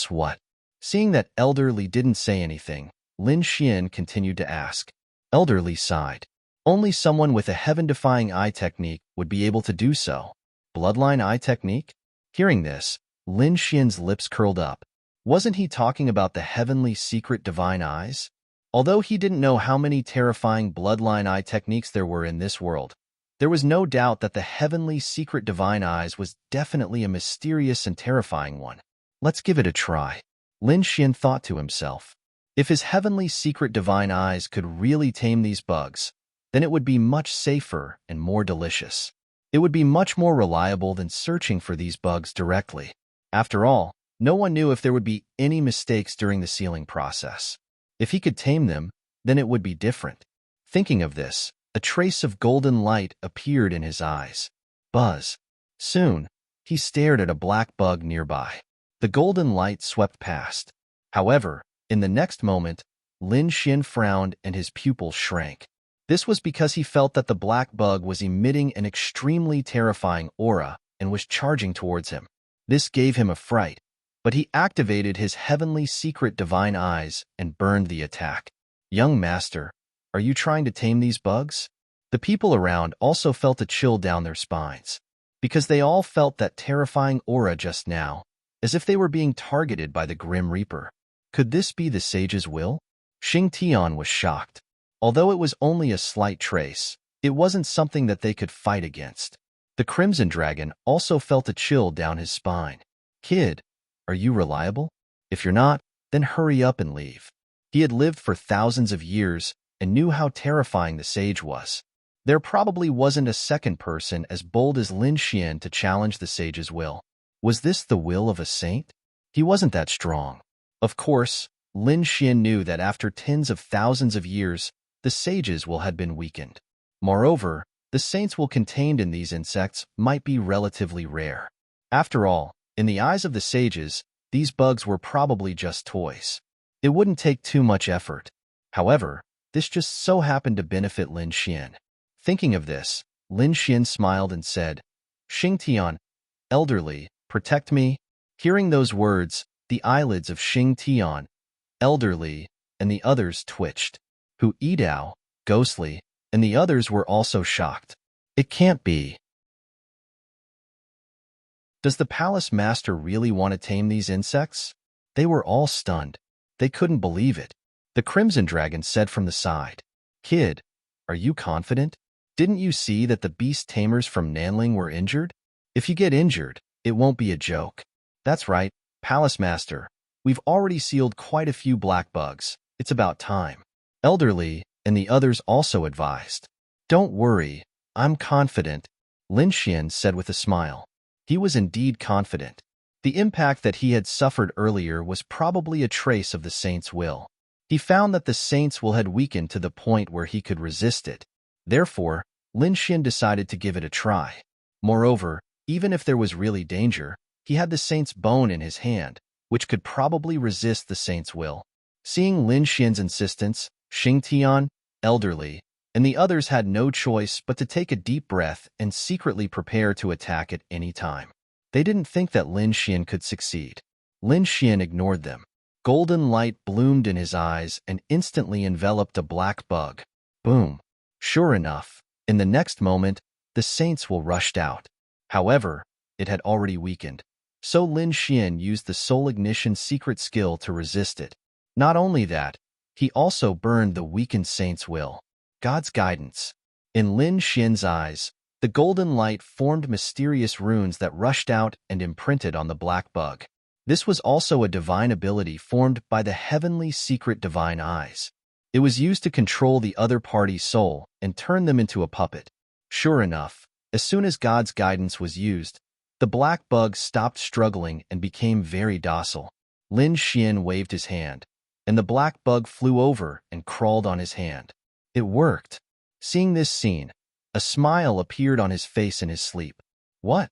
what? Seeing that Elderly didn't say anything, Lin Xian continued to ask. Elderly sighed. Only someone with a heaven-defying eye technique would be able to do so. Bloodline eye technique? Hearing this, Lin Xian's lips curled up. Wasn't he talking about the heavenly secret divine eyes? Although he didn't know how many terrifying bloodline eye techniques there were in this world, there was no doubt that the heavenly secret divine eyes was definitely a mysterious and terrifying one. Let's give it a try. Lin Xian thought to himself. If his heavenly secret divine eyes could really tame these bugs, then it would be much safer and more delicious. It would be much more reliable than searching for these bugs directly. After all, no one knew if there would be any mistakes during the sealing process. If he could tame them, then it would be different. Thinking of this, a trace of golden light appeared in his eyes. Buzz. Soon, he stared at a black bug nearby. The golden light swept past. However, in the next moment, Lin Xian frowned and his pupils shrank. This was because he felt that the black bug was emitting an extremely terrifying aura and was charging towards him. This gave him a fright, but he activated his heavenly secret divine eyes and burned the attack. Young master, are you trying to tame these bugs? The people around also felt a chill down their spines, because they all felt that terrifying aura just now, as if they were being targeted by the Grim Reaper. Could this be the sage's will? Xing Tian was shocked. Although it was only a slight trace, it wasn't something that they could fight against. The Crimson Dragon also felt a chill down his spine. Kid, are you reliable? If you're not, then hurry up and leave. He had lived for thousands of years and knew how terrifying the sage was. There probably wasn't a second person as bold as Lin Xian to challenge the sage's will. Was this the will of a saint? He wasn't that strong. Of course, Lin Xian knew that after tens of thousands of years, the sage's will had been weakened. Moreover, the saint's will contained in these insects might be relatively rare. After all, in the eyes of the sages, these bugs were probably just toys. It wouldn't take too much effort. However, this just so happened to benefit Lin Xian. Thinking of this, Lin Xian smiled and said, Xing Tian, elderly, protect me. Hearing those words, the eyelids of Xing Tian, elderly, and the others twitched. Hu Yidao, ghostly, and the others were also shocked. It can't be. Does the palace master really want to tame these insects? They were all stunned. They couldn't believe it. The Crimson Dragon said from the side, Kid, are you confident? Didn't you see that the beast tamers from Nanling were injured? If you get injured, it won't be a joke. That's right, Palace Master, we've already sealed quite a few black bugs. It's about time. Elderly and the others also advised. Don't worry, I'm confident, Lin Xian said with a smile. He was indeed confident. The impact that he had suffered earlier was probably a trace of the saint's will. He found that the saint's will had weakened to the point where he could resist it. Therefore, Lin Xian decided to give it a try. Moreover, even if there was really danger, he had the saint's bone in his hand, which could probably resist the saint's will. Seeing Lin Xian's insistence, Xing Tian, Elderly, and the others had no choice but to take a deep breath and secretly prepare to attack at any time. They didn't think that Lin Xian could succeed. Lin Xian ignored them. Golden light bloomed in his eyes and instantly enveloped a black bug. Boom! Sure enough, in the next moment, the saint's will rushed out. However, it had already weakened. So Lin Xian used the soul ignition secret skill to resist it. Not only that, he also burned the weakened saint's will. God's guidance. In Lin Xian's eyes, the golden light formed mysterious runes that rushed out and imprinted on the black bug. This was also a divine ability formed by the heavenly secret divine eyes. It was used to control the other party's soul and turn them into a puppet. Sure enough, as soon as God's guidance was used, the black bug stopped struggling and became very docile. Lin Xian waved his hand, and the black bug flew over and crawled on his hand. It worked. Seeing this scene, a smile appeared on his face in his sleep. What?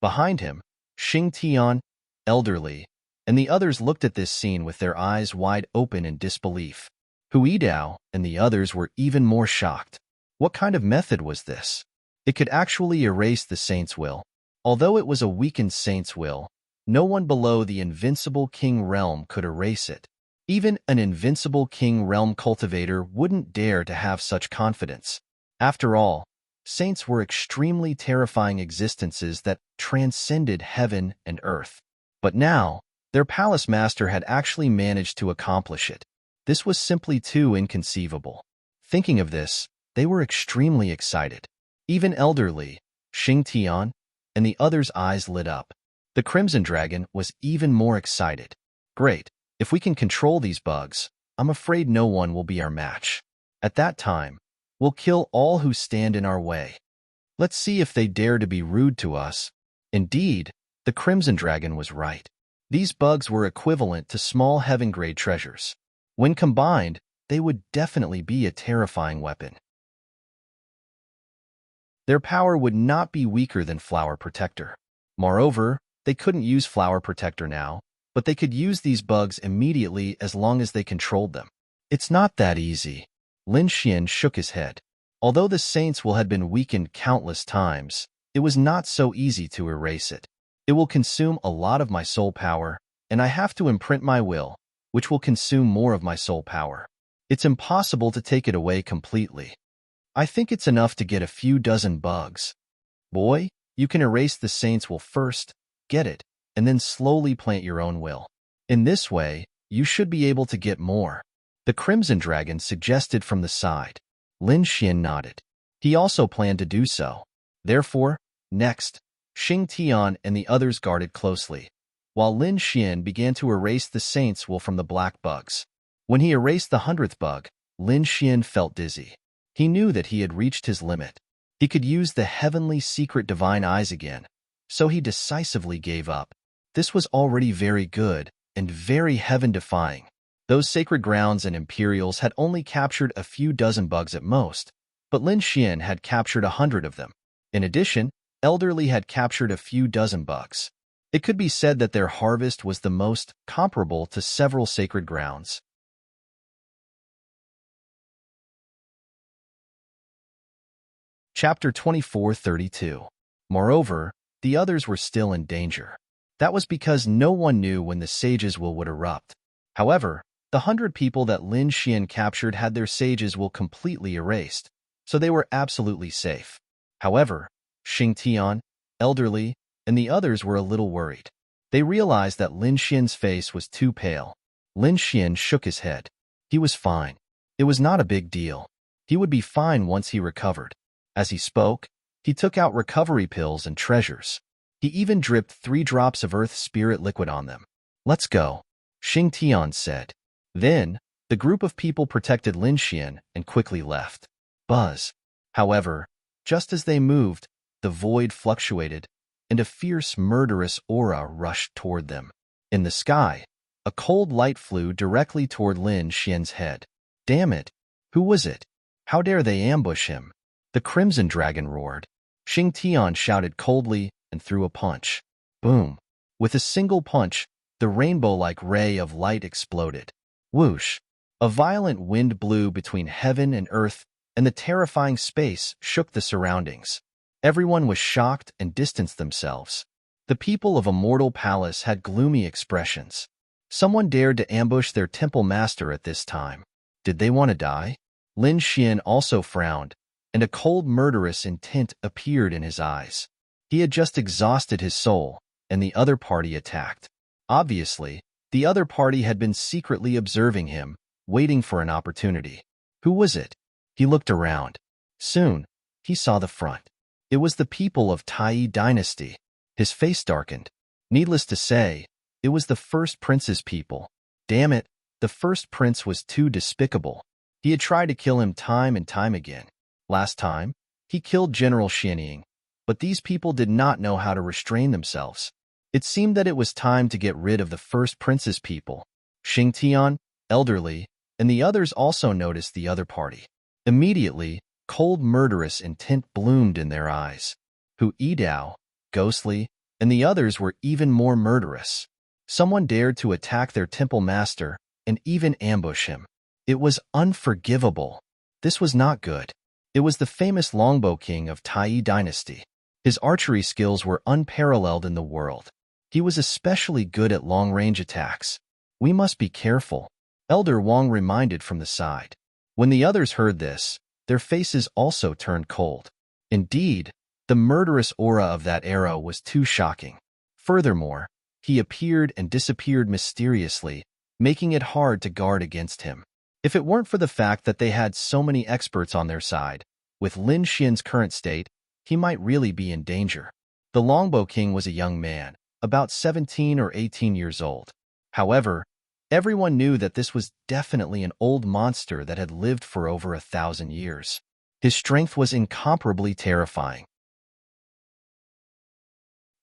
Behind him, Xing Tian, Elderly, and the others looked at this scene with their eyes wide open in disbelief. Hui Dao and the others were even more shocked. What kind of method was this? It could actually erase the saint's will. Although it was a weakened saint's will, no one below the invincible king realm could erase it. Even an invincible king realm cultivator wouldn't dare to have such confidence. After all, saints were extremely terrifying existences that transcended heaven and earth. But now, their palace master had actually managed to accomplish it. This was simply too inconceivable. Thinking of this, they were extremely excited. Even Elderly, Xing Tian, and the others' eyes lit up. The Crimson Dragon was even more excited. Great, if we can control these bugs, I'm afraid no one will be our match. At that time, we'll kill all who stand in our way. Let's see if they dare to be rude to us. Indeed, the Crimson Dragon was right. These bugs were equivalent to small heaven-grade treasures. When combined, they would definitely be a terrifying weapon. Their power would not be weaker than Flower Protector. Moreover, they couldn't use Flower Protector now, but they could use these bugs immediately as long as they controlled them. It's not that easy. Lin Xian shook his head. Although the saint's will had been weakened countless times, it was not so easy to erase it. It will consume a lot of my soul power, and I have to imprint my will, which will consume more of my soul power. It's impossible to take it away completely. I think it's enough to get a few dozen bugs. Boy, you can erase the saint's will first, get it, and then slowly plant your own will. In this way, you should be able to get more. The Crimson Dragon suggested from the side. Lin Xian nodded. He also planned to do so. Therefore, next, Xing Tian and the others guarded closely, while Lin Xian began to erase the saint's will from the black bugs. When he erased the 100th bug, Lin Xian felt dizzy. He knew that he had reached his limit. He could use the heavenly secret divine eyes again, so he decisively gave up. This was already very good and very heaven-defying. Those sacred grounds and imperials had only captured a few dozen bugs at most, but Lin Xian had captured 100 of them. In addition, Elderly had captured a few dozen bugs. It could be said that their harvest was the most comparable to several sacred grounds. Chapter 24:32. Moreover, the others were still in danger. That was because no one knew when the sage's will would erupt. However, the 100 people that Lin Xian captured had their sage's will completely erased, so they were absolutely safe. However, Xing Tian, Elderly, and the others were a little worried. They realized that Lin Xian's face was too pale. Lin Xian shook his head. He was fine. It was not a big deal. He would be fine once he recovered. As he spoke, he took out recovery pills and treasures. He even dripped 3 drops of earth spirit liquid on them. Let's go, Xing Tian said. Then, the group of people protected Lin Xian and quickly left. Buzz. However, just as they moved, the void fluctuated, and a fierce, murderous aura rushed toward them. In the sky, a cold light flew directly toward Lin Xian's head. Damn it! Who was it? How dare they ambush him? The Crimson Dragon roared. Xing Tian shouted coldly and threw a punch. Boom! With a single punch, the rainbow-like ray of light exploded. Whoosh! A violent wind blew between heaven and earth, and the terrifying space shook the surroundings. Everyone was shocked and distanced themselves. The people of Immortal Palace had gloomy expressions. Someone dared to ambush their temple master at this time. Did they want to die? Lin Xian also frowned, and a cold murderous intent appeared in his eyes. He had just exhausted his soul, and the other party attacked. Obviously, the other party had been secretly observing him, waiting for an opportunity. Who was it? He looked around. Soon, he saw the front. It was the people of Tai Dynasty. His face darkened. Needless to say, it was the first prince's people. Damn it, the first prince was too despicable. He had tried to kill him time and time again. Last time, he killed General Xianying, but these people did not know how to restrain themselves. It seemed that it was time to get rid of the first prince's people. Xing Tian, Elderly, and the others also noticed the other party. Immediately, cold murderous intent bloomed in their eyes. Hu Yidao, Ghostly, and the others were even more murderous. Someone dared to attack their temple master and even ambush him. It was unforgivable. This was not good. It was the famous Longbow King of Tai Dynasty. His archery skills were unparalleled in the world. He was especially good at long-range attacks. We must be careful, Elder Wang reminded from the side. When the others heard this, their faces also turned cold. Indeed, the murderous aura of that arrow was too shocking. Furthermore, he appeared and disappeared mysteriously, making it hard to guard against him. If it weren't for the fact that they had so many experts on their side, with Lin Xian's current state, he might really be in danger. The Longbow King was a young man, about 17 or 18 years old. However, everyone knew that this was definitely an old monster that had lived for over 1,000 years. His strength was incomparably terrifying.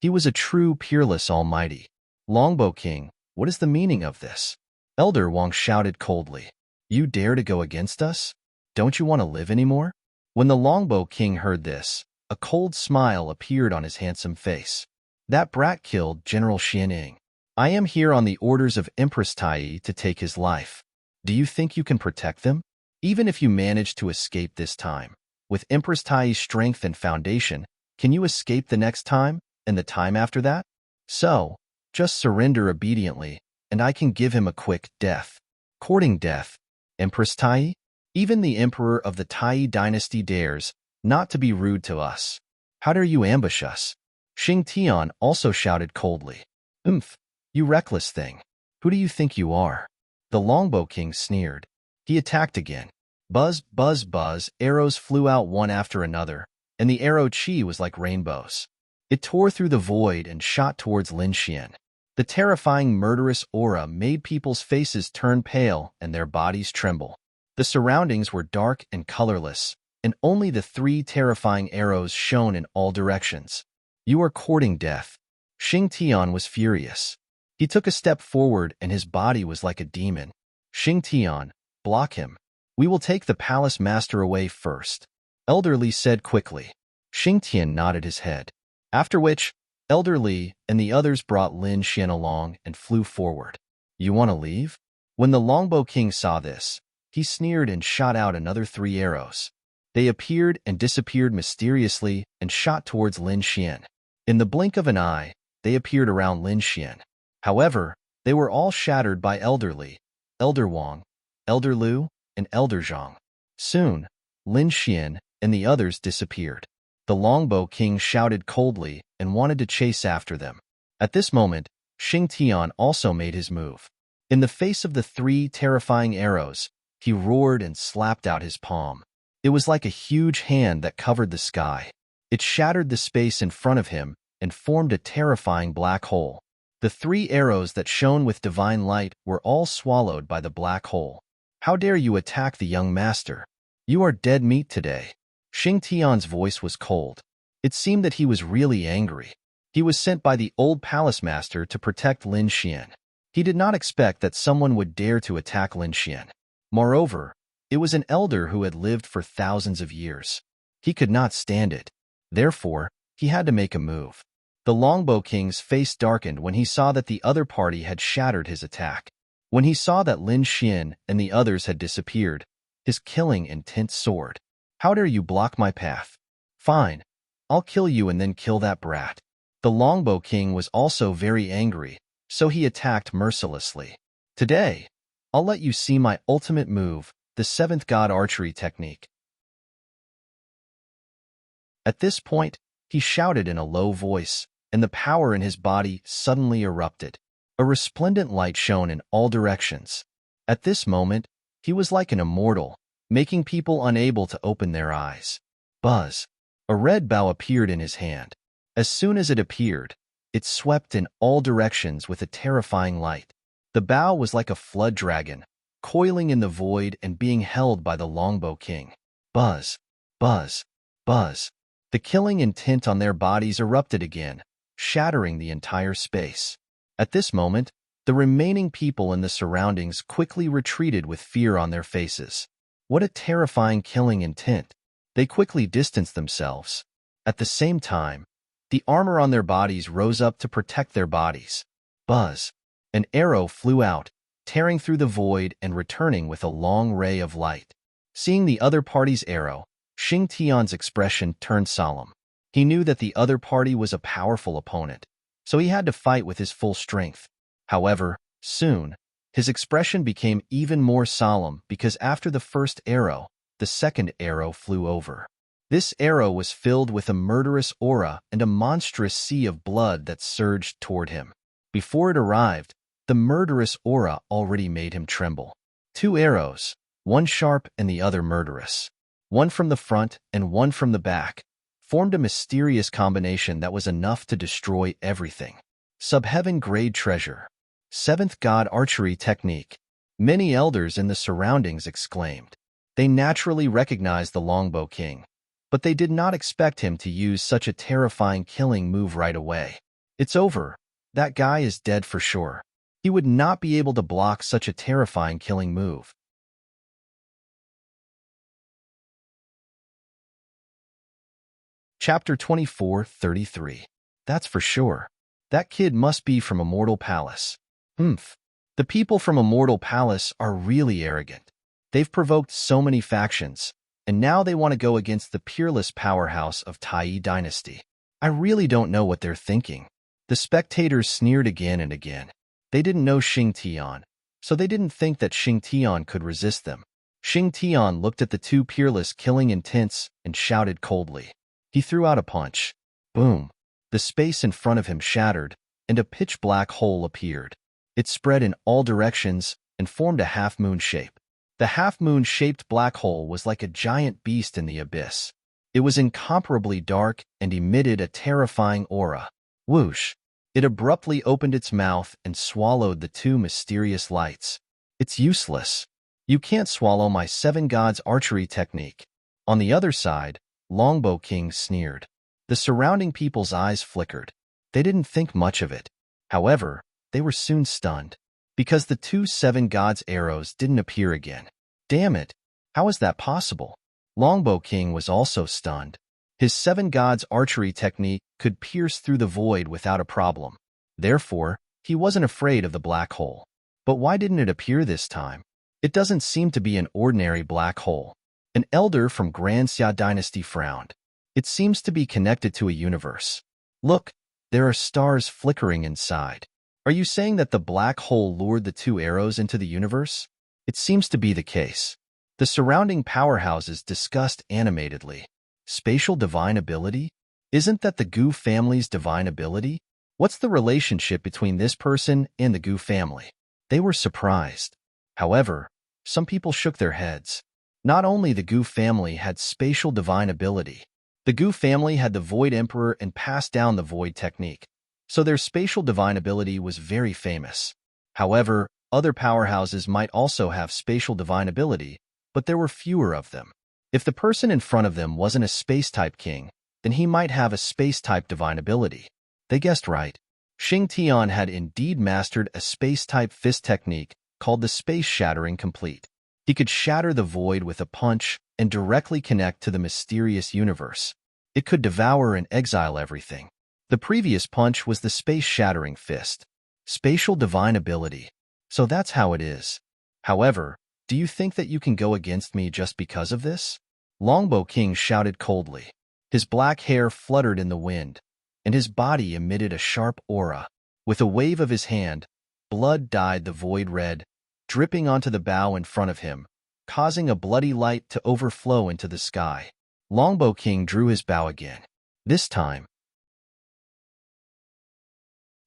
He was a true peerless almighty. Longbow King, what is the meaning of this? Elder Wang shouted coldly. You dare to go against us? Don't you want to live anymore? When the Longbow King heard this, a cold smile appeared on his handsome face. That brat killed General Xianying. I am here on the orders of Empress Tai to take his life. Do you think you can protect them? Even if you manage to escape this time, with Empress Tai's strength and foundation, can you escape the next time and the time after that? So, just surrender obediently, and I can give him a quick death. Courting death, Empress Tai? Even the Emperor of the Tai Dynasty dares not to be rude to us. How dare you ambush us? Xing Tian also shouted coldly. You reckless thing. Who do you think you are? The Longbow King sneered. He attacked again. Buzz, buzz, buzz, arrows flew out one after another, and the arrow chi was like rainbows. It tore through the void and shot towards Lin Xian. The terrifying murderous aura made people's faces turn pale and their bodies tremble. The surroundings were dark and colorless, and only the 3 terrifying arrows shone in all directions. You are courting death. Xing Tian was furious. He took a step forward and his body was like a demon. Xing Tian, block him. We will take the palace master away first, Elderly said quickly. Xing Tian nodded his head. After which, Elderly and the others brought Lin Xian along and flew forward. You want to leave? When the Longbow King saw this, he sneered and shot out another 3 arrows. They appeared and disappeared mysteriously and shot towards Lin Xian. In the blink of an eye, they appeared around Lin Xian. However, they were all shattered by Elderly, Elder Wang, Elder Lu, and Elder Zhang. Soon, Lin Xian and the others disappeared. The Longbow King shouted coldly and wanted to chase after them. At this moment, Xing Tian also made his move. In the face of the 3 terrifying arrows, he roared and slapped out his palm. It was like a huge hand that covered the sky. It shattered the space in front of him and formed a terrifying black hole. The 3 arrows that shone with divine light were all swallowed by the black hole. How dare you attack the young master? You are dead meat today. Xing Tian's voice was cold. It seemed that he was really angry. He was sent by the old palace master to protect Lin Xian. He did not expect that someone would dare to attack Lin Xian. Moreover, it was an elder who had lived for thousands of years. He could not stand it. Therefore, he had to make a move. The Longbow King's face darkened when he saw that the other party had shattered his attack. When he saw that Lin Xian and the others had disappeared, his killing intent soared. How dare you block my path? Fine, I'll kill you and then kill that brat. The Longbow King was also very angry, so he attacked mercilessly. Today, I'll let you see my ultimate move, the 7th God archery technique. At this point, he shouted in a low voice, and the power in his body suddenly erupted. A resplendent light shone in all directions. At this moment, he was like an immortal, making people unable to open their eyes. Buzz! A red bow appeared in his hand. As soon as it appeared, it swept in all directions with a terrifying light. The bow was like a flood dragon, coiling in the void and being held by the Longbow King. Buzz! Buzz! Buzz! The killing intent on their bodies erupted again, shattering the entire space. At this moment, the remaining people in the surroundings quickly retreated with fear on their faces. What a terrifying killing intent! They quickly distanced themselves. At the same time, the armor on their bodies rose up to protect their bodies. Buzz! An arrow flew out, tearing through the void and returning with a long ray of light. Seeing the other party's arrow, Xing Tian's expression turned solemn. He knew that the other party was a powerful opponent, so he had to fight with his full strength. However, soon, his expression became even more solemn because after the first arrow, the second arrow flew over. This arrow was filled with a murderous aura and a monstrous sea of blood that surged toward him. Before it arrived, the murderous aura already made him tremble. 2 arrows, one sharp and the other murderous, one from the front and one from the back, formed a mysterious combination that was enough to destroy everything. Subheaven-grade treasure. 7th God archery technique. Many elders in the surroundings exclaimed. They naturally recognized the Longbow King, but they did not expect him to use such a terrifying killing move right away. It's over. That guy is dead for sure. He would not be able to block such a terrifying killing move. Chapter 24:33. That's for sure. That kid must be from Immortal Palace. The people from Immortal Palace are really arrogant. They've provoked so many factions, and now they want to go against the peerless powerhouse of Tai Dynasty. I really don't know what they're thinking. The spectators sneered again and again. They didn't know Xing Tian, so they didn't think that Xing Tian could resist them. Xing Tian looked at the 2 peerless killing intents and shouted coldly. He threw out a punch. Boom! The space in front of him shattered, and a pitch-black hole appeared. It spread in all directions and formed a half-moon shape. The half-moon-shaped black hole was like a giant beast in the abyss. It was incomparably dark and emitted a terrifying aura. Whoosh! It abruptly opened its mouth and swallowed the 2 mysterious lights. It's useless. You can't swallow my 7 gods archery technique. On the other side, Longbow King sneered. The surrounding people's eyes flickered. They didn't think much of it. However, they were soon stunned, because the 2 7 gods arrows didn't appear again. Damn it! How is that possible? Longbow King was also stunned. His 7 gods archery technique could pierce through the void without a problem. Therefore, he wasn't afraid of the black hole. But why didn't it appear this time? It doesn't seem to be an ordinary black hole. An elder from Grand Xia Dynasty frowned. It seems to be connected to a universe. Look, there are stars flickering inside. Are you saying that the black hole lured the 2 arrows into the universe? It seems to be the case. The surrounding powerhouses discussed animatedly. Spatial divine ability? Isn't that the Gu family's divine ability? What's the relationship between this person and the Gu family? They were surprised. However, some people shook their heads. Not only the Gu family had spatial divine ability, the Gu family had the Void Emperor and passed down the Void technique. so their spatial divine ability was very famous. However, other powerhouses might also have spatial divine ability, but there were fewer of them. If the person in front of them wasn't a space-type king, then he might have a space-type divine ability. They guessed right. Xing Tian had indeed mastered a space-type fist technique called the space-shattering complete. He could shatter the void with a punch and directly connect to the mysterious universe. It could devour and exile everything. The previous punch was the space-shattering fist. Spatial divine ability. So that's how it is. However, do you think that you can go against me just because of this? Longbow King shouted coldly. His black hair fluttered in the wind, and his body emitted a sharp aura. With a wave of his hand, blood dyed the void red, dripping onto the bough in front of him, causing a bloody light to overflow into the sky. Longbow King drew his bow again. This time,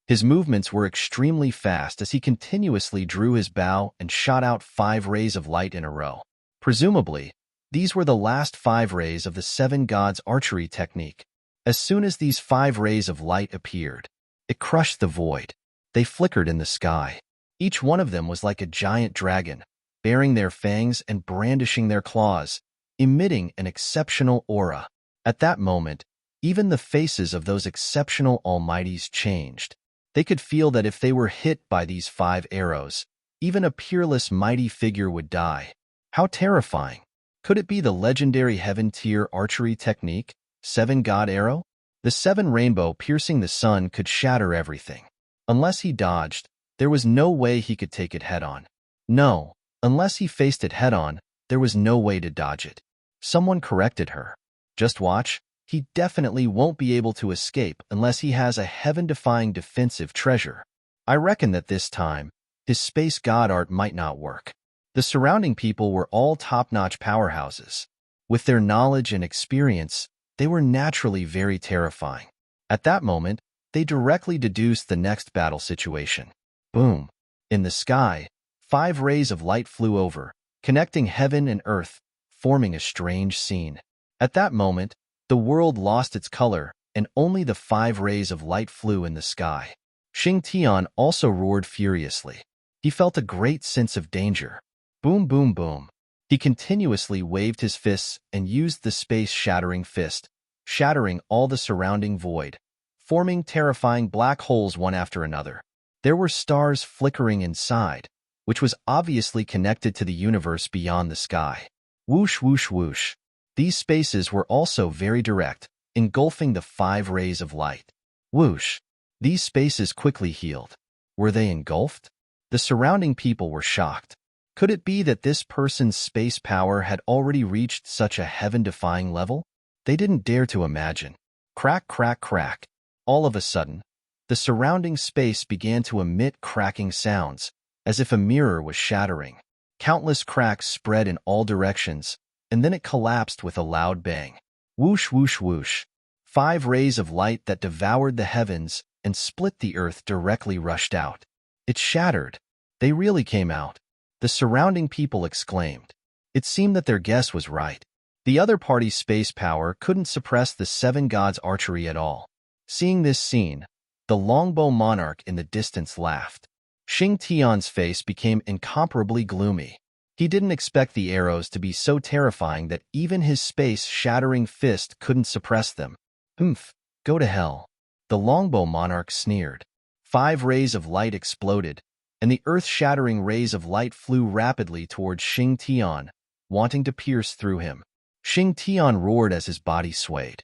his movements were extremely fast as he continuously drew his bow and shot out 5 rays of light in a row. Presumably, these were the last 5 rays of the 7 gods' archery technique. As soon as these 5 rays of light appeared, it crushed the void. They flickered in the sky. Each one of them was like a giant dragon, baring their fangs and brandishing their claws, emitting an exceptional aura. At that moment, even the faces of those exceptional almighties changed. They could feel that if they were hit by these 5 arrows, even a peerless mighty figure would die. How terrifying! Could it be the legendary heaven-tier archery technique, 7 God Arrow? The 7 rainbow piercing the sun could shatter everything. Unless he dodged, there was no way he could take it head-on. No, unless he faced it head-on, there was no way to dodge it. Someone corrected her. Just watch. He definitely won't be able to escape unless he has a heaven-defying defensive treasure. I reckon that this time, his space god art might not work. The surrounding people were all top-notch powerhouses. With their knowledge and experience, they were naturally very terrifying. At that moment, they directly deduced the next battle situation. Boom! In the sky, 5 rays of light flew over, connecting heaven and earth, forming a strange scene. At that moment, the world lost its color, and only the 5 rays of light flew in the sky. Xing Tian also roared furiously. He felt a great sense of danger. Boom, boom, boom. He continuously waved his fists and used the space-shattering fist, shattering all the surrounding void, forming terrifying black holes one after another. There were stars flickering inside, which was obviously connected to the universe beyond the sky. Whoosh, whoosh, whoosh. These spaces were also very direct, engulfing the 5 rays of light. Whoosh! These spaces quickly healed. Were they engulfed? The surrounding people were shocked. Could it be that this person's space power had already reached such a heaven-defying level? They didn't dare to imagine. Crack, crack, crack. All of a sudden, the surrounding space began to emit cracking sounds, as if a mirror was shattering. Countless cracks spread in all directions, and then it collapsed with a loud bang. Whoosh, whoosh, whoosh. 5 rays of light that devoured the heavens and split the earth directly rushed out. It shattered. They really came out. The surrounding people exclaimed. It seemed that their guess was right. The other party's space power couldn't suppress the 7 gods' archery at all. Seeing this scene, the longbow monarch in the distance laughed. Xing Tian's face became incomparably gloomy. He didn't expect the arrows to be so terrifying that even his space-shattering fist couldn't suppress them. Humph, go to hell. The longbow monarch sneered. 5 rays of light exploded, and the earth-shattering rays of light flew rapidly towards Xing Tian, wanting to pierce through him. Xing Tian roared as his body swayed.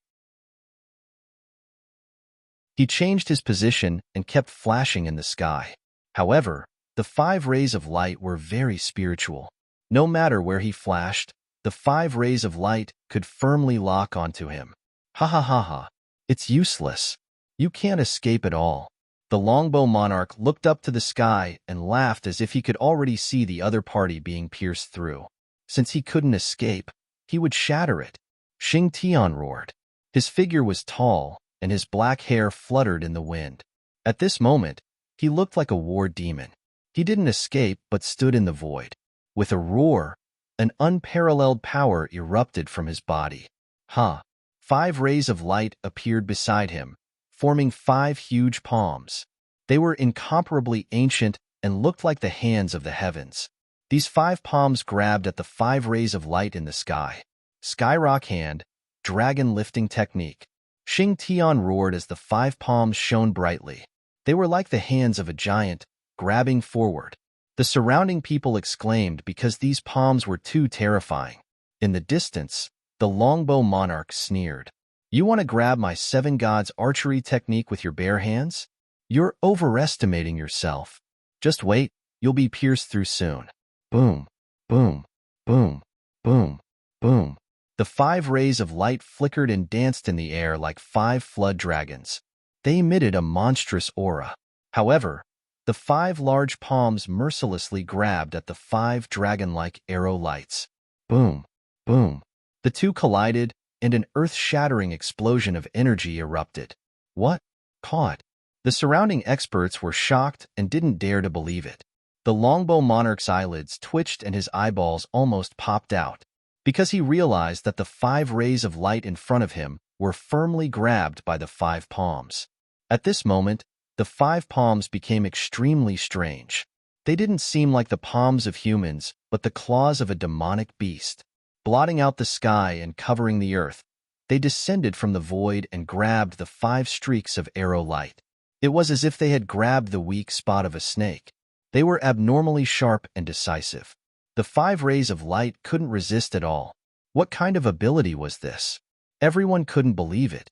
He changed his position and kept flashing in the sky. However, the 5 rays of light were very spiritual. No matter where he flashed, the 5 rays of light could firmly lock onto him. Ha ha ha ha. It's useless. You can't escape at all. The longbow monarch looked up to the sky and laughed as if he could already see the other party being pierced through. Since he couldn't escape, he would shatter it. Xing Tian roared. His figure was tall, and his black hair fluttered in the wind. At this moment, he looked like a war demon. He didn't escape but stood in the void. With a roar, an unparalleled power erupted from his body. 5 rays of light appeared beside him, forming 5 huge palms. They were incomparably ancient and looked like the hands of the heavens. These 5 palms grabbed at the 5 rays of light in the sky. Skyrock hand, dragon lifting technique. Xing Tian roared as the 5 palms shone brightly. They were like the hands of a giant, grabbing forward. The surrounding people exclaimed because these palms were too terrifying. In the distance, the longbow monarch sneered. You want to grab my 7 gods archery technique with your bare hands? You're overestimating yourself. Just wait, you'll be pierced through soon. Boom, boom, boom, boom, boom. The 5 rays of light flickered and danced in the air like 5 flood dragons. They emitted a monstrous aura. However, the 5 large palms mercilessly grabbed at the 5 dragon-like arrow lights. Boom, boom. The two collided, and an earth-shattering explosion of energy erupted. What? Caught. The surrounding experts were shocked and didn't dare to believe it. The longbow monarch's eyelids twitched and his eyeballs almost popped out, because he realized that the 5 rays of light in front of him were firmly grabbed by the 5 palms. At this moment, the 5 palms became extremely strange. They didn't seem like the palms of humans, but the claws of a demonic beast. Blotting out the sky and covering the earth, they descended from the void and grabbed the 5 streaks of arrow light. It was as if they had grabbed the weak spot of a snake. They were abnormally sharp and decisive. The 5 rays of light couldn't resist at all. What kind of ability was this? Everyone couldn't believe it.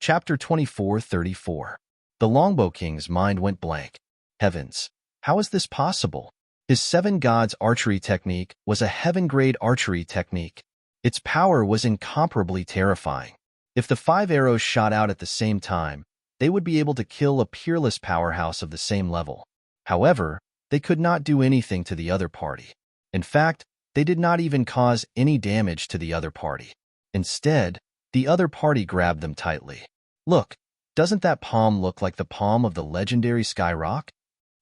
Chapter 24:34. The Longbow King's mind went blank. Heavens! How is this possible? His 7 gods archery technique was a heaven-grade archery technique. Its power was incomparably terrifying. If the 5 arrows shot out at the same time, they would be able to kill a peerless powerhouse of the same level. However, they could not do anything to the other party. In fact, they did not even cause any damage to the other party. Instead, the other party grabbed them tightly. Look, doesn't that palm look like the palm of the legendary Skyrock?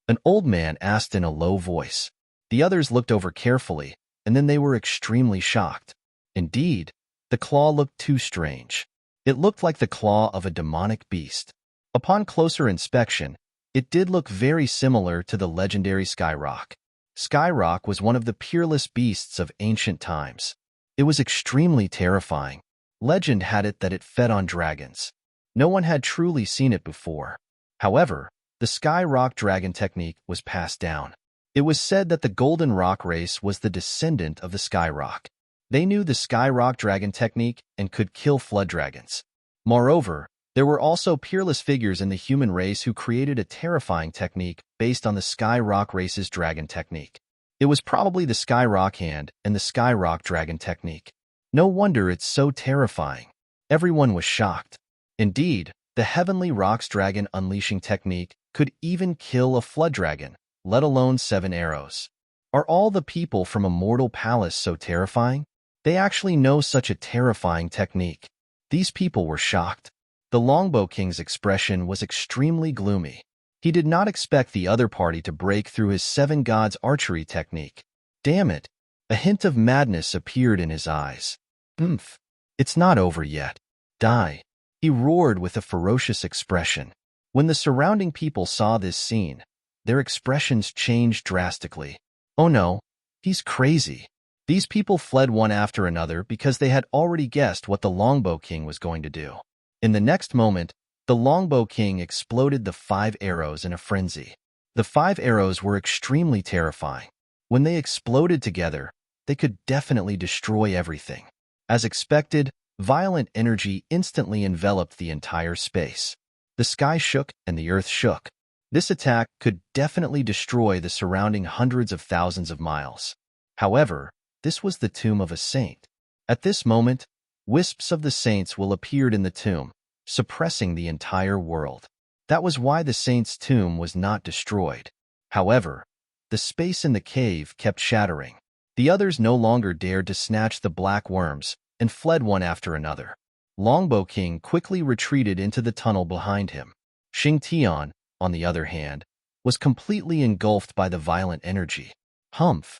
An old man asked in a low voice. The others looked over carefully, and then they were extremely shocked. Indeed, the claw looked too strange. It looked like the claw of a demonic beast. Upon closer inspection, it did look very similar to the legendary Skyrock. Skyrock was one of the peerless beasts of ancient times. It was extremely terrifying. Legend had it that it fed on dragons. No one had truly seen it before. However, the Skyrock dragon technique was passed down. It was said that the Golden Rock race was the descendant of the Skyrock. They knew the Skyrock dragon technique and could kill flood dragons. Moreover, there were also peerless figures in the human race who created a terrifying technique based on the Skyrock race's dragon technique. It was probably the Skyrock hand and the Skyrock dragon technique. No wonder it's so terrifying. Everyone was shocked. Indeed, the Heavenly Rocks dragon unleashing technique could even kill a flood dragon, let alone 7 arrows. Are all the people from Immortal Palace so terrifying? They actually know such a terrifying technique. These people were shocked. The Longbow King's expression was extremely gloomy. He did not expect the other party to break through his 7 gods archery technique. Damn it! A hint of madness appeared in his eyes. Oomph! It's not over yet. Die! He roared with a ferocious expression. When the surrounding people saw this scene, their expressions changed drastically. Oh no, he's crazy. These people fled one after another because they had already guessed what the Longbow King was going to do. In the next moment, the Longbow King exploded the 5 arrows in a frenzy. The 5 arrows were extremely terrifying. When they exploded together, they could definitely destroy everything. As expected, violent energy instantly enveloped the entire space. The sky shook and the earth shook. This attack could definitely destroy the surrounding hundreds of thousands of miles. However, this was the tomb of a saint. At this moment, wisps of the saints will appeared in the tomb, suppressing the entire world. That was why the saint's tomb was not destroyed. However, the space in the cave kept shattering. The others no longer dared to snatch the black worms and fled one after another. Longbow King quickly retreated into the tunnel behind him. Xing Tian, on the other hand, was completely engulfed by the violent energy. Humph!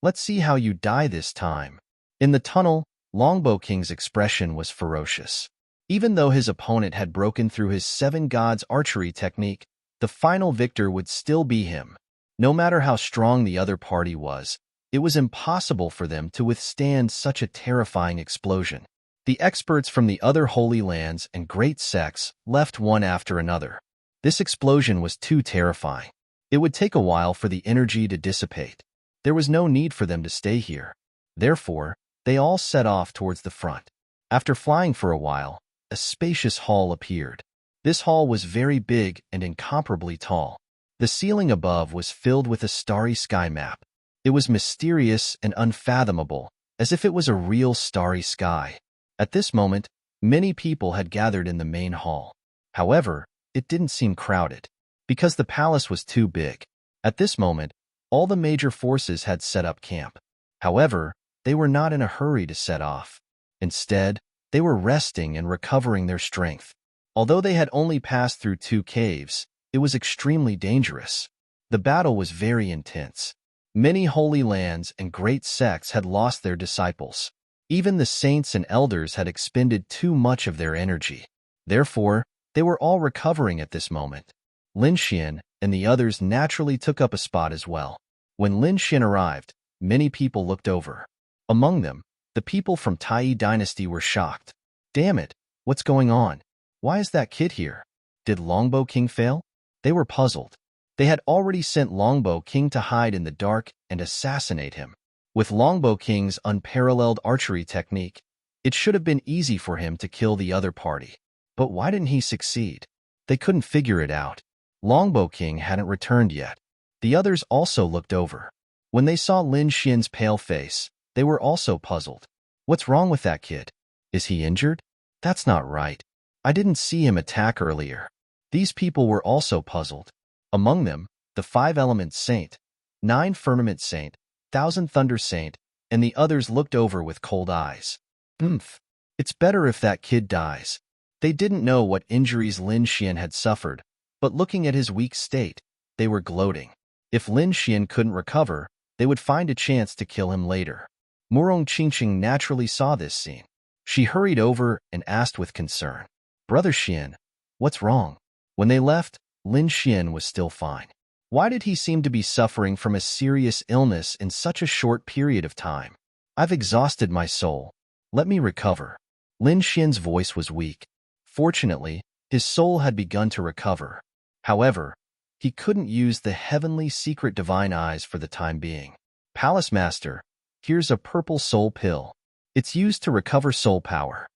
Let's see how you die this time. In the tunnel, Longbow King's expression was ferocious. Even though his opponent had broken through his seven gods archery technique, the final victor would still be him. No matter how strong the other party was, it was impossible for them to withstand such a terrifying explosion. The experts from the other holy lands and great sects left one after another. This explosion was too terrifying. It would take a while for the energy to dissipate. There was no need for them to stay here. Therefore, they all set off towards the front. After flying for a while, a spacious hall appeared. This hall was very big and incomparably tall. The ceiling above was filled with a starry sky map. It was mysterious and unfathomable, as if it was a real starry sky. At this moment, many people had gathered in the main hall. However, it didn't seem crowded, because the palace was too big. At this moment, all the major forces had set up camp. However, they were not in a hurry to set off. Instead, they were resting and recovering their strength. Although they had only passed through 2 caves, it was extremely dangerous. The battle was very intense. Many holy lands and great sects had lost their disciples. Even the saints and elders had expended too much of their energy. Therefore, they were all recovering at this moment. Lin Xian and the others naturally took up a spot as well. When Lin Xian arrived, many people looked over. Among them, the people from Tai Dynasty were shocked. Damn it, what's going on? Why is that kid here? Did Longbow King fail? They were puzzled. They had already sent Longbow King to hide in the dark and assassinate him. With Longbow King's unparalleled archery technique, it should have been easy for him to kill the other party. But why didn't he succeed? They couldn't figure it out. Longbow King hadn't returned yet. The others also looked over. When they saw Lin Xian's pale face, they were also puzzled. What's wrong with that kid? Is he injured? That's not right. I didn't see him attack earlier. These people were also puzzled. Among them, the 5-element saint, 9 firmament saint, 1,000 thunder saint, and the others looked over with cold eyes. It's better if that kid dies. They didn't know what injuries Lin Xian had suffered, but looking at his weak state, they were gloating. If Lin Xian couldn't recover, they would find a chance to kill him later. Murong Qingqing naturally saw this scene. She hurried over and asked with concern, "Brother Xian, what's wrong?" When they left, Lin Xian was still fine. Why did he seem to be suffering from a serious illness in such a short period of time? I've exhausted my soul. Let me recover. Lin Xian's voice was weak. Fortunately, his soul had begun to recover. However, he couldn't use the heavenly secret divine eyes for the time being. Palace Master, here's a purple soul pill. It's used to recover soul power.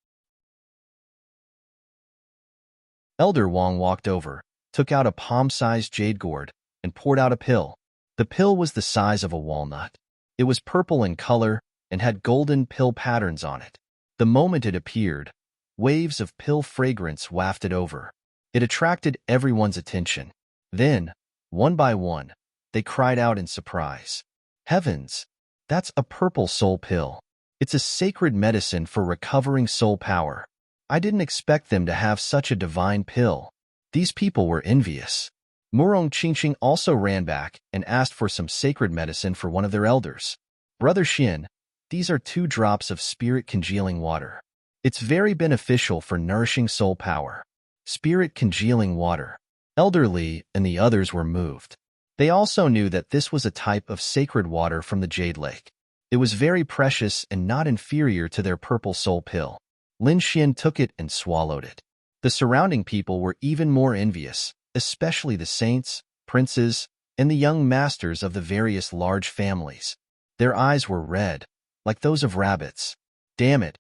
Elder Wang walked over, took out a palm-sized jade gourd, and poured out a pill. The pill was the size of a walnut. It was purple in color and had golden pill patterns on it. The moment it appeared, waves of pill fragrance wafted over. It attracted everyone's attention. Then, one by one, they cried out in surprise. Heavens! That's a purple soul pill. It's a sacred medicine for recovering soul power. I didn't expect them to have such a divine pill. These people were envious. Murong Qingqing also ran back and asked for some sacred medicine for one of their elders. Brother Xian, these are 2 drops of spirit congealing water. It's very beneficial for nourishing soul power. Spirit congealing water. Elder Li and the others were moved. They also knew that this was a type of sacred water from the Jade Lake. It was very precious and not inferior to their purple soul pill. Lin Xian took it and swallowed it. The surrounding people were even more envious, especially the saints, princes, and the young masters of the various large families. Their eyes were red, like those of rabbits. Damn it!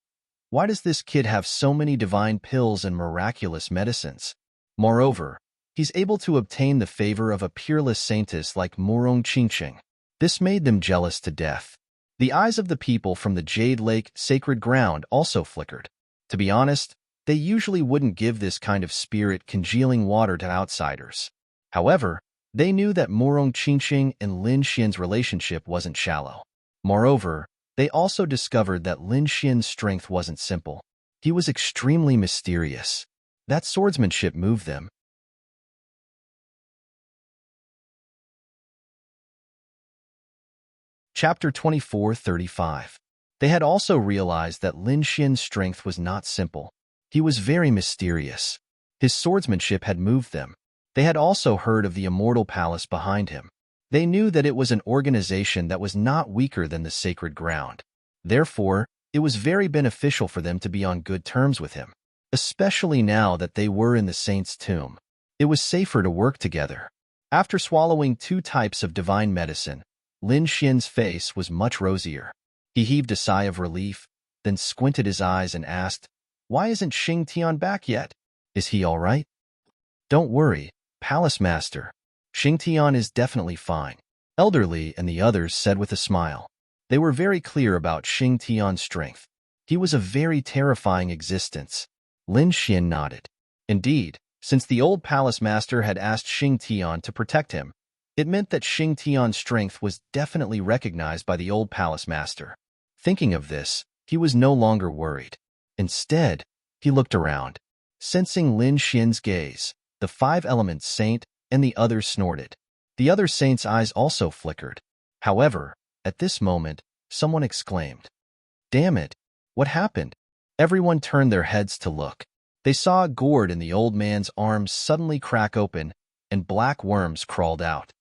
Why does this kid have so many divine pills and miraculous medicines? Moreover, he's able to obtain the favor of a peerless saintess like Murong Qingqing. This made them jealous to death. The eyes of the people from the Jade Lake sacred ground also flickered. To be honest, they usually wouldn't give this kind of spirit congealing water to outsiders. However, they knew that Murong Qingqing and Lin Xian's relationship wasn't shallow. Moreover, they also discovered that Lin Xian's strength wasn't simple. He was extremely mysterious. That swordsmanship moved them. Chapter 24:35. They had also realized that Lin Xian's strength was not simple. He was very mysterious. His swordsmanship had moved them. They had also heard of the immortal palace behind him. They knew that it was an organization that was not weaker than the sacred ground. Therefore, it was very beneficial for them to be on good terms with him, especially now that they were in the saint's tomb. It was safer to work together. After swallowing 2 types of divine medicine, Lin Xian's face was much rosier. He heaved a sigh of relief, then squinted his eyes and asked, "Why isn't Xing Tian back yet? Is he all right?" "Don't worry, Palace Master. Xing Tian is definitely fine," Elderly and the others said with a smile. They were very clear about Xing Tian's strength. He was a very terrifying existence. Lin Xian nodded. Indeed, since the old Palace Master had asked Xing Tian to protect him, it meant that Xing Tian's strength was definitely recognized by the old Palace Master. Thinking of this, he was no longer worried. Instead, he looked around. Sensing Lin Xian's gaze, the 5-element saint and the others snorted. The other saint's eyes also flickered. However, at this moment, someone exclaimed, "Damn it! What happened?" Everyone turned their heads to look. They saw a gourd in the old man's arms suddenly crack open, and black worms crawled out.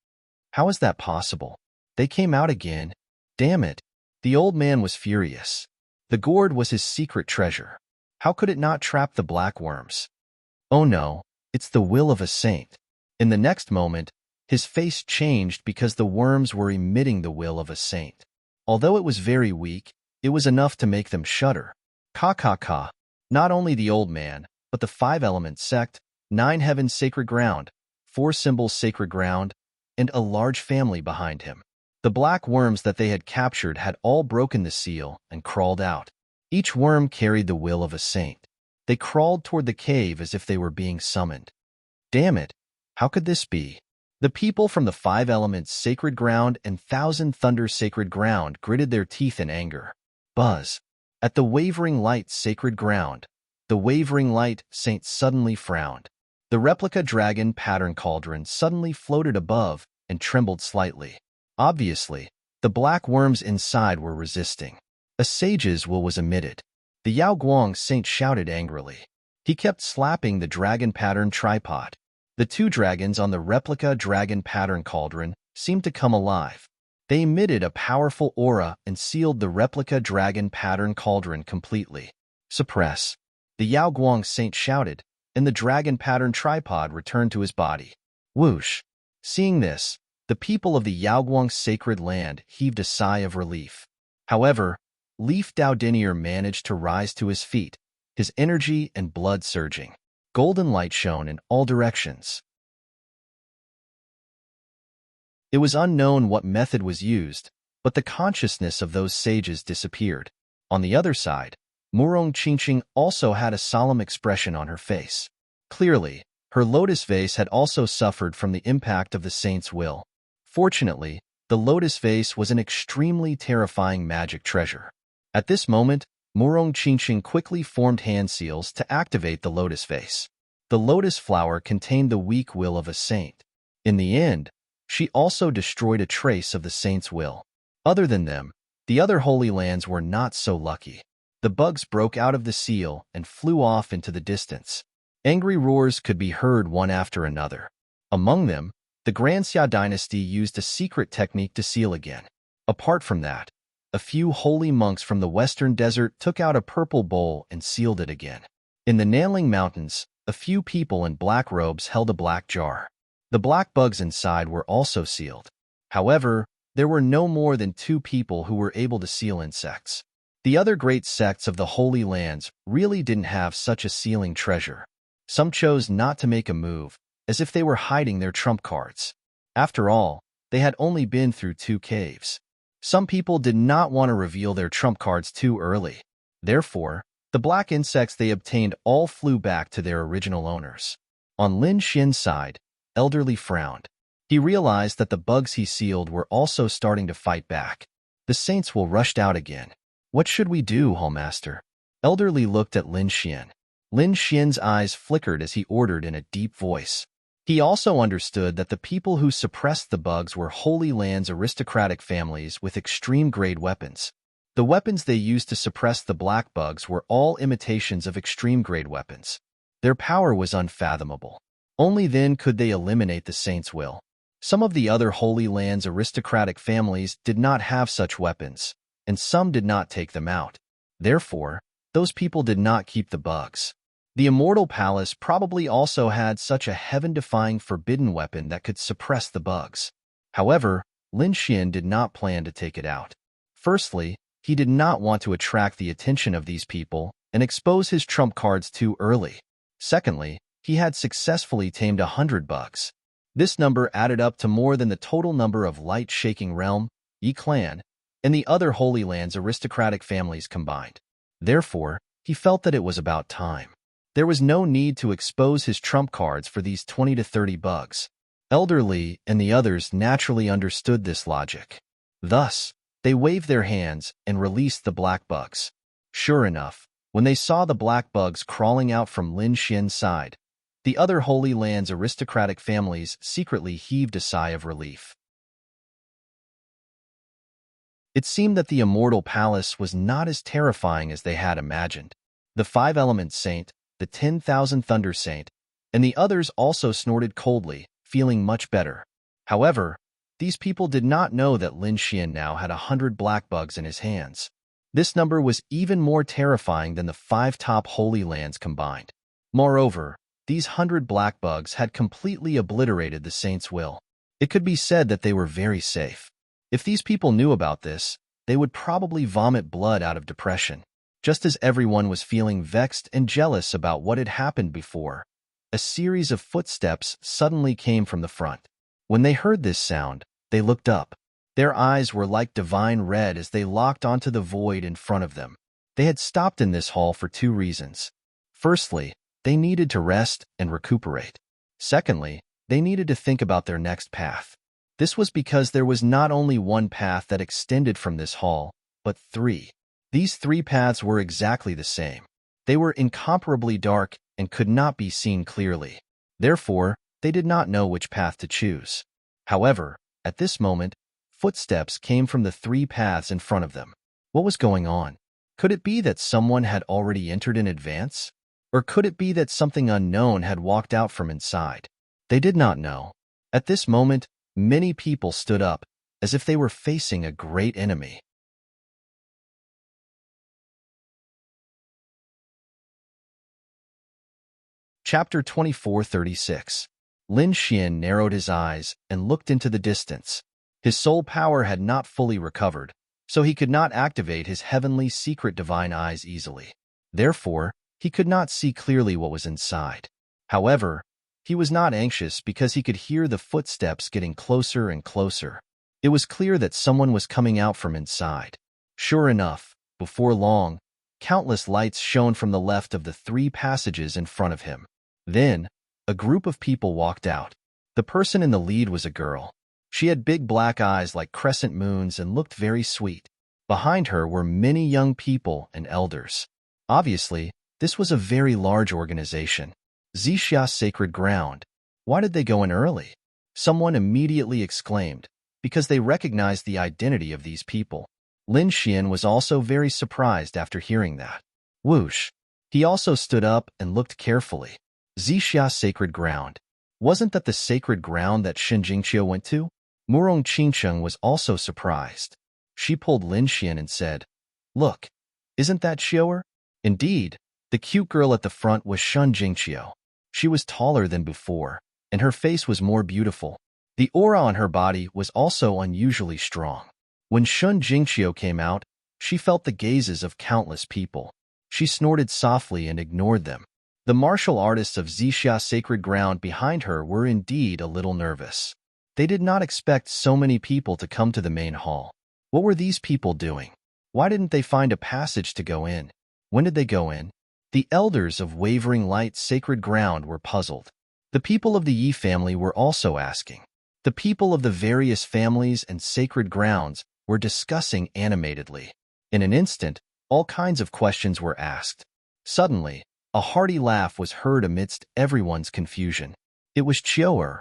How is that possible? They came out again. Damn it! The old man was furious. The gourd was his secret treasure. How could it not trap the black worms? Oh no, it's the will of a saint. In the next moment, his face changed because the worms were emitting the will of a saint. Although it was very weak, it was enough to make them shudder. Ka. Not only the old man, but the 5-element sect, 9 heavens sacred ground, 4 symbols sacred ground, and a large family behind him. The black worms that they had captured had all broken the seal and crawled out. Each worm carried the will of a saint. They crawled toward the cave as if they were being summoned. Damn it! How could this be? The people from the 5 elements sacred ground and 1,000 thunder sacred ground gritted their teeth in anger. Buzz. At the wavering light sacred ground, the wavering light saint suddenly frowned. The replica dragon pattern cauldron suddenly floated above and trembled slightly. Obviously, the black worms inside were resisting. A sage's will was emitted. The Yao Guang saint shouted angrily. He kept slapping the dragon pattern tripod. The 2 dragons on the replica dragon pattern cauldron seemed to come alive. They emitted a powerful aura and sealed the replica dragon pattern cauldron completely. Suppress. The Yao Guang saint shouted, and the dragon pattern tripod returned to his body. Whoosh. Seeing this, the people of the Yao Guang sacred land heaved a sigh of relief. However, Leaf Daodinier managed to rise to his feet, his energy and blood surging. Golden light shone in all directions. It was unknown what method was used, but the consciousness of those sages disappeared. On the other side, Murong Qingqing also had a solemn expression on her face. Clearly, her lotus vase had also suffered from the impact of the saint's will. Fortunately, the lotus vase was an extremely terrifying magic treasure. At this moment, Murong Qingqing quickly formed hand seals to activate the lotus vase. The lotus flower contained the weak will of a saint. In the end, she also destroyed a trace of the saint's will. Other than them, the other holy lands were not so lucky. The bugs broke out of the seal and flew off into the distance. Angry roars could be heard one after another. Among them, the Grand Xia dynasty used a secret technique to seal again. Apart from that, a few holy monks from the western desert took out a purple bowl and sealed it again. In the Nanling Mountains, a few people in black robes held a black jar. The black bugs inside were also sealed. However, there were no more than 2 people who were able to seal insects. The other great sects of the Holy Lands really didn't have such a sealing treasure. Some chose not to make a move, as if they were hiding their trump cards. After all, they had only been through 2 caves. Some people did not want to reveal their trump cards too early. Therefore, the black insects they obtained all flew back to their original owners. On Lin Xian's side, Elderly frowned. He realized that the bugs he sealed were also starting to fight back. The saints will rushed out again. What should we do, Hallmaster? Elderly looked at Lin Xian. Lin Xian's eyes flickered as he ordered in a deep voice. He also understood that the people who suppressed the bugs were Holy Land's aristocratic families with extreme-grade weapons. The weapons they used to suppress the black bugs were all imitations of extreme-grade weapons. Their power was unfathomable. Only then could they eliminate the Saint's will. Some of the other Holy Land's aristocratic families did not have such weapons, and some did not take them out. Therefore, those people did not keep the bugs. The Immortal Palace probably also had such a heaven-defying forbidden weapon that could suppress the bugs. However, Lin Xian did not plan to take it out. Firstly, he did not want to attract the attention of these people and expose his trump cards too early. Secondly, he had successfully tamed 100 bugs. This number added up to more than the total number of Light-Shaking Realm, Yi Clan, and the other Holy Land's aristocratic families combined. Therefore, he felt that it was about time. There was no need to expose his trump cards for these 20 to 30 bugs. Elder Li and the others naturally understood this logic. Thus, they waved their hands and released the black bugs. Sure enough, when they saw the black bugs crawling out from Lin Xian's side, the other Holy Land's aristocratic families secretly heaved a sigh of relief. It seemed that the Immortal Palace was not as terrifying as they had imagined. The 5-element saint, the 10,000 Thunder Saint, and the others also snorted coldly, feeling much better. However, these people did not know that Lin Xian now had 100 black bugs in his hands. This number was even more terrifying than the 5 top Holy Lands combined. Moreover, these 100 black bugs had completely obliterated the Saint's will. It could be said that they were very safe. If these people knew about this, they would probably vomit blood out of depression. Just as everyone was feeling vexed and jealous about what had happened before, a series of footsteps suddenly came from the front. When they heard this sound, they looked up. Their eyes were like divine red as they locked onto the void in front of them. They had stopped in this hall for 2 reasons. Firstly, they needed to rest and recuperate. Secondly, they needed to think about their next path. This was because there was not only one path that extended from this hall, but 3. These 3 paths were exactly the same. They were incomparably dark and could not be seen clearly. Therefore, they did not know which path to choose. However, at this moment, footsteps came from the 3 paths in front of them. What was going on? Could it be that someone had already entered in advance? Or could it be that something unknown had walked out from inside? They did not know. At this moment, many people stood up, as if they were facing a great enemy. Chapter 2436. Lin Xian narrowed his eyes and looked into the distance. His soul power had not fully recovered, so he could not activate his heavenly secret divine eyes easily. Therefore, he could not see clearly what was inside. However, he was not anxious because he could hear the footsteps getting closer and closer. It was clear that someone was coming out from inside. Sure enough, before long, countless lights shone from the left of the 3 passages in front of him. Then, a group of people walked out. The person in the lead was a girl. She had big black eyes like crescent moons and looked very sweet. Behind her were many young people and elders. Obviously, this was a very large organization. Zixia Sacred Ground. Why did they go in early? Someone immediately exclaimed, because they recognized the identity of these people. Lin Xian was also very surprised after hearing that. Whoosh! He also stood up and looked carefully. Zixia Sacred Ground. Wasn't that the sacred ground that Shen Jingqiu went to? Murong Qingcheng was also surprised. She pulled Lin Xian and said, "Look, isn't that Xiu'er?" Indeed, the cute girl at the front was Shen Jingqiu. She was taller than before, and her face was more beautiful. The aura on her body was also unusually strong. When Shen Jingqiu came out, she felt the gazes of countless people. She snorted softly and ignored them. The martial artists of Zixia Sacred Ground behind her were indeed a little nervous. They did not expect so many people to come to the main hall. What were these people doing? Why didn't they find a passage to go in? When did they go in? The elders of Wavering Light Sacred Ground were puzzled. The people of the Yi family were also asking. The people of the various families and sacred grounds were discussing animatedly. In an instant, all kinds of questions were asked. Suddenly, a hearty laugh was heard amidst everyone's confusion. It was Chiao.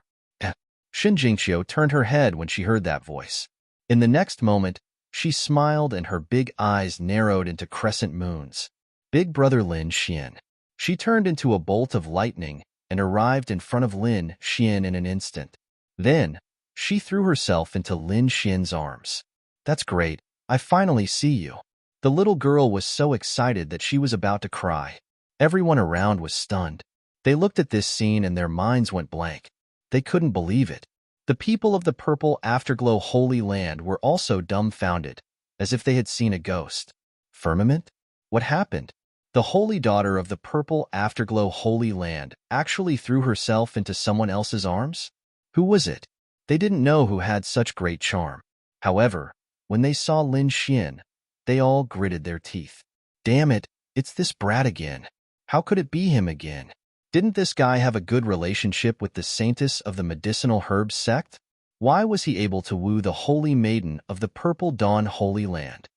Shinjingqiu turned her head when she heard that voice. In the next moment, she smiled and her big eyes narrowed into crescent moons. Big brother Lin Xian. She turned into a bolt of lightning and arrived in front of Lin Xian in an instant. Then, she threw herself into Lin Xian's arms. That's great. I finally see you. The little girl was so excited that she was about to cry. Everyone around was stunned. They looked at this scene and their minds went blank. They couldn't believe it. The people of the Purple Afterglow Holy Land were also dumbfounded, as if they had seen a ghost. Firmament? What happened? The holy daughter of the Purple Afterglow Holy Land actually threw herself into someone else's arms? Who was it? They didn't know who had such great charm. However, when they saw Lin Xian, they all gritted their teeth. Damn it, it's this brat again. How could it be him again? Didn't this guy have a good relationship with the saintess of the medicinal herbs sect? Why was he able to woo the holy maiden of the Purple Dawn Holy Land?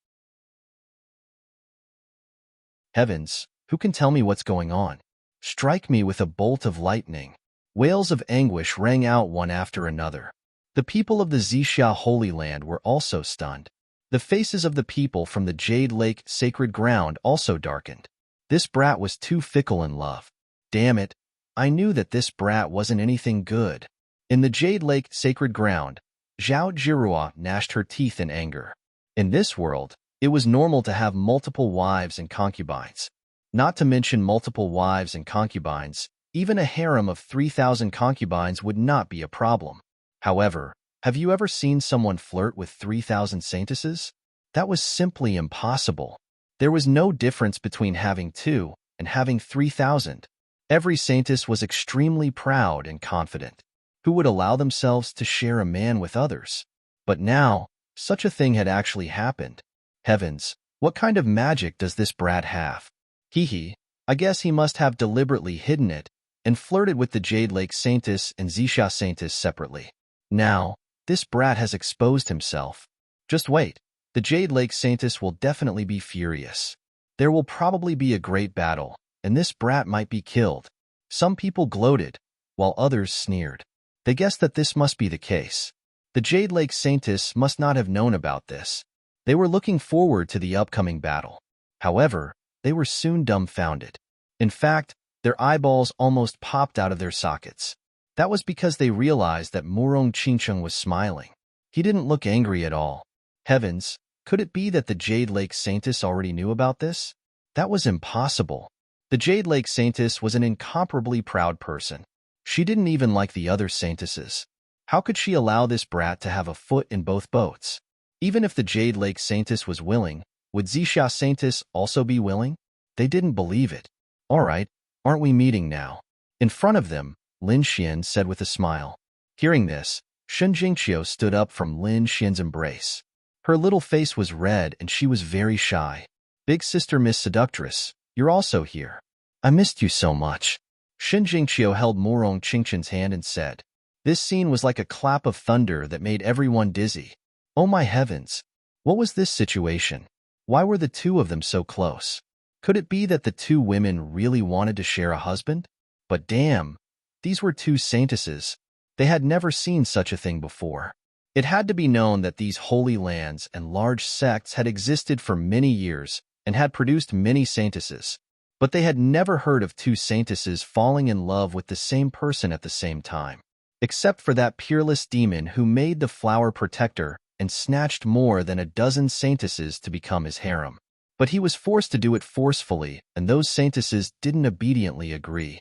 Heavens, who can tell me what's going on? Strike me with a bolt of lightning. Wails of anguish rang out one after another. The people of the Zixia Holy Land were also stunned. The faces of the people from the Jade Lake Sacred Ground also darkened. This brat was too fickle in love. Damn it, I knew that this brat wasn't anything good. In the Jade Lake Sacred Ground, Zhao Jirua gnashed her teeth in anger. In this world, it was normal to have multiple wives and concubines. Not to mention multiple wives and concubines, even a harem of 3,000 concubines would not be a problem. However, have you ever seen someone flirt with 3,000 saintesses? That was simply impossible. There was no difference between having 2 and having 3,000. Every saintess was extremely proud and confident. Who would allow themselves to share a man with others? But now, such a thing had actually happened. Heavens, what kind of magic does this brat have? Hee, I guess he must have deliberately hidden it and flirted with the Jade Lake Saintess and Zixia Saintess separately. Now, this brat has exposed himself. Just wait, the Jade Lake Saintess will definitely be furious. There will probably be a great battle, and this brat might be killed. Some people gloated, while others sneered. They guessed that this must be the case. The Jade Lake Saintess must not have known about this. They were looking forward to the upcoming battle. However, they were soon dumbfounded. In fact, their eyeballs almost popped out of their sockets. That was because they realized that Murong Qingcheng was smiling. He didn't look angry at all. Heavens, could it be that the Jade Lake Saintess already knew about this? That was impossible. The Jade Lake Saintess was an incomparably proud person. She didn't even like the other saintesses. How could she allow this brat to have a foot in both boats? Even if the Jade Lake Saintess was willing, would Zixia Saintess also be willing? They didn't believe it. All right, aren't we meeting now? In front of them, Lin Xian said with a smile. Hearing this, Shen Jingqiu stood up from Lin Xian's embrace. Her little face was red and she was very shy. Big sister Miss Seductress, you're also here. I missed you so much. Shen Jingqiu held Murong Qingchen's hand and said. This scene was like a clap of thunder that made everyone dizzy. Oh my heavens! What was this situation? Why were the two of them so close? Could it be that the two women really wanted to share a husband? But damn, these were two saintesses. They had never seen such a thing before. It had to be known that these holy lands and large sects had existed for many years and had produced many saintesses. But they had never heard of two saintesses falling in love with the same person at the same time. Except for that peerless demon who made the flower protector and snatched more than a dozen saintesses to become his harem. But he was forced to do it forcefully, and those saintesses didn't obediently agree.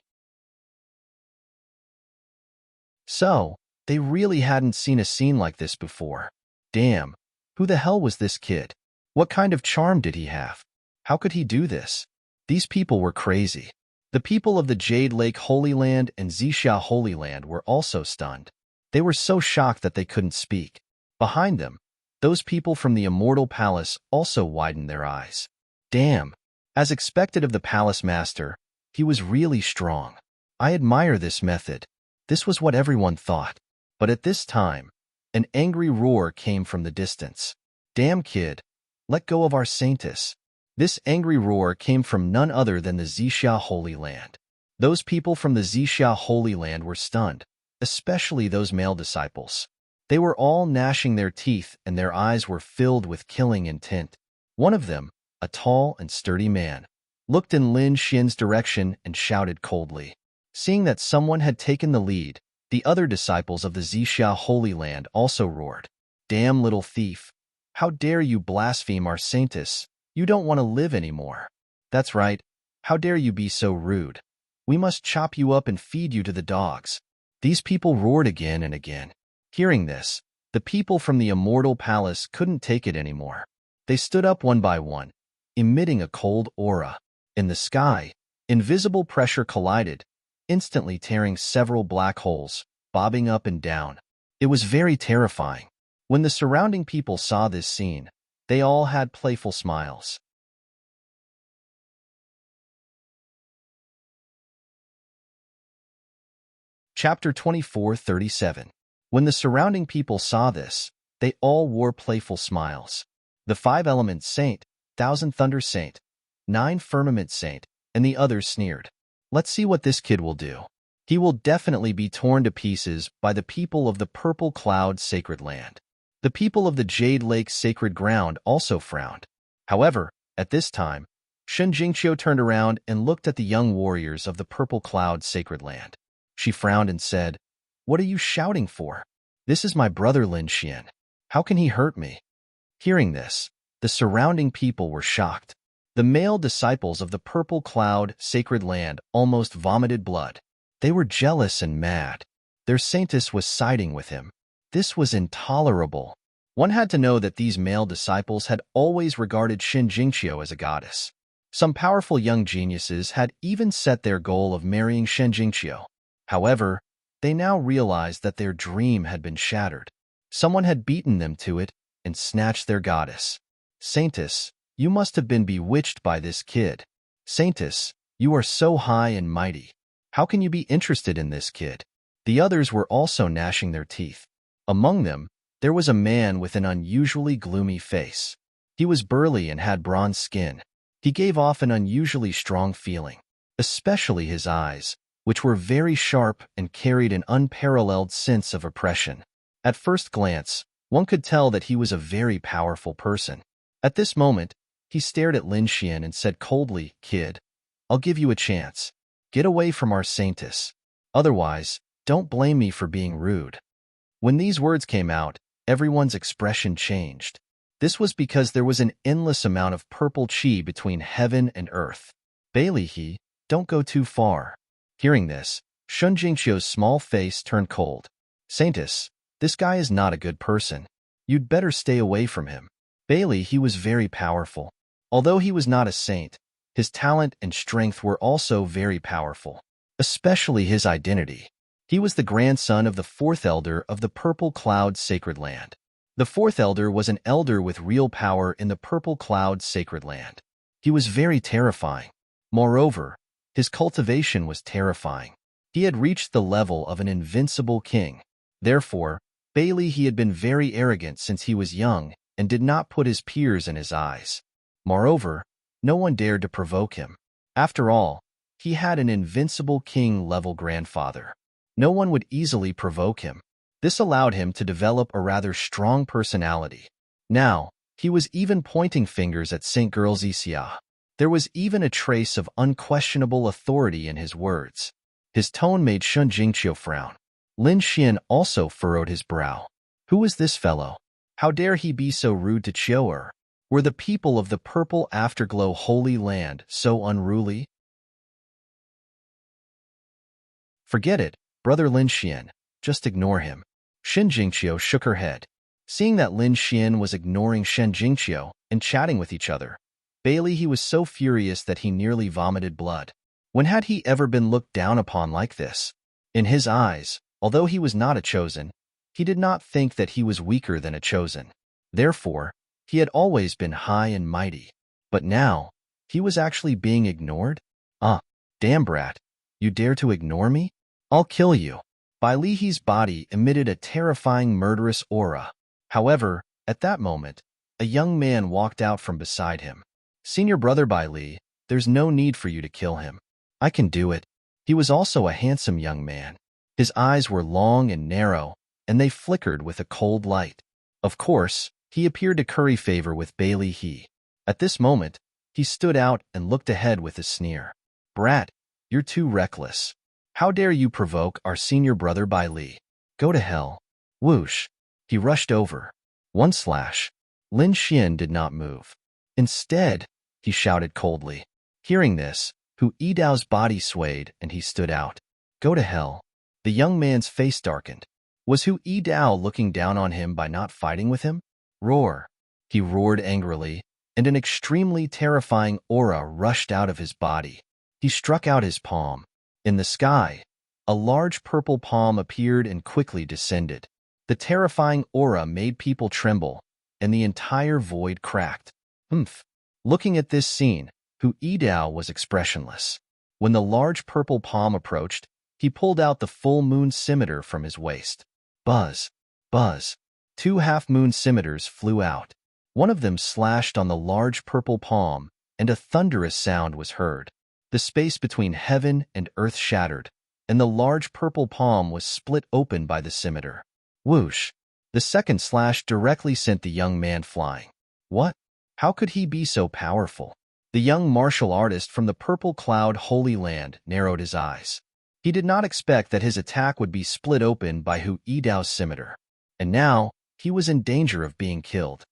So, they really hadn't seen a scene like this before. Damn, who the hell was this kid? What kind of charm did he have? How could he do this? These people were crazy. The people of the Jade Lake Holy Land and Zixia Holy Land were also stunned. They were so shocked that they couldn't speak. Behind them, those people from the Immortal Palace also widened their eyes. Damn, as expected of the Palace Master, he was really strong. I admire this method. This was what everyone thought. But at this time, an angry roar came from the distance. Damn kid, let go of our saintess. This angry roar came from none other than the Zixia Holy Land. Those people from the Zixia Holy Land were stunned, especially those male disciples. They were all gnashing their teeth and their eyes were filled with killing intent. One of them, a tall and sturdy man, looked in Lin Xian's direction and shouted coldly. Seeing that someone had taken the lead, the other disciples of the Zixia Holy Land also roared. Damn little thief! How dare you blaspheme our saintess? You don't want to live anymore. That's right. How dare you be so rude? We must chop you up and feed you to the dogs. These people roared again and again. Hearing this, the people from the immortal palace couldn't take it anymore. They stood up one by one, emitting a cold aura. In the sky, invisible pressure collided, instantly tearing several black holes, bobbing up and down. It was very terrifying. When the surrounding people saw this scene, they all had playful smiles. Chapter 24:37. When the surrounding people saw this, they all wore playful smiles. The 5-element saint, 1,000 thunder saint, 9 firmament saint, and the others sneered. Let's see what this kid will do. He will definitely be torn to pieces by the people of the Purple Cloud Sacred Land. The people of the Jade Lake Sacred Ground also frowned. However, at this time, Shen Jingqiu turned around and looked at the young warriors of the Purple Cloud Sacred Land. She frowned and said, "What are you shouting for? This is my brother Lin Xian. How can he hurt me?" Hearing this, the surrounding people were shocked. The male disciples of the Purple Cloud Sacred Land almost vomited blood. They were jealous and mad. Their saintess was siding with him. This was intolerable. One had to know that these male disciples had always regarded Shen Jingqiu as a goddess. Some powerful young geniuses had even set their goal of marrying Shen Jingqiu. However, they now realized that their dream had been shattered. Someone had beaten them to it and snatched their goddess. Saintess, you must have been bewitched by this kid. Saintess, you are so high and mighty. How can you be interested in this kid? The others were also gnashing their teeth. Among them, there was a man with an unusually gloomy face. He was burly and had bronze skin. He gave off an unusually strong feeling, especially his eyes, which were very sharp and carried an unparalleled sense of oppression. At first glance, one could tell that he was a very powerful person. At this moment, he stared at Lin Xian and said coldly, "Kid, I'll give you a chance. Get away from our saintess. Otherwise, don't blame me for being rude." When these words came out, everyone's expression changed. This was because there was an endless amount of purple chi between heaven and earth. Bailey, don't go too far. Hearing this, Shen Jingqiu's small face turned cold. Saintess, this guy is not a good person. You'd better stay away from him. Bailey, he was very powerful. Although he was not a saint, his talent and strength were also very powerful, especially his identity. He was the grandson of the 4th elder of the Purple Cloud Sacred Land. The 4th elder was an elder with real power in the Purple Cloud Sacred Land. He was very terrifying. Moreover, his cultivation was terrifying. He had reached the level of an invincible king. Therefore, Bailey he had been very arrogant since he was young and did not put his peers in his eyes. Moreover, no one dared to provoke him. After all, he had an invincible king-level grandfather. No one would easily provoke him. This allowed him to develop a rather strong personality. Now, he was even pointing fingers at Saint Girl Zixia. There was even a trace of unquestionable authority in his words. His tone made Shen Jingqiu frown. Lin Xian also furrowed his brow. Who is this fellow? How dare he be so rude to Qiu'er? Were the people of the Purple Afterglow Holy Land so unruly? Forget it, brother Lin Xian. Just ignore him. Shen Jingqiu shook her head. Seeing that Lin Xian was ignoring Shen Jingqiu and chatting with each other, Bailey he was so furious that he nearly vomited blood. When had he ever been looked down upon like this? In his eyes, although he was not a chosen, he did not think that he was weaker than a chosen. Therefore, he had always been high and mighty. But now, he was actually being ignored? Damn brat, you dare to ignore me? I'll kill you. Bai Lihe's body emitted a terrifying murderous aura. However, at that moment, a young man walked out from beside him. Senior brother Bai Li, there's no need for you to kill him. I can do it. He was also a handsome young man. His eyes were long and narrow, and they flickered with a cold light. Of course, he appeared to curry favor with Bailey He. At this moment, he stood out and looked ahead with a sneer. "Brat, you're too reckless. How dare you provoke our senior brother Bailey? Go to hell." Whoosh! He rushed over. One slash. Lin Xian did not move. Instead, he shouted coldly. Hearing this, Hu Yidao's body swayed and he stood out. "Go to hell." The young man's face darkened. Was Hu Yidao looking down on him by not fighting with him? Roar! He roared angrily, and an extremely terrifying aura rushed out of his body. He struck out his palm. In the sky, a large purple palm appeared and quickly descended. The terrifying aura made people tremble, and the entire void cracked. Humph! Looking at this scene, Hu Yidao was expressionless. When the large purple palm approached, he pulled out the full moon scimitar from his waist. Buzz! Buzz! 2 half-moon scimitars flew out. One of them slashed on the large purple palm, and a thunderous sound was heard. The space between heaven and earth shattered, and the large purple palm was split open by the scimitar. Whoosh! The second slash directly sent the young man flying. What? How could he be so powerful? The young martial artist from the Purple Cloud Holy Land narrowed his eyes. He did not expect that his attack would be split open by Hu Yidao's scimitar. And now, he was in danger of being killed.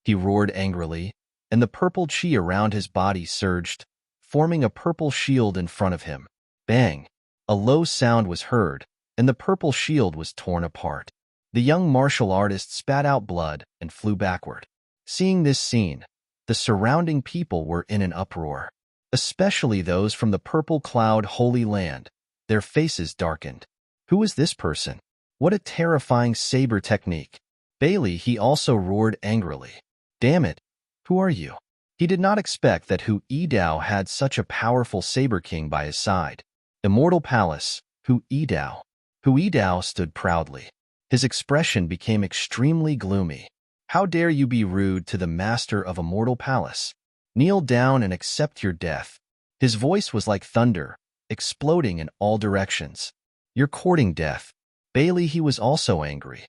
He roared angrily, and the purple chi around his body surged, forming a purple shield in front of him. Bang! A low sound was heard, and the purple shield was torn apart. The young martial artist spat out blood and flew backward. Seeing this scene, the surrounding people were in an uproar, especially those from the Purple Cloud Holy Land. Their faces darkened. Who is this person? What a terrifying saber technique! Bailey, he also roared angrily. Damn it! Who are you? He did not expect that Hu Yidao had such a powerful saber king by his side. Immortal Palace, Hu Yidao. Hu Yidao stood proudly. His expression became extremely gloomy. How dare you be rude to the master of Immortal Palace? Kneel down and accept your death. His voice was like thunder, exploding in all directions. You're courting death. Bailey, he was also angry.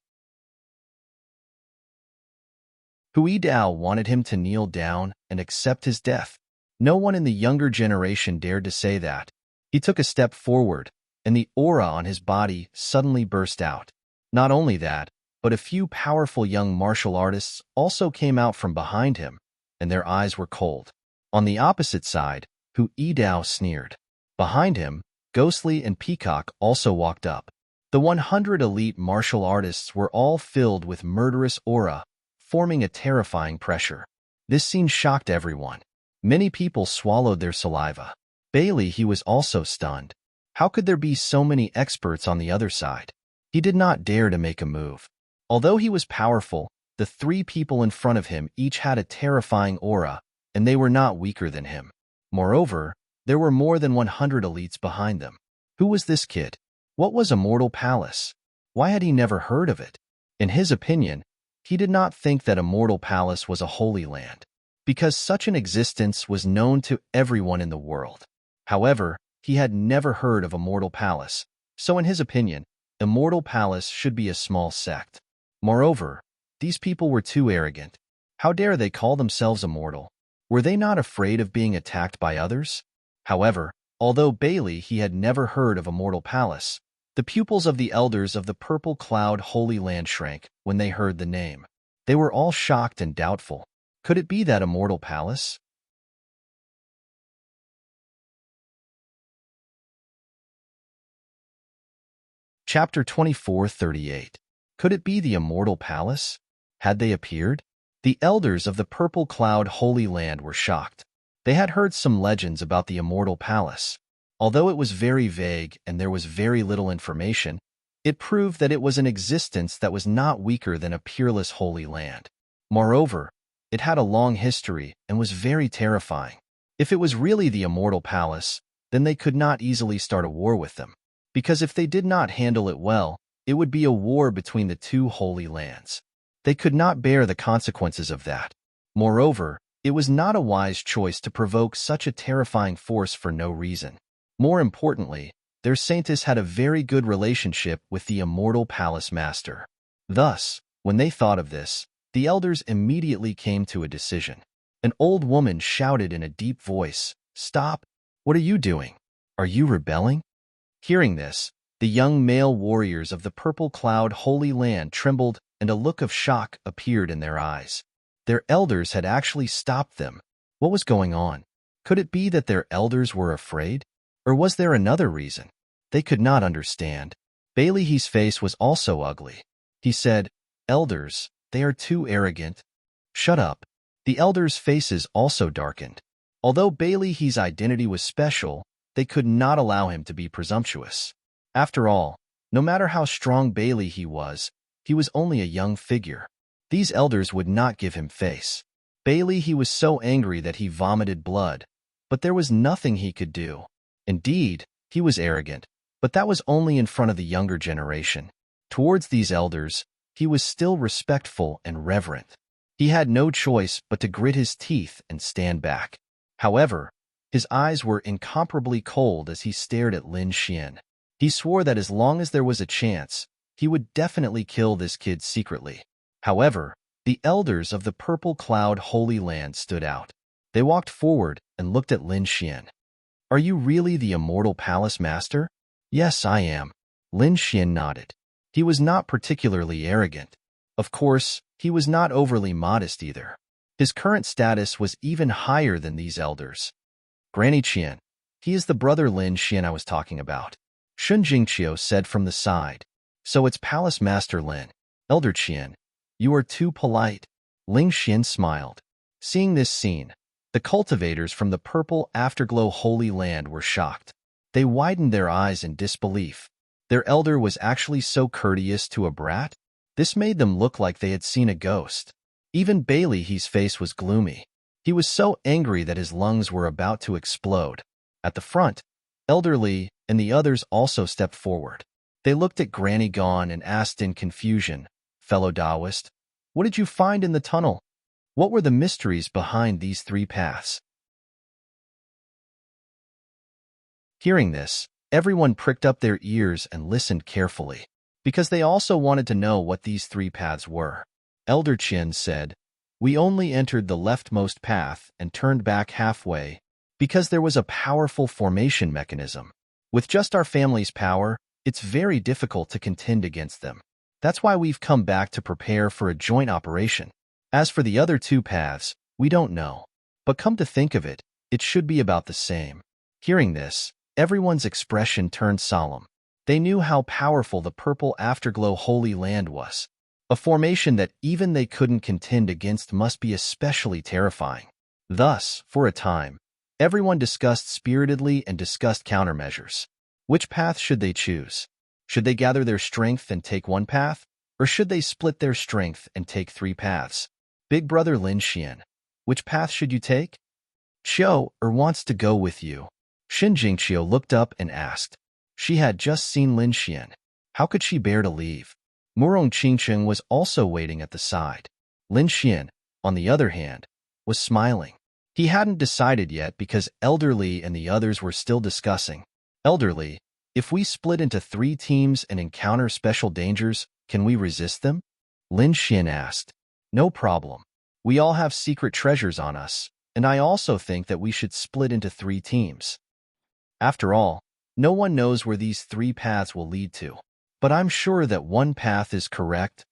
Hu Yidao wanted him to kneel down and accept his death. No one in the younger generation dared to say that. He took a step forward, and the aura on his body suddenly burst out. Not only that, but a few powerful young martial artists also came out from behind him, and their eyes were cold. On the opposite side, Hu Yidao sneered. Behind him, Ghostly and Peacock also walked up. The 100 elite martial artists were all filled with murderous aura, forming a terrifying pressure. This scene shocked everyone. Many people swallowed their saliva. Bailey, he was also stunned. How could there be so many experts on the other side? He did not dare to make a move. Although he was powerful, the 3 people in front of him each had a terrifying aura, and they were not weaker than him. Moreover, there were more than 100 elites behind them. Who was this kid? What was Immortal Palace? Why had he never heard of it? In his opinion, he did not think that Immortal Palace was a holy land, because such an existence was known to everyone in the world. However, he had never heard of Immortal Palace, so in his opinion, Immortal Palace should be a small sect. Moreover, these people were too arrogant. How dare they call themselves immortal? Were they not afraid of being attacked by others? However, although Bailey he had never heard of Immortal Palace, the pupils of the elders of the Purple Cloud Holy Land shrank when they heard the name. They were all shocked and doubtful. Could it be that Immortal Palace? Chapter 24:38. Could it be the Immortal Palace? Had they appeared? The elders of the Purple Cloud Holy Land were shocked. They had heard some legends about the Immortal Palace. Although it was very vague and there was very little information, it proved that it was an existence that was not weaker than a peerless holy land. Moreover, it had a long history and was very terrifying. If it was really the Immortal Palace, then they could not easily start a war with them, because if they did not handle it well, it would be a war between the 2 holy lands. They could not bear the consequences of that. Moreover, it was not a wise choice to provoke such a terrifying force for no reason. More importantly, their saintess had a very good relationship with the immortal palace master. Thus, when they thought of this, the elders immediately came to a decision. An old woman shouted in a deep voice, "Stop! What are you doing? Are you rebelling?" Hearing this, the young male warriors of the Purple Cloud Holy Land trembled, and a look of shock appeared in their eyes. Their elders had actually stopped them. What was going on? Could it be that their elders were afraid? Or was there another reason? They could not understand. Bailey's face was also ugly. He said, "Elders, they are too arrogant." "Shut up." The elders' faces also darkened. Although Bailey's identity was special, they could not allow him to be presumptuous. After all, no matter how strong Bailey he was only a young figure. These elders would not give him face. Bailey he was so angry that he vomited blood, but there was nothing he could do. Indeed, he was arrogant, but that was only in front of the younger generation. Towards these elders, he was still respectful and reverent. He had no choice but to grit his teeth and stand back. However, his eyes were incomparably cold as he stared at Lin Xian. He swore that as long as there was a chance, he would definitely kill this kid secretly. However, the elders of the Purple Cloud Holy Land stood out. They walked forward and looked at Lin Xian. "Are you really the immortal palace master?" "Yes, I am." Lin Xian nodded. He was not particularly arrogant. Of course, he was not overly modest either. His current status was even higher than these elders. "Granny Qian, he is the brother Lin Xian I was talking about," Shun Jingqiu said from the side. "So it's Palace Master Lin." "Elder Qian, you are too polite." Ling Xian smiled. Seeing this scene, the cultivators from the Purple Afterglow Holy Land were shocked. They widened their eyes in disbelief. Their elder was actually so courteous to a brat? This made them look like they had seen a ghost. Even Bailey's face was gloomy. He was so angry that his lungs were about to explode. At the front, Elder Li and the others also stepped forward. They looked at Granny Gon and asked in confusion, "Fellow Taoist, what did you find in the tunnel? What were the mysteries behind these 3 paths?" Hearing this, everyone pricked up their ears and listened carefully, because they also wanted to know what these 3 paths were. Elder Qian said, "We only entered the leftmost path and turned back halfway, because there was a powerful formation mechanism. With just our family's power, it's very difficult to contend against them. That's why we've come back to prepare for a joint operation. As for the other 2 paths, we don't know. But come to think of it, it should be about the same." Hearing this, everyone's expression turned solemn. They knew how powerful the Purple Afterglow Holy Land was. A formation that even they couldn't contend against must be especially terrifying. Thus, for a time, everyone discussed spiritedly and discussed countermeasures. Which path should they choose? Should they gather their strength and take one path? Or should they split their strength and take 3 paths? "Big brother Lin Xian, which path should you take?" "Qiu wants to go with you." Shin Jingqiu looked up and asked. She had just seen Lin Xian. How could she bear to leave? Murong Qingcheng was also waiting at the side. Lin Xian, on the other hand, was smiling. He hadn't decided yet because Elder Li and the others were still discussing. "Elder Li, if we split into 3 teams and encounter special dangers, can we resist them?" Lin Xian asked. "No problem. We all have secret treasures on us, and I also think that we should split into 3 teams. After all, no one knows where these 3 paths will lead to. But I'm sure that one path is correct.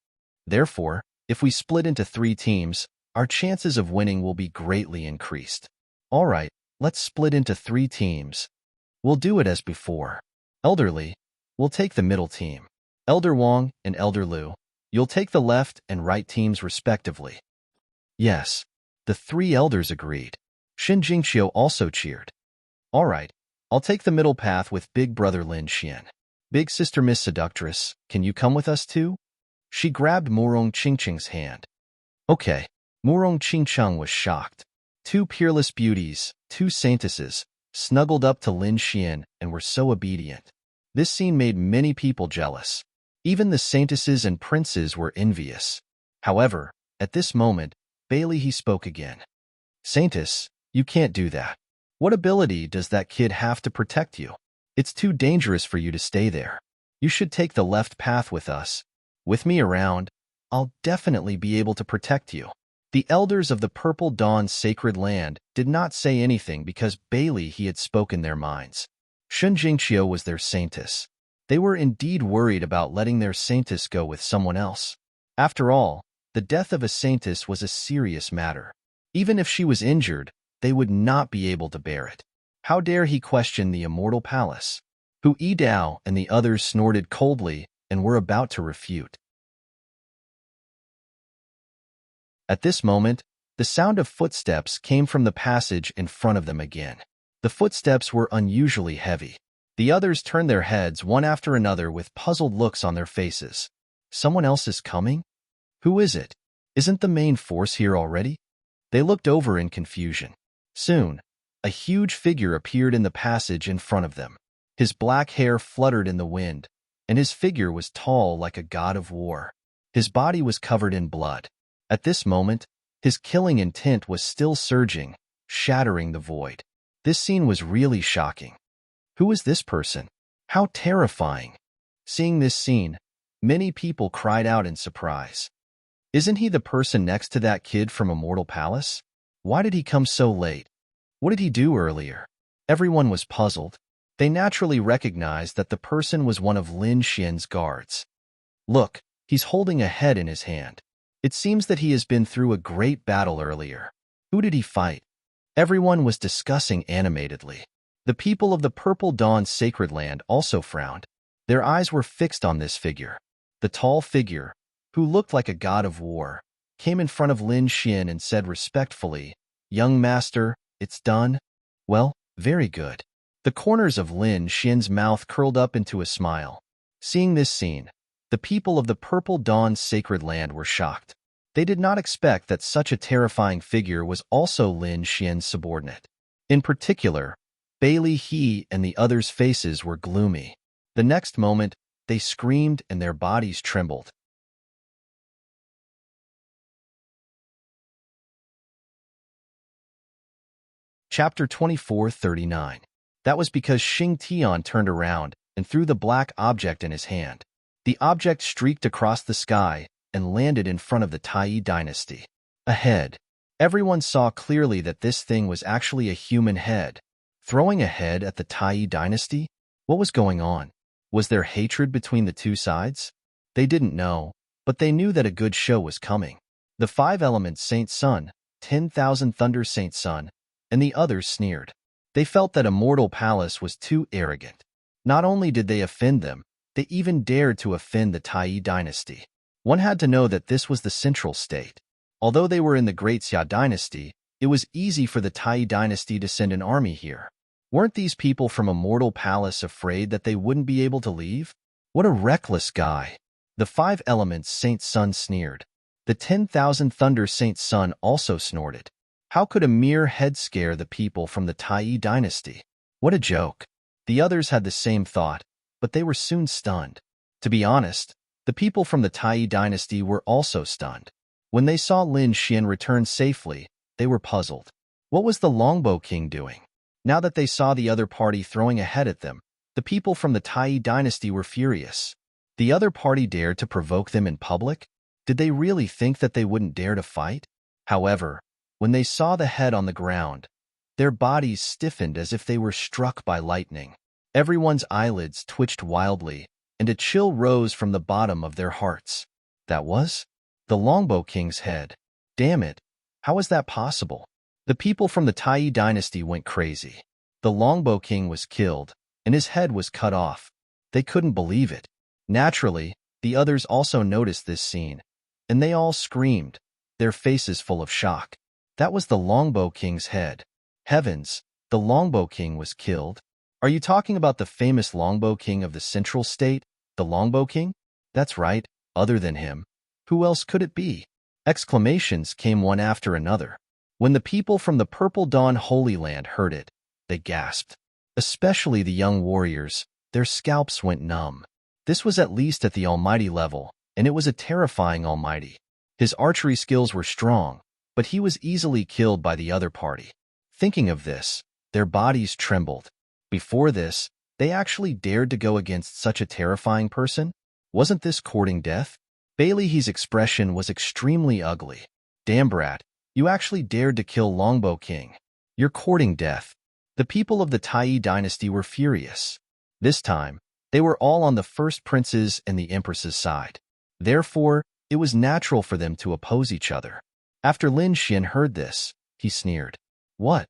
Therefore, if we split into 3 teams, our chances of winning will be greatly increased." "All right, let's split into 3 teams. We'll do it as before. Elder Li, we'll take the middle team. Elder Wang and Elder Lu, you'll take the left and right teams respectively." Yes, the 3 elders agreed. Shin Jingqiu also cheered. "All right, I'll take the middle path with Big Brother Lin Xian. Big Sister Miss Seductress, can you come with us too?" She grabbed Murong Qingcheng's hand. "Okay." Murong Qingcheng was shocked. 2 peerless beauties, 2 saintesses, snuggled up to Lin Xian and were so obedient. This scene made many people jealous. Even the saintesses and princes were envious. However, at this moment, he spoke again. "Saintess, you can't do that. What ability does that kid have to protect you? It's too dangerous for you to stay there. You should take the left path with us. With me around, I'll definitely be able to protect you." The elders of the Purple Dawn's sacred land did not say anything because Bailey he had spoken their minds. Shun Jingqiu was their saintess. They were indeed worried about letting their saintess go with someone else. After all, the death of a saintess was a serious matter. Even if she was injured, they would not be able to bear it. How dare he question the immortal palace? Hu Yidao and the others snorted coldly and were about to refute. At this moment, the sound of footsteps came from the passage in front of them again. The footsteps were unusually heavy. The others turned their heads one after another with puzzled looks on their faces. Someone else is coming? Who is it? Isn't the main force here already? They looked over in confusion. Soon, a huge figure appeared in the passage in front of them. His black hair fluttered in the wind, and his figure was tall like a god of war. His body was covered in blood. At this moment, his killing intent was still surging, shattering the void. This scene was really shocking. Who is this person? How terrifying! Seeing this scene, many people cried out in surprise. Isn't he the person next to that kid from Immortal Palace? Why did he come so late? What did he do earlier? Everyone was puzzled. They naturally recognized that the person was one of Lin Xian's guards. Look, he's holding a head in his hand. It seems that he has been through a great battle earlier. Who did he fight? Everyone was discussing animatedly. The people of the Purple Dawn's sacred land also frowned. Their eyes were fixed on this figure. The tall figure, who looked like a god of war, came in front of Lin Xian and said respectfully, "Young master, it's done?" "Well, very good." The corners of Lin Xian's mouth curled up into a smile. Seeing this scene, the people of the Purple Dawn's sacred land were shocked. They did not expect that such a terrifying figure was also Lin Xian's subordinate. In particular, Bailey He and the others' faces were gloomy. The next moment, they screamed and their bodies trembled. Chapter 24:39. That was because Xing Tian turned around and threw the black object in his hand. The object streaked across the sky and landed in front of the Tai dynasty. A head. Everyone saw clearly that this thing was actually a human head. Throwing a head at the Tai dynasty? What was going on? Was there hatred between the two sides? They didn't know, but they knew that a good show was coming. The 5 elements Saint Sun, 10,000 Thunder Saint Sun, and the others sneered. They felt that Immortal Palace was too arrogant. Not only did they offend them, they even dared to offend the Tai dynasty. One had to know that this was the central state. Although they were in the Great Xia dynasty, it was easy for the Tai dynasty to send an army here. Weren't these people from Immortal Palace afraid that they wouldn't be able to leave? What a reckless guy. The 5 elements Saint Sun sneered. The 10,000 Thunder Saint Sun also snorted. How could a mere head scare the people from the Tai dynasty? What a joke. The others had the same thought, but they were soon stunned. To be honest, the people from the Tai dynasty were also stunned. When they saw Lin Xian return safely, they were puzzled. What was the Longbow King doing? Now that they saw the other party throwing a head at them, the people from the Tai dynasty were furious. The other party dared to provoke them in public? Did they really think that they wouldn't dare to fight? However, when they saw the head on the ground, their bodies stiffened as if they were struck by lightning. Everyone's eyelids twitched wildly, and a chill rose from the bottom of their hearts. That was the Longbow King's head. Damn it, how is that possible? The people from the Tai dynasty went crazy. The Longbow King was killed, and his head was cut off. They couldn't believe it. Naturally, the others also noticed this scene, and they all screamed, their faces full of shock. That was the Longbow King's head. Heavens, the Longbow King was killed? Are you talking about the famous Longbow King of the Central State, the Longbow King? That's right, other than him. Who else could it be? Exclamations came one after another. When the people from the Purple Dawn Holy Land heard it, they gasped. Especially the young warriors, their scalps went numb. This was at least at the almighty level, and it was a terrifying almighty. His archery skills were strong, but he was easily killed by the other party. Thinking of this, Their bodies trembled. Before this, they actually dared to go against such a terrifying person? Wasn't this courting death? Bailey's expression was extremely ugly. Damn brat, you actually dared to kill Longbow King. You're courting death. The people of the Tai dynasty were furious. This time, they were all on the first prince's and the empress's side. Therefore, it was natural for them to oppose each other. After Lin Xian heard this, he sneered. What?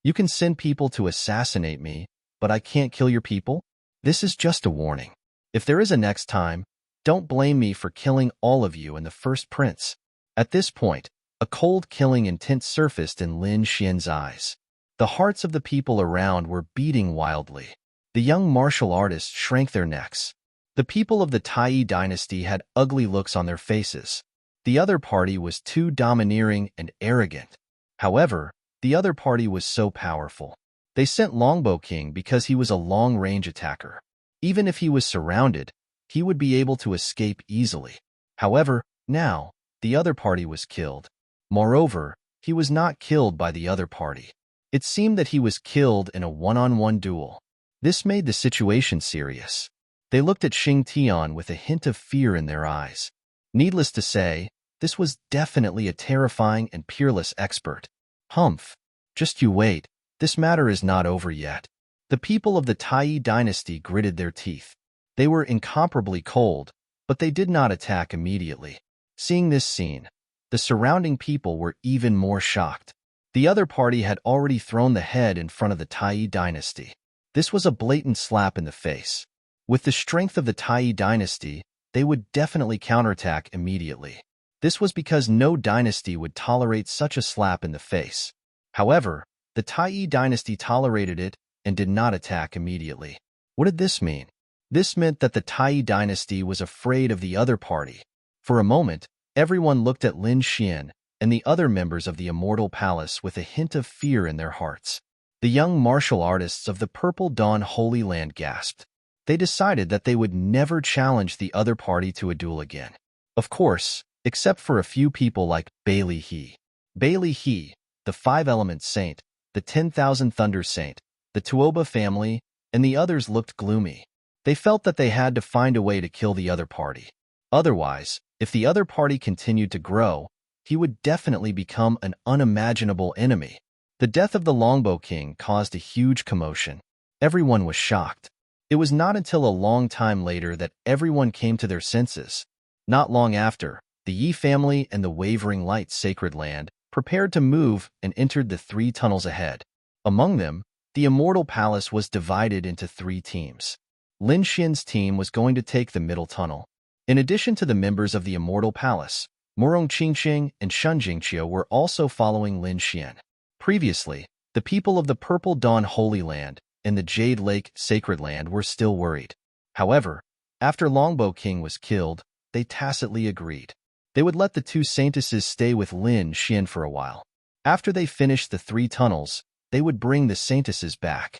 You can send people to assassinate me, but I can't kill your people? This is just a warning. If there is a next time, don't blame me for killing all of you and the first prince. At this point, a cold killing intent surfaced in Lin Xian's eyes. The hearts of the people around were beating wildly. The young martial artists shrank their necks. The people of the Tai dynasty had ugly looks on their faces. The other party was too domineering and arrogant. However, the other party was so powerful. They sent Longbow King because he was a long-range attacker. Even if he was surrounded, he would be able to escape easily. However, now, the other party was killed. Moreover, he was not killed by the other party. It seemed that he was killed in a one-on-one duel. This made the situation serious. They looked at Xing Tian with a hint of fear in their eyes. Needless to say, this was definitely a terrifying and peerless expert. Humph. Just you wait. This matter is not over yet. The people of the Tai dynasty gritted their teeth. They were incomparably cold, but they did not attack immediately. Seeing this scene, the surrounding people were even more shocked. The other party had already thrown the head in front of the Tai dynasty. This was a blatant slap in the face. With the strength of the Tai dynasty, they would definitely counterattack immediately. This was because no dynasty would tolerate such a slap in the face. However, the Tai dynasty tolerated it and did not attack immediately. What did this mean? This meant that the Tai dynasty was afraid of the other party. For a moment, everyone looked at Lin Xian and the other members of the Immortal Palace with a hint of fear in their hearts. The young martial artists of the Purple Dawn Holy Land gasped. They decided that they would never challenge the other party to a duel again. Of course, except for a few people like Bailey He. Bailey He, the Five-Element Saint, the 10,000 Thunder Saint, the Tuoba family, and the others looked gloomy. They felt that they had to find a way to kill the other party. Otherwise, if the other party continued to grow, he would definitely become an unimaginable enemy. The death of the Longbow King caused a huge commotion. Everyone was shocked. It was not until a long time later that everyone came to their senses. Not long after, the Yi family and the Wavering Light Sacred Land prepared to move and entered the 3 tunnels ahead. Among them, the Immortal Palace was divided into 3 teams. Lin Xian's team was going to take the middle tunnel. In addition to the members of the Immortal Palace, Murong Qingqing and Shun Jingqiu were also following Lin Xian. Previously, the people of the Purple Dawn Holy Land and the Jade Lake Sacred Land were still worried. However, after Longbow King was killed, they tacitly agreed. They would let the 2 saintesses stay with Lin Xian for a while. After they finished the 3 tunnels, they would bring the saintesses back.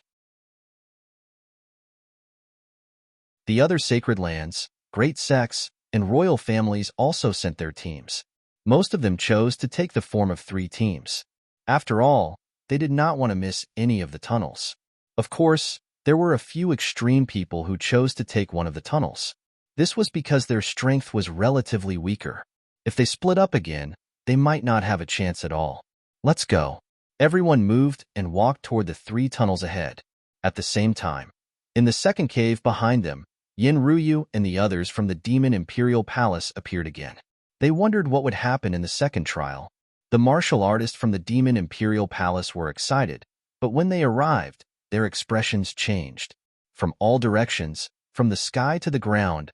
The other sacred lands, great sects, and royal families also sent their teams. Most of them chose to take the form of 3 teams. After all, they did not want to miss any of the tunnels. Of course, there were a few extreme people who chose to take one of the tunnels. This was because their strength was relatively weaker. If they split up again, they might not have a chance at all. Let's go. Everyone moved and walked toward the 3 tunnels ahead. At the same time, in the second cave behind them, Yin Ruyu and the others from the Demon Imperial Palace appeared again. They wondered what would happen in the second trial. The martial artists from the Demon Imperial Palace were excited, but when they arrived, their expressions changed. From all directions, from the sky to the ground,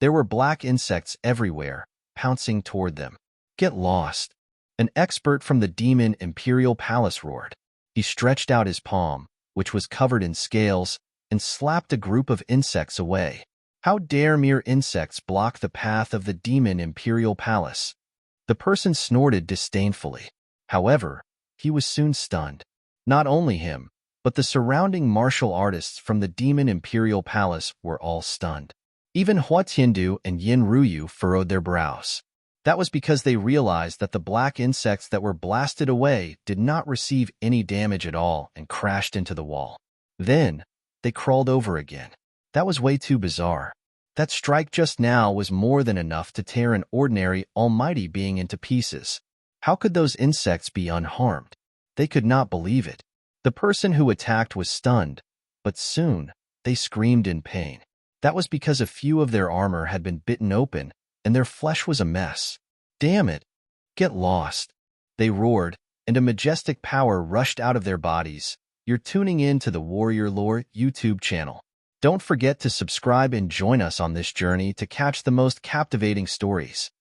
there were black insects everywhere, pouncing toward them. Get lost. An expert from the Demon Imperial Palace roared. He stretched out his palm, which was covered in scales, and slapped a group of insects away. How dare mere insects block the path of the Demon Imperial Palace? The person snorted disdainfully. However, he was soon stunned. Not only him, but the surrounding martial artists from the Demon Imperial Palace were all stunned. Even Hua Tiandu and Yin Ruyu furrowed their brows. That was because they realized that the black insects that were blasted away did not receive any damage at all and crashed into the wall. Then, they crawled over again. That was way too bizarre. That strike just now was more than enough to tear an ordinary, almighty being into pieces. How could those insects be unharmed? They could not believe it. The person who attacked was stunned, but soon they screamed in pain. That was because a few of their armor had been bitten open, and their flesh was a mess. Damn it! Get lost! They roared, and a majestic power rushed out of their bodies. You're tuning in to the Warrior Lore YouTube channel. Don't forget to subscribe and join us on this journey to catch the most captivating stories.